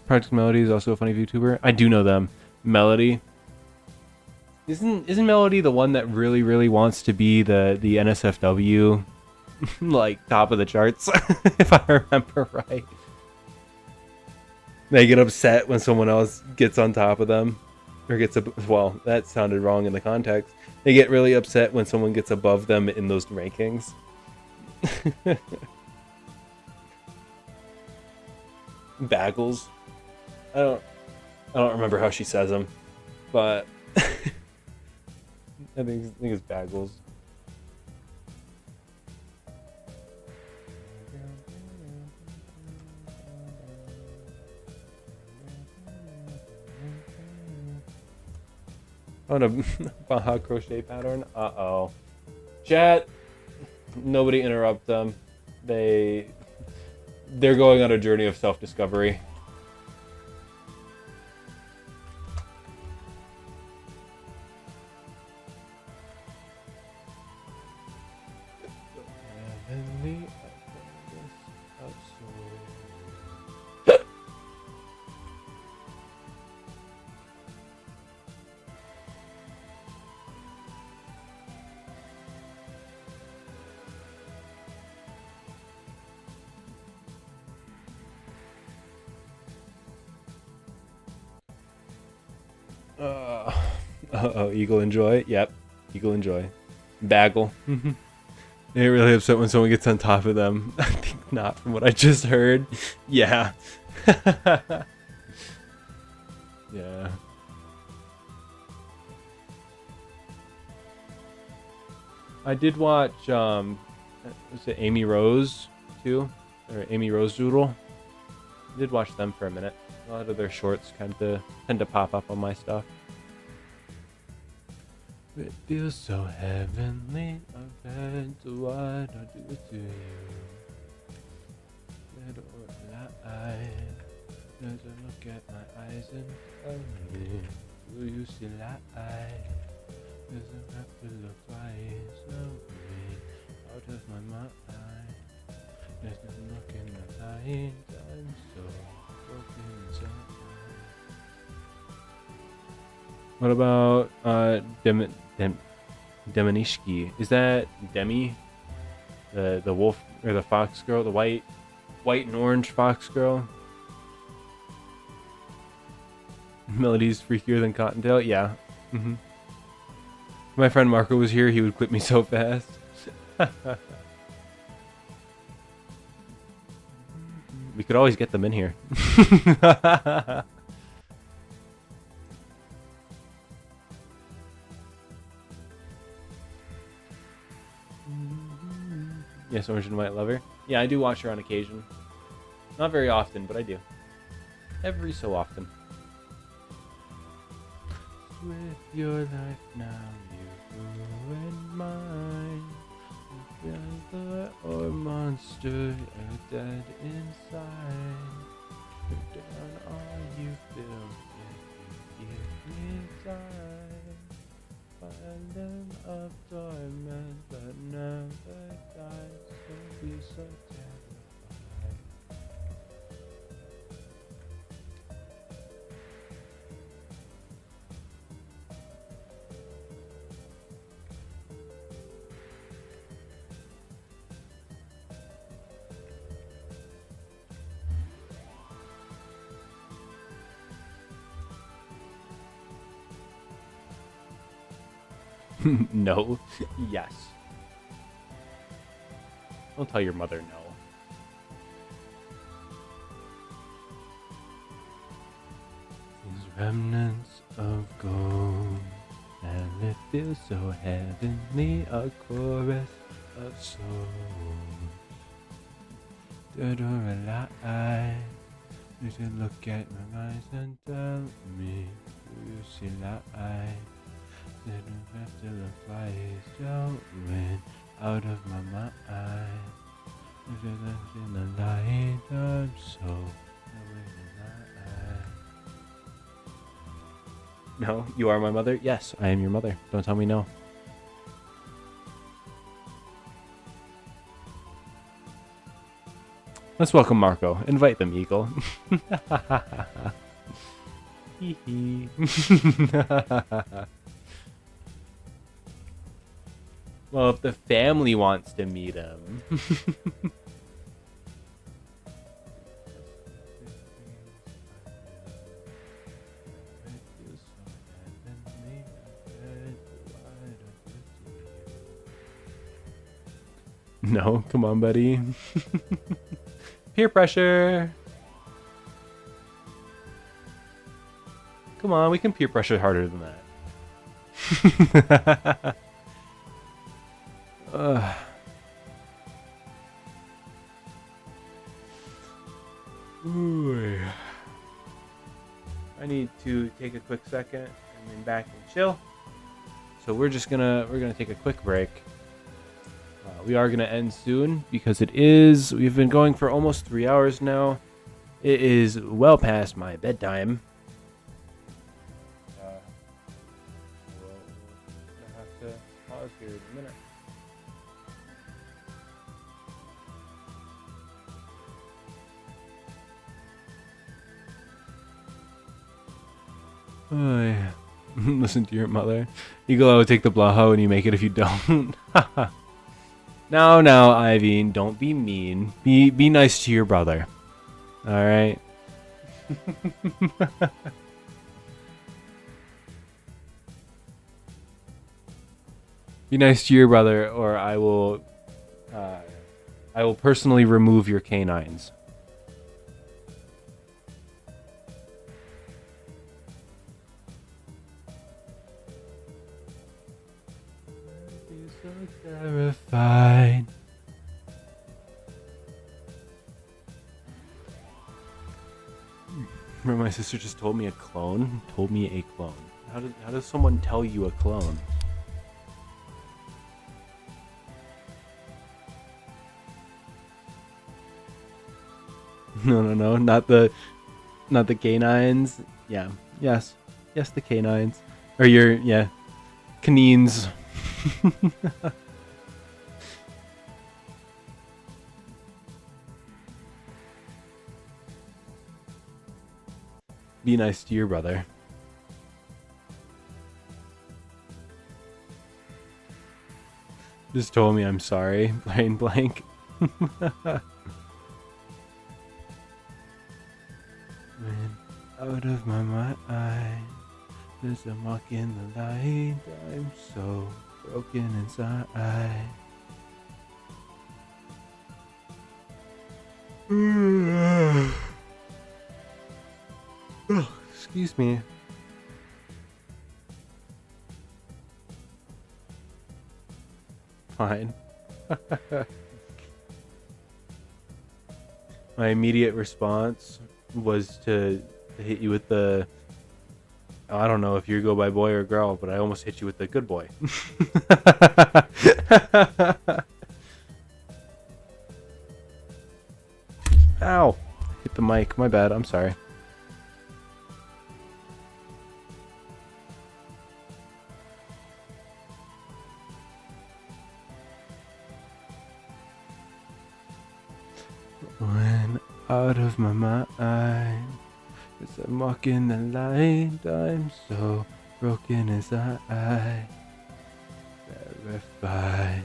Project Melody is also a funny VTuber. I do know them. Melody. Isn't Melody the one that really wants to be the NSFW like top of the charts? If I remember right. They get upset when someone else gets on top of them. Or gets well, that sounded wrong in the context. They get really upset when someone gets above them in those rankings. Bagels. I don't remember how she says them, but I think it's Bagels. On a Baja crochet pattern. Uh-oh. Chat. Nobody interrupt them. They're going on a journey of self-discovery. Uh-oh, Eagle Enjoy. Yep, Eagle Enjoy. Bagel. They get really upset when someone gets on top of them. I think not, from what I just heard. Yeah. Yeah. I did watch, was it Amy Rose, too? Or Amy Rose Doodle? I did watch them for a minute. A lot of their shorts tend to pop up on my stuff. It feels so heavenly, compared to what I do to you. Little lie, does it look at my eyes and tell me, do you see lie? Doesn't have to look twice, no way, out of my mind. Doesn't look in the light, I'm so broken inside. What about Demonishki? Is that Demi? The wolf or the fox girl, the white and orange fox girl? Melody's freakier than Cottontail? Yeah. Mm-hmm. If my friend Marco was here, he would quit me so fast. We could always get them in here. Yes, Orange and White Lover. Yeah, I do watch her on occasion. Not very often, but I do. Every so often. With your life now, you ruined mine. Together or monster, you're dead inside. You're down all you feel if you give me time. Finding of torment that never dies. Don't be so terrified. No. Yes. Don't tell your mother no. These remnants of gold, and it feels so heavenly, a chorus of souls. Dead or alive, you should look at my eyes and tell me, do you see light? Didn't have to look twice, don't win out of my mind. If you look in the light, I'm so no, you are my mother? Yes, I am your mother. Don't tell me no. Let's welcome Marco. Invite them, Eagle. Hee hee. Well, if the family wants to meet him. No, come on, buddy. Peer pressure. Come on, we can peer pressure harder than that. Ooh. I need to take a quick second and then back and chill. So we're gonna take a quick break. We are gonna end soon because we've been going for almost 3 hours now. It is well past my bedtime. We'll have to pause here in a minute. Oh, yeah. Listen to your mother. You go out, take the blaho, and you make it if you don't. No, Ivy, don't be mean. Be nice to your brother. All right. Be nice to your brother, or I will personally remove your canines. So terrified. Remember, my sister just told me a clone. Told me a clone. How does someone tell you a clone? No, not the canines. Yeah, yes, the canines, or canines. Be nice to your brother. Just told me I'm sorry, plain blank. When out of my mind, there's a muck in the light. I'm so broken inside. Oh, excuse me. Fine. My immediate response was to hit you with the... I don't know if you go by boy or girl, but I almost hit you with the good boy. Ow! Hit the mic. My bad. I'm sorry. When out of my mind, it's a muck in the light. I'm so broken inside, terrified.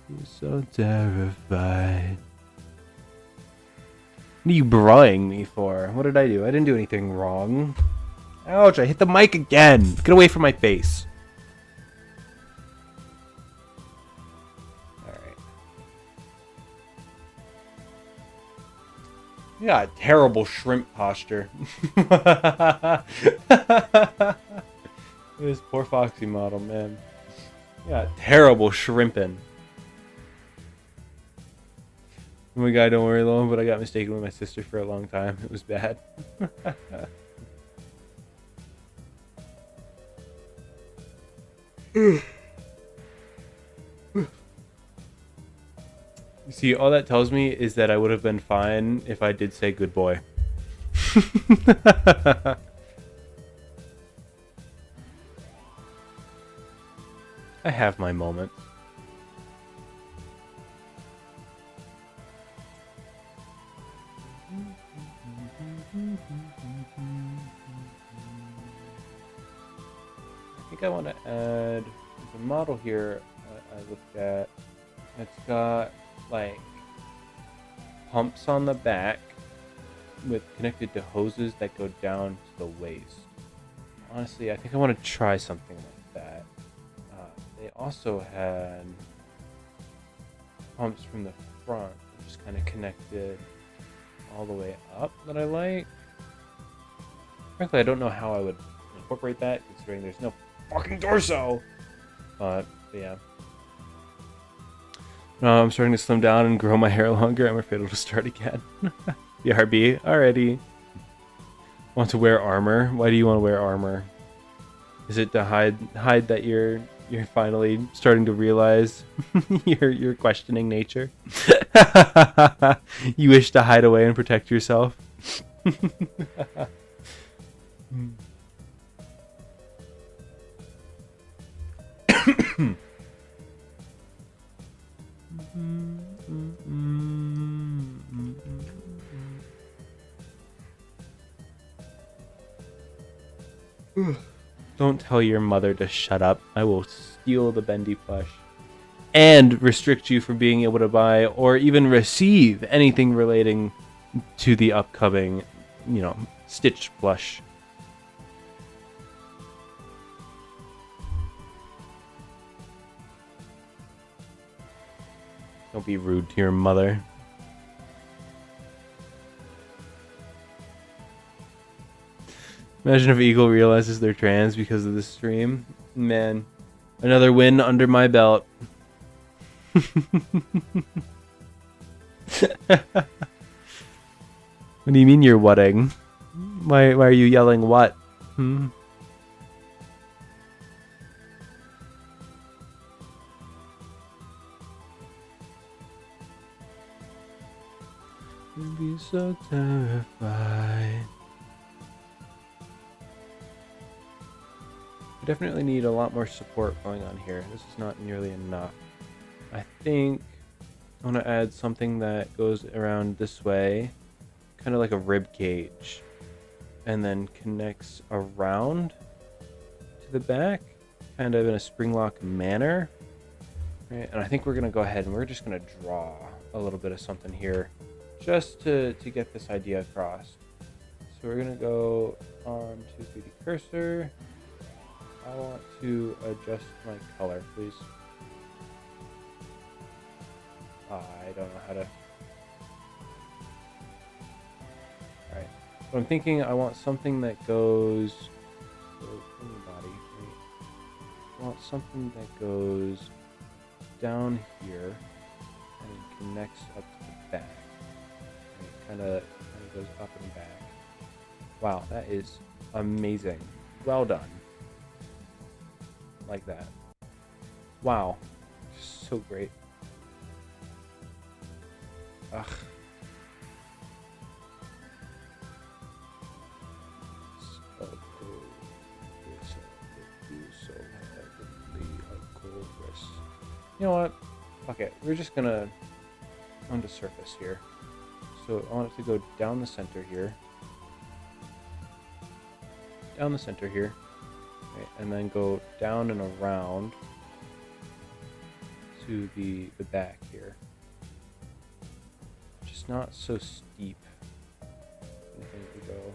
You're so terrified. What are you brawling me for? What did I do? I didn't do anything wrong. Ouch, I hit the mic again. Get away from my face. Alright. You got a terrible shrimp posture. This poor Foxy model, man. You got terrible shrimping. Oh my god, don't worry, Lone, but I got mistaken with my sister for a long time. It was bad. You see, all that tells me is that I would have been fine if I did say good boy. I have my moments. I think I want to add the model here. I looked at. It's got like pumps on the back with connected to hoses that go down to the waist. Honestly, I think I want to try something like that. They also had pumps from the front, just kind of connected all the way up that I like. Frankly, I don't know how I would incorporate that, considering there's no fucking torso. But yeah. I'm starting to slim down and grow my hair longer. I'm afraid it'll start again. BRB, alrighty. Want to wear armor? Why do you want to wear armor? Is it to hide that you're finally starting to realize your questioning nature? You wish to hide away and protect yourself? Don't tell your mother to shut up. I will steal the bendy plush and restrict you from being able to buy or even receive anything relating to the upcoming, Stitch plush. Don't be rude to your mother. Imagine if Eagle realizes they're trans because of this stream. Man, another win under my belt. What do you mean you're whatting? Why are you yelling what? You'd be so terrified. We definitely need a lot more support going on here. This is not nearly enough. I think I want to add something that goes around this way, kind of like a rib cage, and then connects around to the back, kind of in a spring lock manner. Right? And I think we're going to go ahead and we're just going to draw a little bit of something here just to get this idea across. So we're going to go on to 3D cursor. I want to adjust my color, please. I don't know how to. Alright. But I'm thinking I want something that goes in the body. Right? I want something that goes down here and it connects up to the back. And it kind of goes up and back. Wow, that is amazing. Well done. Like that. Wow. So great. Ugh. So cool. You know what? Okay, we're just gonna on the surface here. So I want it to go down the center here. Down the center here. Right, and then go down and around to the back here. Just not so steep. I think we go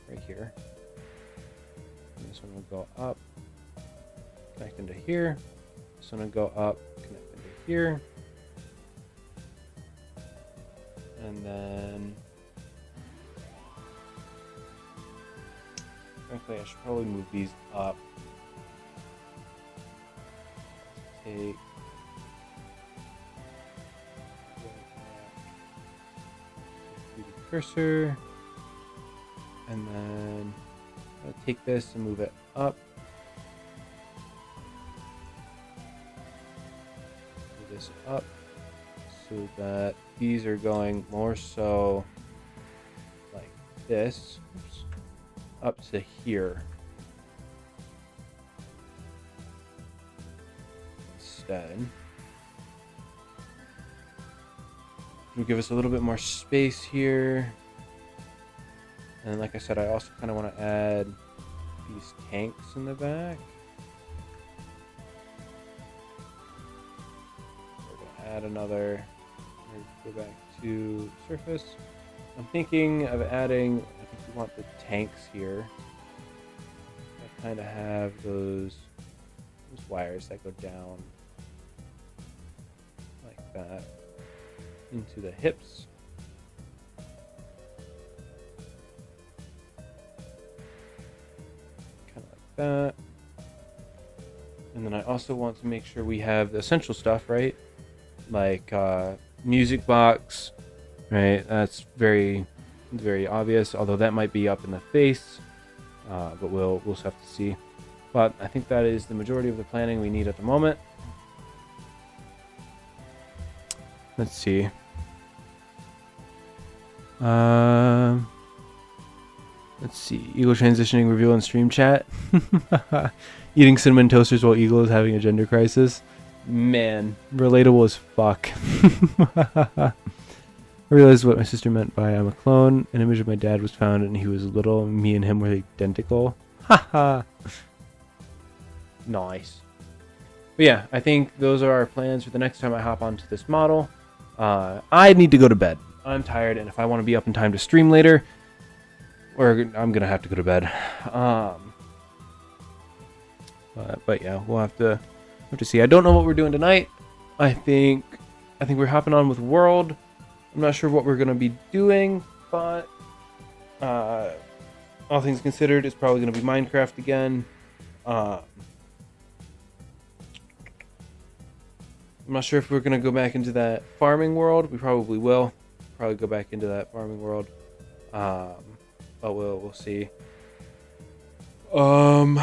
right here. And this one will go up, connect into here. This one will go up, connect into here. And then frankly, I should probably move these up. Take the cursor, and then I'm gonna take this and move it up. Move this up so that these are going more so like this. Oops. Up to here instead. It'll give us a little bit more space here. And like I said, I also kind of want to add these tanks in the back. We're going to add another. Go back to surface. I'm thinking of adding, I think we want the tanks here. I kind of have those wires that go down like that into the hips. Kind of like that. And then I also want to make sure we have the essential stuff, right? Like music box, right? That's very obvious, although that might be up in the face, but we'll have to see. But I think that is the majority of the planning we need at the moment. Let's see. Let's see. Eagle transitioning reveal in stream chat. Eating cinnamon toasters while Eagle is having a gender crisis. Man, relatable as fuck. I realized what my sister meant by I'm a clone. An image of my dad was found and he was little. And me and him were identical. Haha. Nice. But yeah, I think those are our plans for the next time I hop onto this model. I need to go to bed. I'm tired, and if I want to be up in time to stream later, I'm gonna have to go to bed. But yeah, we'll have to see. I don't know what we're doing tonight. I think we're hopping on with World. I'm not sure what we're gonna be doing, but all things considered, it's probably gonna be Minecraft again. I'm not sure if we're gonna go back into that farming world. We probably will. Probably go back into that farming world. But we'll see. All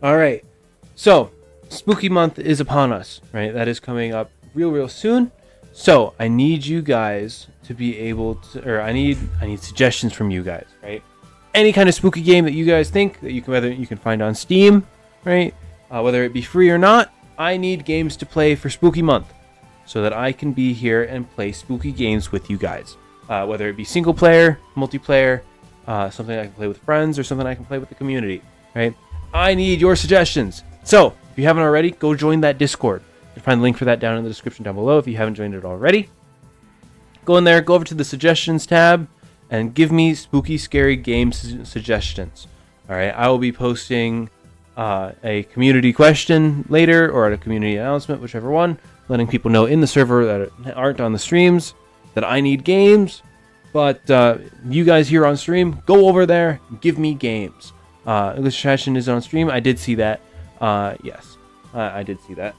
right. So, spooky month is upon us, right? That is coming up real soon. So, I need you guys to be able to, or I need suggestions from you guys, right? Any kind of spooky game that you guys think that you can find on Steam, right? Whether it be free or not, I need games to play for spooky month so that I can be here and play spooky games with you guys. Whether it be single player, multiplayer, something I can play with friends, or something I can play with the community, right? I need your suggestions. So, if you haven't already, go join that Discord. You can find the link for that down in the description down below if you haven't joined it already. Go in there, go over to the suggestions tab, and give me spooky, scary game suggestions. All right, I will be posting a community question later, or a community announcement, whichever one, letting people know in the server that aren't on the streams that I need games. But you guys here on stream, go over there, give me games. English Session is on stream. I did see that. Yes, I did see that.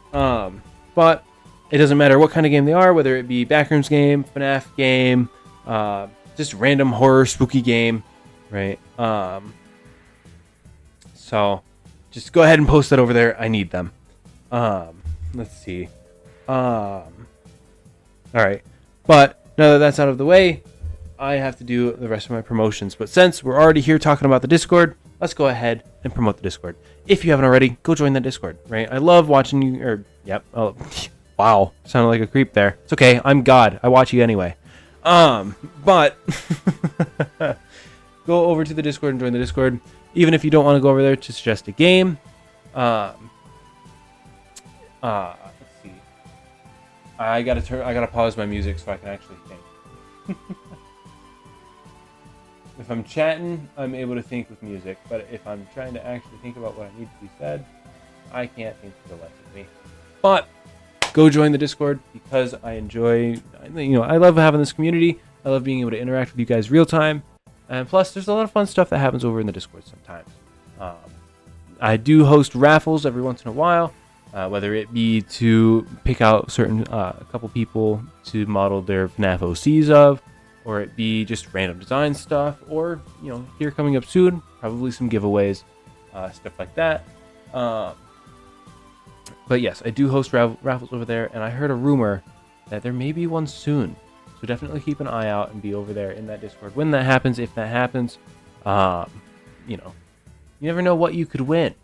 But it doesn't matter what kind of game they are, whether it be Backrooms game, FNaF game, just random horror spooky game, right? So just go ahead and post that over there. I need them. Let's see. All right. But now that that's out of the way, I have to do the rest of my promotions. But since we're already here talking about the Discord, let's go ahead and promote the Discord. If you haven't already, go join that Discord, right? I love watching you, yep. Oh, wow. Sounded like a creep there. It's okay. I'm God. I watch you anyway. But go over to the Discord and join the Discord. Even if you don't want to go over there to suggest a game. Let's see. I gotta pause my music so I can actually think. If I'm chatting, I'm able to think with music, but if I'm trying to actually think about what I need to be said, I can't think for the life of me. But go join the Discord because I enjoy, I love having this community. I love being able to interact with you guys real time. And plus, there's a lot of fun stuff that happens over in the Discord sometimes. I do host raffles every once in a while, whether it be to pick out a couple people to model their FNaF OCs of, or it be just random design stuff, or, here coming up soon, probably some giveaways, stuff like that. But yes, I do host raffles over there, and I heard a rumor that there may be one soon. So definitely keep an eye out and be over there in that Discord when that happens, if that happens. You never know what you could win.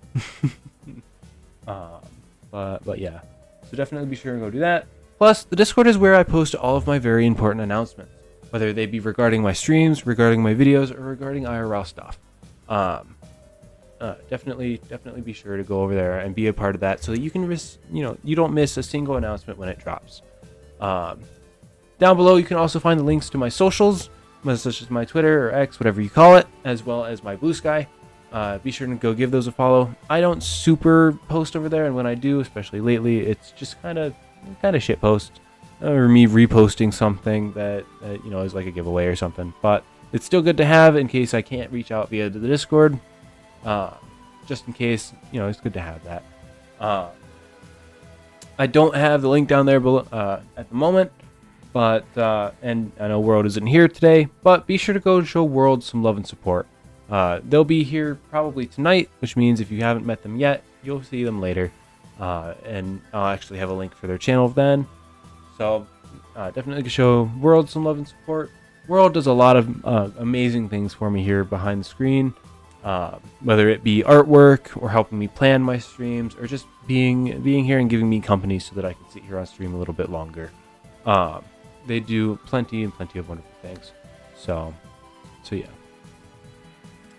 But yeah, so definitely be sure to go do that. Plus, the Discord is where I post all of my very important announcements, whether they be regarding my streams, regarding my videos, or regarding IRL stuff. Definitely be sure to go over there and be a part of that so that you can you don't miss a single announcement when it drops. Down below, you can also find the links to my socials, such as my Twitter or X, whatever you call it, as well as my Blue Sky. Be sure to go give those a follow. I don't super post over there, and when I do, especially lately, it's just kind of shit post, or me reposting something that is like a giveaway or something. But it's still good to have in case I can't reach out via the Discord. just in case, you know, it's good to have that. I don't have the link down there below, at the moment, but and I know World isn't here today, but be sure to go and show World some love and support. They'll be here probably tonight, which means if you haven't met them yet, you'll see them later. And I'll actually have a link for their channel then. So definitely show World some love and support. World does a lot of amazing things for me here behind the screen, whether it be artwork or helping me plan my streams or just being here and giving me company so that I can sit here on stream a little bit longer. They do plenty of wonderful things. So yeah.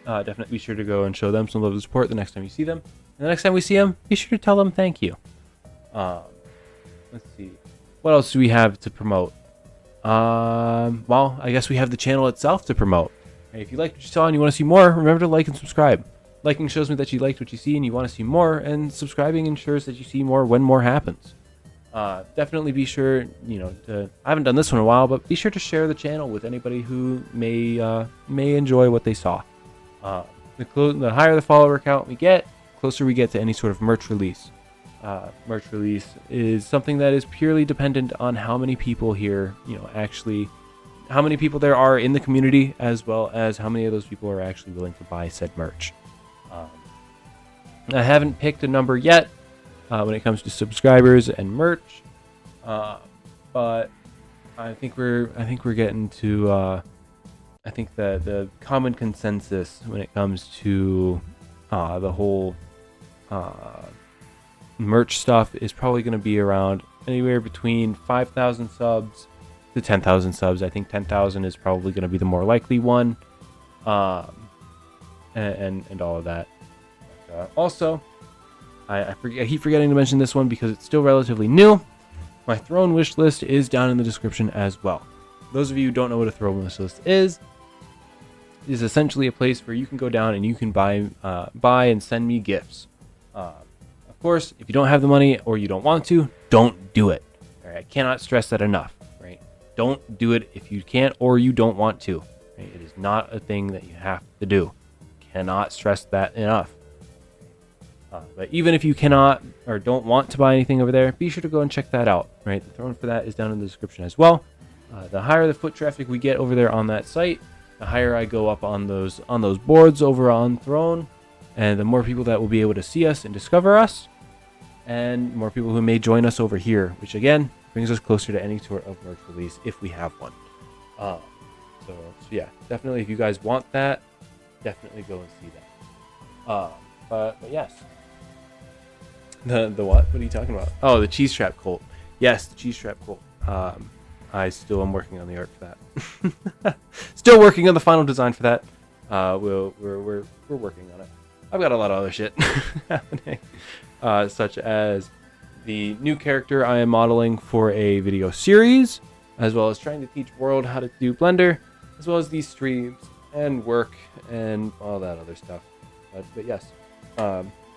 Definitely be sure to go and show them some love and support the next time you see them. And the next time we see them, be sure to tell them thank you. Let's see. What else do we have to promote? Well, I guess we have the channel itself to promote. Hey, if you liked what you saw and you want to see more, remember to like and subscribe. Liking shows me that you liked what you see and you want to see more, and subscribing ensures that you see more when more happens. Definitely be sure, you know, I haven't done this one in a while, but be sure to share the channel with anybody who may enjoy what they saw. The higher the follower count we get, closer we get to any sort of merch release. Merch release is something that is purely dependent on how many people here, you know, actually, how many people there are in the community, as well as how many of those people are actually willing to buy said merch. I haven't picked a number yet when it comes to subscribers and merch, but I think we're getting to I think the common consensus when it comes to the whole merch stuff is probably going to be around anywhere between 5,000 subs to 10,000 subs. I think 10,000 is probably going to be the more likely one, and all of that. Also, I keep forgetting to mention this one because it's still relatively new. My throne wish list is down in the description as well. Those of you who don't know what a throne wish list is essentially a place where you can go down and you can buy and send me gifts. Of course, if you don't have the money or you don't want to, don't do it. All right? I cannot stress that enough. Right? Don't do it if you can't or you don't want to. Right? It is not a thing that you have to do. Cannot stress that enough. But even if you cannot or don't want to buy anything over there, be sure to go and check that out. Right? The throne for that is down in the description as well. The higher the foot traffic we get over there on that site, the higher I go up on those boards over on Throne, and the more people that will be able to see us and discover us, and more people who may join us over here, which again brings us closer to any sort of merch release if we have one. So yeah, definitely if you guys want that, definitely go and see that. But yes. The what? What are you talking about? Oh, the cheese trap cult. Yes, the cheese trap cult. I still am working on the art for that. Still working on the final design for that. We're working on it. I've got a lot of other shit happening, such as the new character I am modeling for a video series, as well as trying to teach World how to do Blender, as well as these streams and work and all that other stuff. But yes.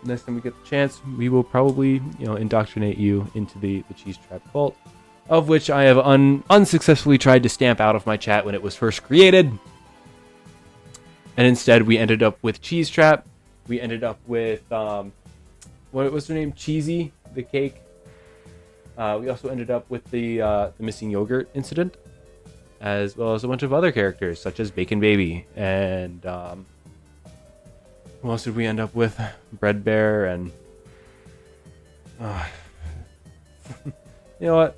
Next time we get the chance, we will probably, you know, indoctrinate you into the cheese trap cult, of which I have unsuccessfully tried to stamp out of my chat when it was first created. And instead, we ended up with cheese trap. We ended up with what was her name? Cheesy, the cake. We also ended up with the missing yogurt incident, as well as a bunch of other characters such as Bacon Baby and. What else did we end up with? Bread Bear and... you know what?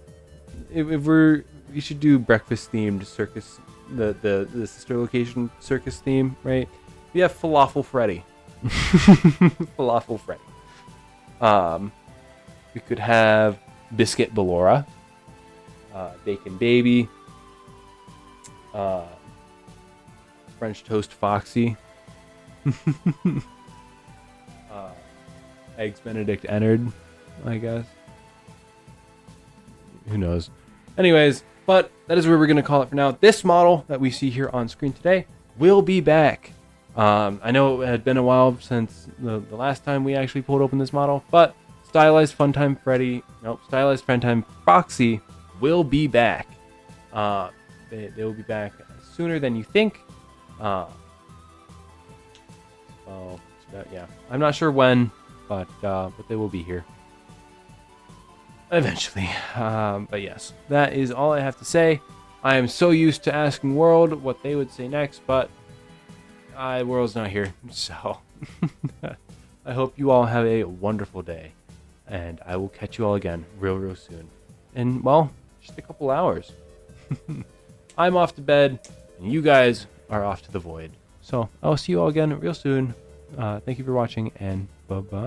We should do breakfast-themed circus, the sister location circus theme, right? We have Falafel Freddy. Falafel Freddy. We could have Biscuit Ballora. Bacon Baby. French Toast Foxy. Eggs Benedict Ennard, I guess. Who knows? Anyways, but that is where we're going to call it for now. This model that we see here on screen today will be back. I know it had been a while since the last time we actually pulled open this model, but Stylized Funtime Foxy will be back. They will be back sooner than you think. So Yeah, I'm not sure when, but they will be here eventually. But yes, that is all I have to say. I am so used to asking World what they would say next, but World's not here, so I hope you all have a wonderful day, and I will catch you all again real soon. And well, just a couple hours. I'm off to bed, and you guys are off to the void. So I'll see you all again real soon. Thank you for watching, and bye-bye.